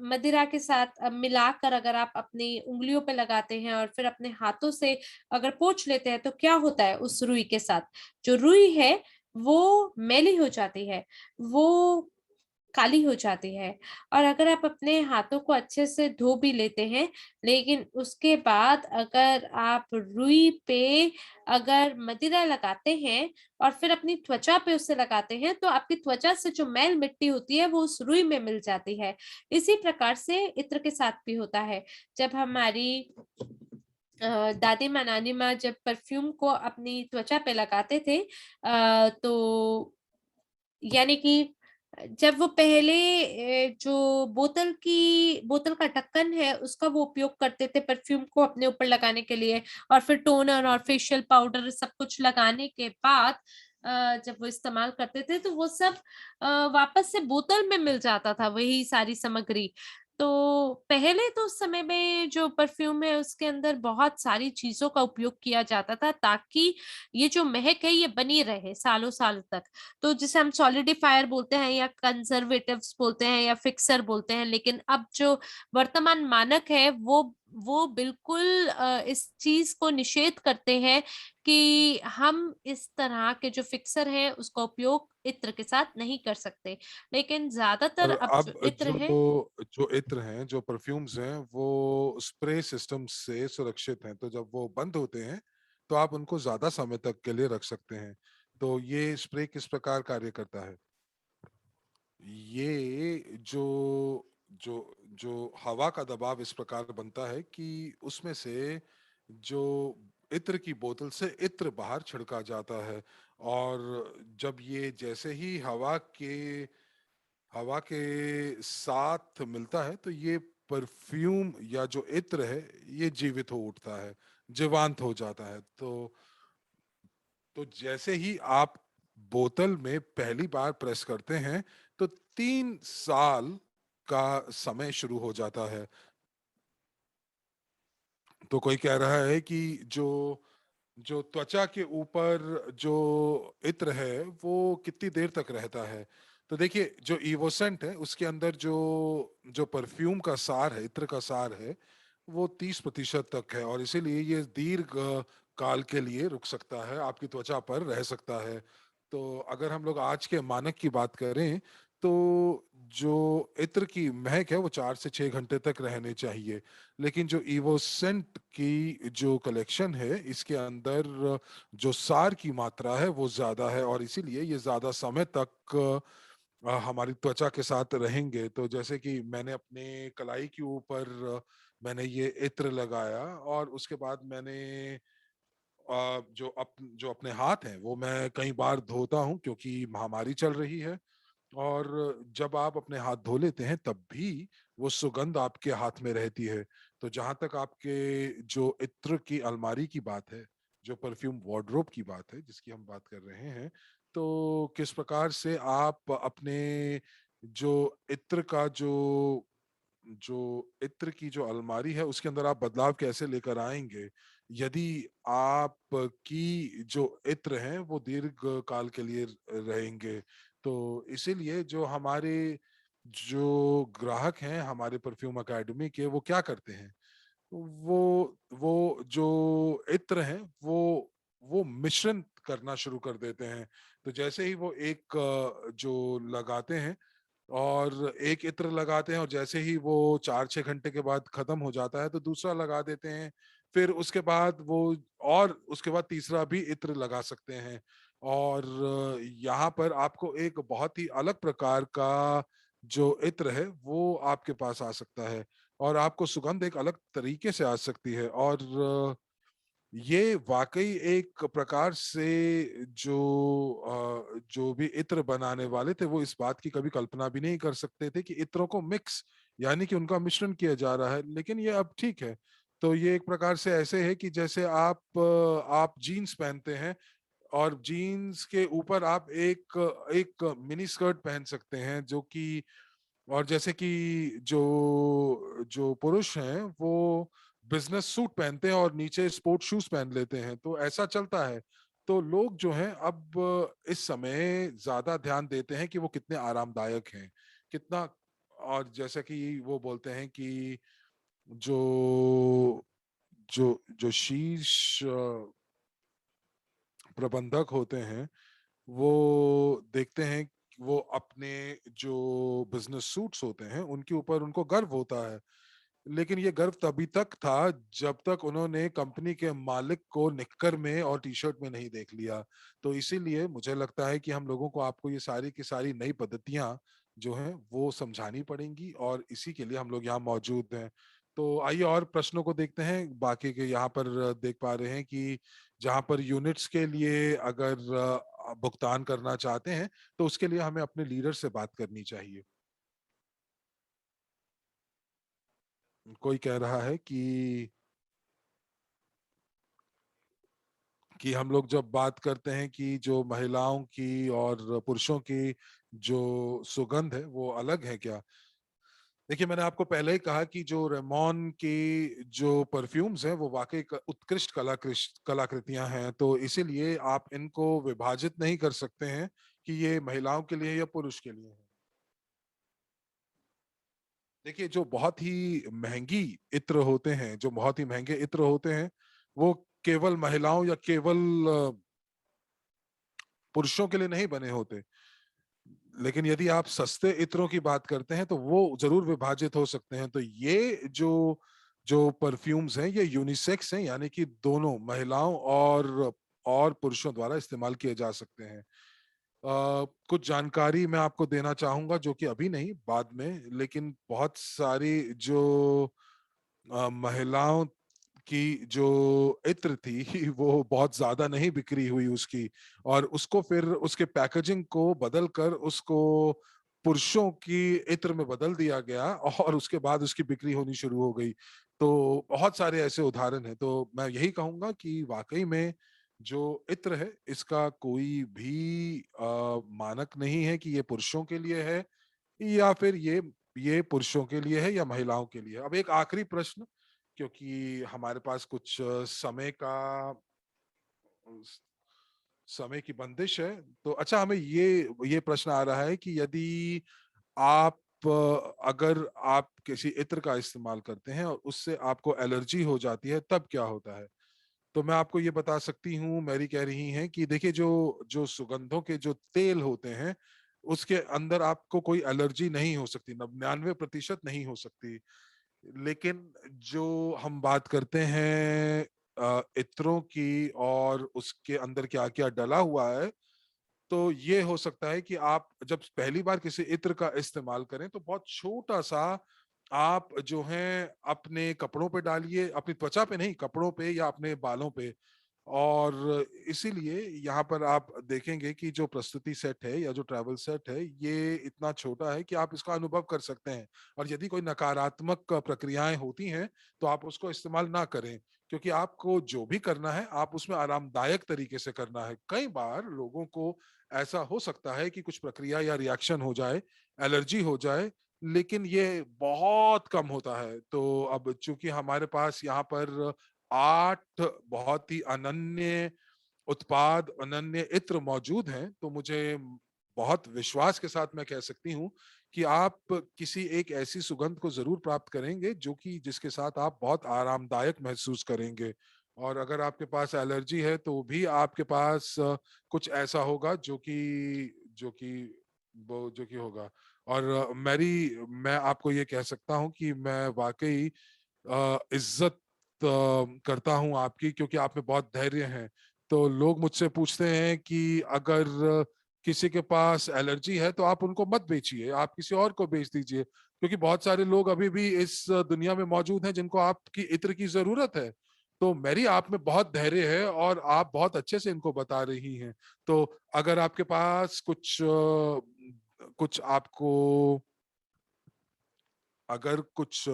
मदिरा के साथ मिलाकर अगर आप अपनी उँगलियों पे लगाते हैं और फिर अपने हाथों से अगर पोंछ लेते हैं तो क्या होता है उस रुई के साथ? जो रुई है वो मैली हो जाती है, वो काली हो जाती है और अगर आप अपने हाथों को अच्छे से धो भी लेते हैं, लेकिन उसके बाद अगर आप रुई पे अगर मदिरा लगाते हैं और फिर अपनी त्वचा पे उसे लगाते हैं, तो आपकी त्वचा से जो मैल-मिट्टी होती है, वो उस रुई में मिल जाती है। इसी प्रकार से इत्र के साथ भी होता है। जब हमारी दादी माँ, नानी माँ जब परफ्यूम को अपनी त्वचा पे लगाते थे तो यानी कि जब वो पहले जो बोतल का ढक्कन है उसका वो उपयोग करते थे परफ्यूम को अपने ऊपर लगाने के लिए और फिर टोनर और फेशियल पाउडर सब कुछ लगाने के बाद जब वो इस्तेमाल करते थे तो वो सब वापस से बोतल में मिल जाता था वही सारी सामग्री। तो पहले तो उस समय में जो परफ्यूम है उसके अंदर बहुत सारी चीज़ों का उपयोग किया जाता था ताकि ये जो महक है ये बनी रहे सालों-साल तक। तो जिसे हम सॉलिडिफायर बोलते हैं या कंजर्वेटिव्स बोलते हैं या फिक्सर बोलते हैं, लेकिन अब जो वर्तमान मानक है वो बिल्कुल इस चीज़ को निषेध करते हैं कि हम इस तरह के जो फिक्सर हैं उसका उपयोग इत्र के साथ नहीं कर सकते। लेकिन ज़्यादातर और अब जो अब इत्र है जो इत्र हैं, जो परफ्यूम्स हैं, वो स्प्रे सिस्टम से सुरक्षित हैं। तो जब वो बंद होते हैं, तो आप उनको ज़्यादा समय तक के लिए रख सकते हैं। तो ये स्प्रे किस प्रकार कार्य करता है? ये जो जो जो हवा का दबाव इस प्रकार बनता है कि उसमें से जो इत्र की बोतल से इत्र बाहर छिड़का जाता है, और जब ये जैसे ही हवा के साथ मिलता है तो ये परफ्यूम या जो इत्र है ये जीवित हो उठता है, जीवांत हो जाता है। तो जैसे ही आप बोतल में पहली बार प्रेस करते हैं तो 3 साल का समय शुरू हो जाता है। तो कोई कह रहा है कि जो जो त्वचा के ऊपर जो इत्र है वो कितनी देर तक रहता है। तो देखिए, जो इवोसेंट है उसके अंदर जो जो परफ्यूम का सार है, इत्र का सार है, वो 30% तक है, और इसीलिए ये दीर्घ काल के लिए रुक सकता है, आपकी त्वचा पर रह सकता है। तो अगर हम लोग आज के मानक की बात करें तो जो इत्र की महक है वो 4 से 6 घंटे तक रहने चाहिए। लेकिन जो इवोसेंट की जो कलेक्शन है इसके अंदर जो सार की मात्रा है वो ज्यादा है, और इसीलिए ये ज्यादा समय तक हमारी त्वचा के साथ रहेंगे। तो जैसे कि मैंने अपने कलाई के ऊपर मैंने ये इत्र लगाया, और उसके बाद मैंने जो अपने हाथ हैं वो मैं कई बार धोता हूँ क्योंकि महामारी चल रही है। और जब आप अपने हाथ धो लेते हैं तब भी वो सुगंध आपके हाथ में रहती है। तो जहां तक आपके जो इत्र की अलमारी की बात है, जो परफ्यूम वार्डरोब की बात है जिसकी हम बात कर रहे हैं, तो किस प्रकार से आप अपने जो इत्र का जो इत्र की जो अलमारी है उसके अंदर आप बदलाव कैसे लेकर आएंगे यदि आपकी जो इत्र हैं वो दीर्घ काल के लिए रहेंगे। तो इसीलिए जो हमारे जो ग्राहक हैं हमारे परफ्यूम अकेडमी के, वो क्या करते हैं, वो जो इत्र हैं वो मिश्रण करना शुरू कर देते हैं। तो जैसे ही वो एक जो लगाते हैं, और एक इत्र लगाते हैं, और जैसे ही वो 4 6 घंटे के बाद खत्म हो जाता है तो दूसरा लगा देते हैं। फिर उसके बाद वो, और उसके बाद तीसरा भी इत्र लगा सकते हैं। और यहाँ पर आपको एक बहुत ही अलग प्रकार का जो इत्र है वो आपके पास आ सकता है, और आपको सुगंध एक अलग तरीके से आ सकती है। और ये वाकई एक प्रकार से जो भी इत्र बनाने वाले थे वो इस बात की कभी कल्पना भी नहीं कर सकते थे कि इत्रों को मिक्स, यानी कि उनका मिश्रण किया जा रहा है, लेकिन ये अब ठीक है। तो ये एक प्रकार से ऐसे है कि जैसे आप जीन्स पहनते हैं, और जीन्स के ऊपर आप एक एक मिनी स्कर्ट पहन सकते हैं जो कि, और जैसे कि जो पुरुष हैं वो बिजनेस सूट पहनते हैं और नीचे स्पोर्ट शूज पहन लेते हैं, तो ऐसा चलता है। तो लोग जो हैं अब इस समय ज्यादा ध्यान देते हैं कि वो कितने आरामदायक हैं, कितना, और जैसा कि वो बोलते हैं कि जो जो शीर्ष प्रबंधक होते हैं वो देखते हैं कि वो अपने जो बिजनेस सूट्स होते हैं उनके ऊपर उनको गर्व होता है। लेकिन ये गर्व तभी तक था जब तक उन्होंने कंपनी के मालिक को निक्कर में और टी शर्ट में नहीं देख लिया। तो इसीलिए मुझे लगता है कि हम लोगों को आपको ये सारी की सारी नई पद्धतियां जो हैं वो समझानी पड़ेंगी, और इसी के लिए हम लोग यहाँ मौजूद हैं। तो आइए और प्रश्नों को देखते हैं। बाकी के यहाँ पर देख पा रहे हैं कि जहाँ पर यूनिट्स के लिए अगर भुगतान करना चाहते हैं तो उसके लिए हमें अपने लीडर से बात करनी चाहिए। कोई कह रहा है कि हम लोग जब बात करते हैं कि जो महिलाओं की और पुरुषों की जो सुगंध है वो अलग है क्या। देखिए, मैंने आपको पहले ही कहा कि जो रेमॉन की जो परफ्यूम्स हैं वो वाकई उत्कृष्ट कलाकृतियां हैं, तो इसीलिए आप इनको विभाजित नहीं कर सकते हैं कि ये महिलाओं के लिए या पुरुष के लिए है। देखिए, जो बहुत ही महंगी इत्र होते हैं, जो बहुत ही महंगे इत्र होते हैं, वो केवल महिलाओं या केवल पुरुषों के लिए नहीं बने होते। लेकिन यदि आप सस्ते इत्रों की बात करते हैं तो वो जरूर विभाजित हो सकते हैं। तो ये जो जो परफ्यूम्स हैं ये यूनिसेक्स हैं, यानी कि दोनों महिलाओं और पुरुषों द्वारा इस्तेमाल किए जा सकते हैं। कुछ जानकारी मैं आपको देना चाहूंगा, जो कि अभी नहीं, बाद में। लेकिन बहुत सारी जो महिलाओं की जो इत्र थी वो बहुत ज्यादा नहीं बिक्री हुई उसकी, और उसको फिर उसके पैकेजिंग को बदल कर उसको पुरुषों की इत्र में बदल दिया गया और उसके बाद उसकी बिक्री होनी शुरू हो गई। तो बहुत सारे ऐसे उदाहरण हैं। तो मैं यही कहूंगा कि वाकई में जो इत्र है इसका कोई भी मानक नहीं है कि ये पुरुषों के लिए है या फिर ये पुरुषों के लिए है या महिलाओं के लिए। अब एक आखिरी प्रश्न, क्योंकि हमारे पास कुछ समय की बंदिश है। तो अच्छा, हमें ये प्रश्न आ रहा है कि यदि आप अगर आप किसी इत्र का इस्तेमाल करते हैं और उससे आपको एलर्जी हो जाती है तब क्या होता है। तो मैं आपको ये बता सकती हूँ, मैरी कह रही हैं कि देखिए, जो जो सुगंधों के जो तेल होते हैं उसके अंदर आपको कोई एलर्जी नहीं हो सकती, 99% नहीं हो सकती। लेकिन जो हम बात करते हैं इत्रों की और उसके अंदर क्या क्या डला हुआ है, तो ये हो सकता है कि आप जब पहली बार किसी इत्र का इस्तेमाल करें तो बहुत छोटा सा आप जो है अपने कपड़ों पे डालिए, अपनी त्वचा पे नहीं, कपड़ों पे या अपने बालों पे। और इसीलिए यहाँ पर आप देखेंगे कि जो प्रस्तुति सेट है या जो ट्रैवल सेट है ये इतना छोटा है कि आप इसका अनुभव कर सकते हैं। और यदि कोई नकारात्मक प्रक्रियाएं होती हैं तो आप उसको इस्तेमाल ना करें, क्योंकि आपको जो भी करना है आप उसमें आरामदायक तरीके से करना है। कई बार लोगों को ऐसा हो सकता है कि कुछ प्रक्रिया या रिएक्शन हो जाए, एलर्जी हो जाए, लेकिन ये बहुत कम होता है। तो अब चूंकि हमारे पास यहाँ पर 8 बहुत ही अनन्य उत्पाद, अनन्य इत्र मौजूद हैं, तो मुझे बहुत विश्वास के साथ मैं कह सकती हूँ कि आप किसी एक ऐसी सुगंध को जरूर प्राप्त करेंगे जो कि जिसके साथ आप बहुत आरामदायक महसूस करेंगे। और अगर आपके पास एलर्जी है तो भी आपके पास कुछ ऐसा होगा जो कि होगा। और मैं आपको ये कह सकता हूँ कि मैं वाकई इज्जत करता हूं आपकी, क्योंकि आप में बहुत धैर्य है। तो लोग मुझसे पूछते हैं कि अगर किसी के पास एलर्जी है तो आप उनको मत बेचिए, आप किसी और को बेच दीजिए, क्योंकि बहुत सारे लोग अभी भी इस दुनिया में मौजूद हैं जिनको आपकी इत्र की जरूरत है। तो मेरी आप में बहुत धैर्य है और आप बहुत अच्छे से इनको बता रही हैं। तो अगर आपके पास कुछ आपको अगर कुछ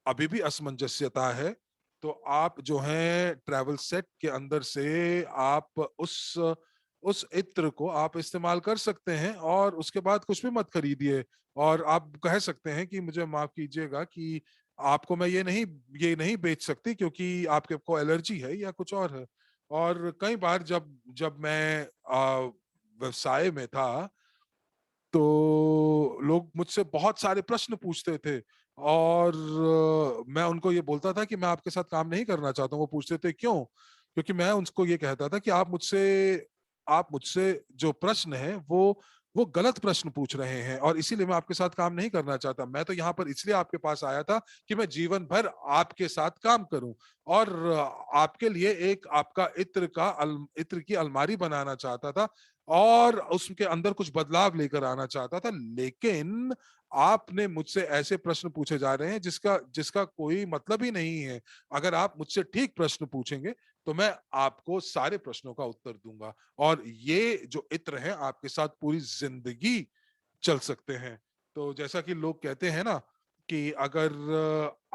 अभी भी असमंजस्यता है तो आप जो है ट्रैवल सेट के अंदर से आप उस इत्र को आप इस्तेमाल कर सकते हैं और उसके बाद कुछ भी मत खरीदिए। और आप कह सकते हैं कि मुझे माफ कीजिएगा कि आपको मैं ये नहीं बेच सकती क्योंकि आपके को एलर्जी है या कुछ और है। और कई बार जब जब मैं व्यवसाय में था तो लोग मुझसे बहुत सारे प्रश्न पूछते थे और मैं उनको ये बोलता था कि मैं आपके साथ काम नहीं करना चाहता हूँ। वो पूछते थे क्यों, क्योंकि मैं उनको ये कहता था कि आप मुझसे जो प्रश्न है वो वो गलत प्रश्न पूछ रहे हैं और इसीलिए मैं आपके साथ काम नहीं करना चाहता। मैं तो यहाँ पर इसलिए आपके पास आया था कि मैं जीवन भर आपके साथ काम करूं और आपके लिए एक आपका इत्र की अलमारी बनाना चाहता था और उसके अंदर कुछ बदलाव लेकर आना चाहता था। लेकिन आपने मुझसे ऐसे प्रश्न पूछे जा रहे हैं जिसका जिसका कोई मतलब ही नहीं है। अगर आप मुझसे ठीक प्रश्न पूछेंगे तो मैं आपको सारे प्रश्नों का उत्तर दूंगा और ये जो इत्र है आपके साथ पूरी जिंदगी चल सकते हैं। तो जैसा कि लोग कहते हैं ना कि अगर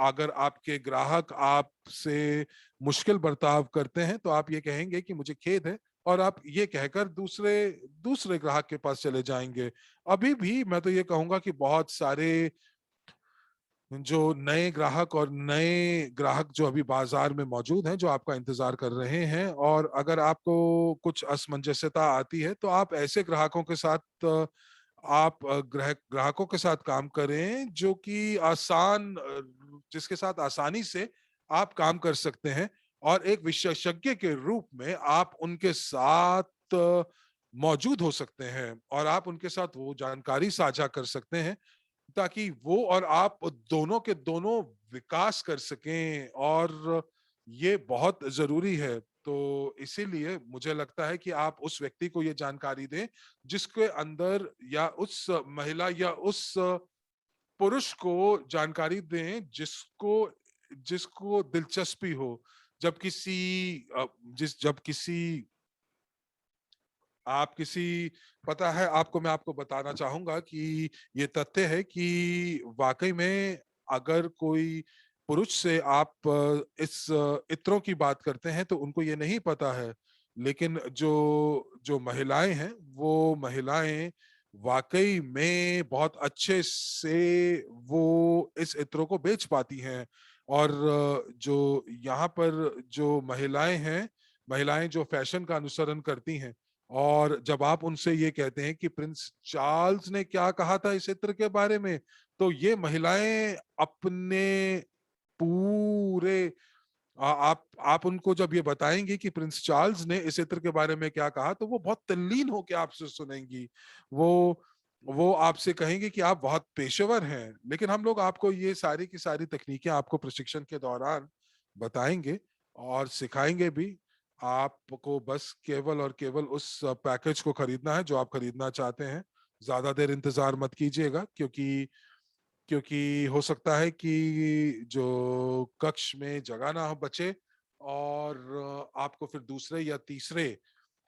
अगर आपके ग्राहक आपसे मुश्किल बर्ताव करते हैं तो आप ये कहेंगे कि मुझे खेद है और आप ये कहकर दूसरे दूसरे ग्राहक के पास चले जाएंगे। अभी भी मैं तो ये कहूंगा कि बहुत सारे जो नए ग्राहक और नए ग्राहक जो अभी बाजार में मौजूद हैं जो आपका इंतजार कर रहे हैं और अगर आपको कुछ असमंजसता आती है तो आप ऐसे ग्राहकों के साथ ग्राहकों के साथ काम करें जो कि जिसके साथ आसानी से आप काम कर सकते हैं और एक विशेषज्ञ के रूप में आप उनके साथ मौजूद हो सकते हैं और आप उनके साथ वो जानकारी साझा कर सकते हैं ताकि वो और आप दोनों के दोनों विकास कर सकें और ये बहुत जरूरी है। तो इसीलिए मुझे लगता है कि आप उस व्यक्ति को ये जानकारी दें जिसके अंदर या उस महिला या उस पुरुष को जानकारी दें जिसको जिसको दिलचस्पी हो। जब किसी जब किसी आप किसी पता है आपको मैं आपको बताना चाहूंगा कि ये तथ्य है कि वाकई में अगर कोई पुरुष से आप इस इत्रों की बात करते हैं तो उनको ये नहीं पता है। लेकिन जो जो महिलाएं हैं वो महिलाएं वाकई में बहुत अच्छे से वो इस इत्रों को बेच पाती हैं। और जो यहाँ पर जो महिलाएं हैं महिलाएं जो फैशन का अनुसरण करती हैं और जब आप उनसे ये कहते हैं कि प्रिंस चार्ल्स ने क्या कहा था इस इत्र के बारे में तो ये महिलाएं अपने पूरे आप उनको जब ये बताएंगे कि प्रिंस चार्ल्स ने इस इत्र के बारे में क्या कहा तो वो बहुत तल्लीन होकर आपसे सुनेंगी। वो वो आपसे कहेंगे कि आप बहुत पेशेवर हैं। लेकिन हम लोग आपको ये सारी की सारी तकनीकें आपको प्रशिक्षण के दौरान बताएंगे और सिखाएंगे भी। आपको बस केवल और केवल उस पैकेज को खरीदना है जो आप खरीदना चाहते हैं। ज्यादा देर इंतजार मत कीजिएगा क्योंकि क्योंकि हो सकता है कि जो कक्ष में जगह ना बचे और आपको फिर दूसरे या तीसरे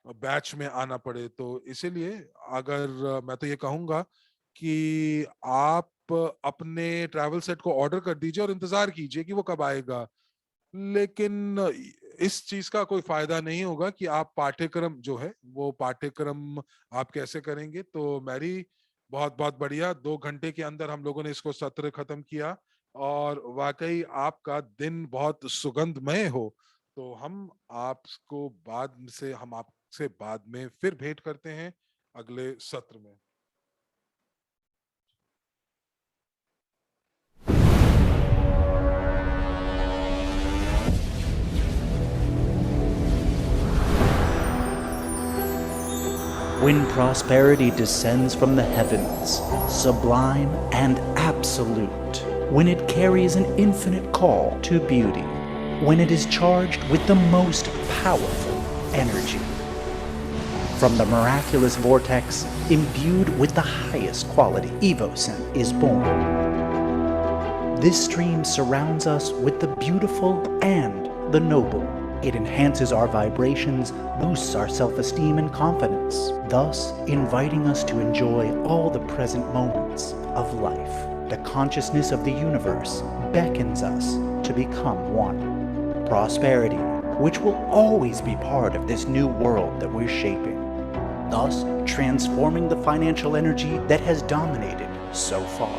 बैच में आना पड़े। तो इसीलिए अगर मैं तो ये कहूंगा कि आप अपने ट्रैवल सेट को ऑर्डर कर दीजिए और इंतजार कीजिए कि वो कब आएगा। लेकिन इस चीज का कोई फायदा नहीं होगा कि आप पाठ्यक्रम जो है वो पाठ्यक्रम आप कैसे करेंगे। तो मैरी बहुत बहुत बढ़िया 2 घंटे के अंदर हम लोगों ने इसको सत्र खत्म किया और वाकई आपका दिन बहुत सुगंधमय हो। तो हम आपसे बाद में फिर भेंट करते हैं अगले सत्र में। When prosperity descends from the heavens, sublime and absolute, when it carries an infinite call to beauty, when it is charged with the most powerful energy, from the miraculous vortex imbued with the highest quality, Evocent is born. This stream surrounds us with the beautiful and the noble. It enhances our vibrations, boosts our self-esteem and confidence, thus inviting us to enjoy all the present moments of life. The consciousness of the universe beckons us to become one. Prosperity, which will always be part of this new world that we're shaping, thus transforming the financial energy that has dominated so far.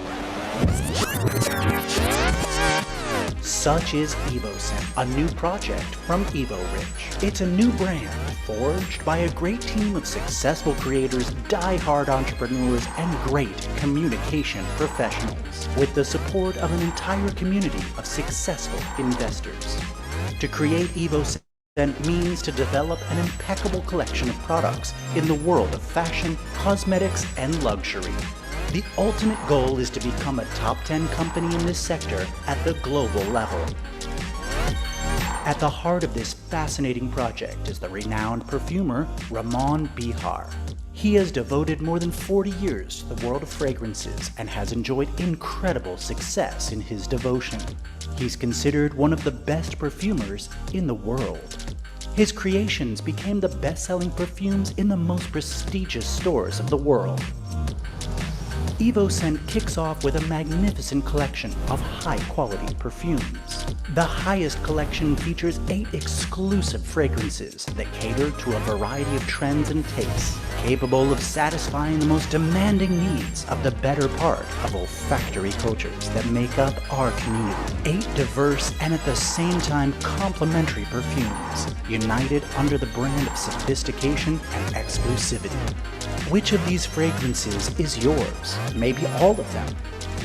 Such is Evocent, a new project from EvoRich. It's a new brand forged by a great team of successful creators, die-hard entrepreneurs, and great communication professionals, with the support of an entire community of successful investors. To create Evocent means to develop an impeccable collection of products in the world of fashion, cosmetics, and luxury. The ultimate goal is to become a top 10 company in this sector at the global level. At the heart of this fascinating project is the renowned perfumer Ramon Bihar. He has devoted more than 40 years to the world of fragrances and has enjoyed incredible success in his devotion. He's considered one of the best perfumers in the world. His creations became the best-selling perfumes in the most prestigious stores of the world. Evoscent kicks off with a magnificent collection of high-quality perfumes. The highest collection features 8 exclusive fragrances that cater to a variety of trends and tastes, capable of satisfying the most demanding needs of the better part of olfactory cultures that make up our community. 8 diverse and at the same time complementary perfumes, united under the brand of sophistication and exclusivity. Which of these fragrances is yours? Maybe all of them.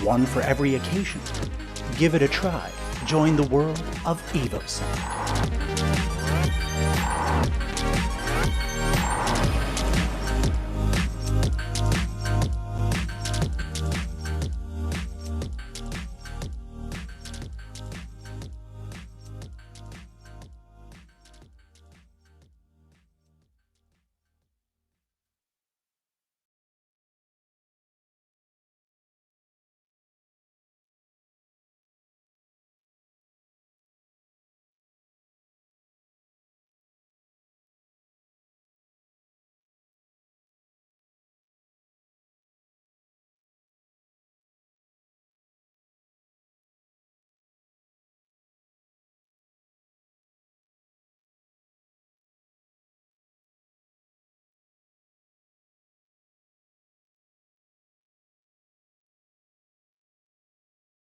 One for every occasion. Give it a try. Join the world of Evoscent.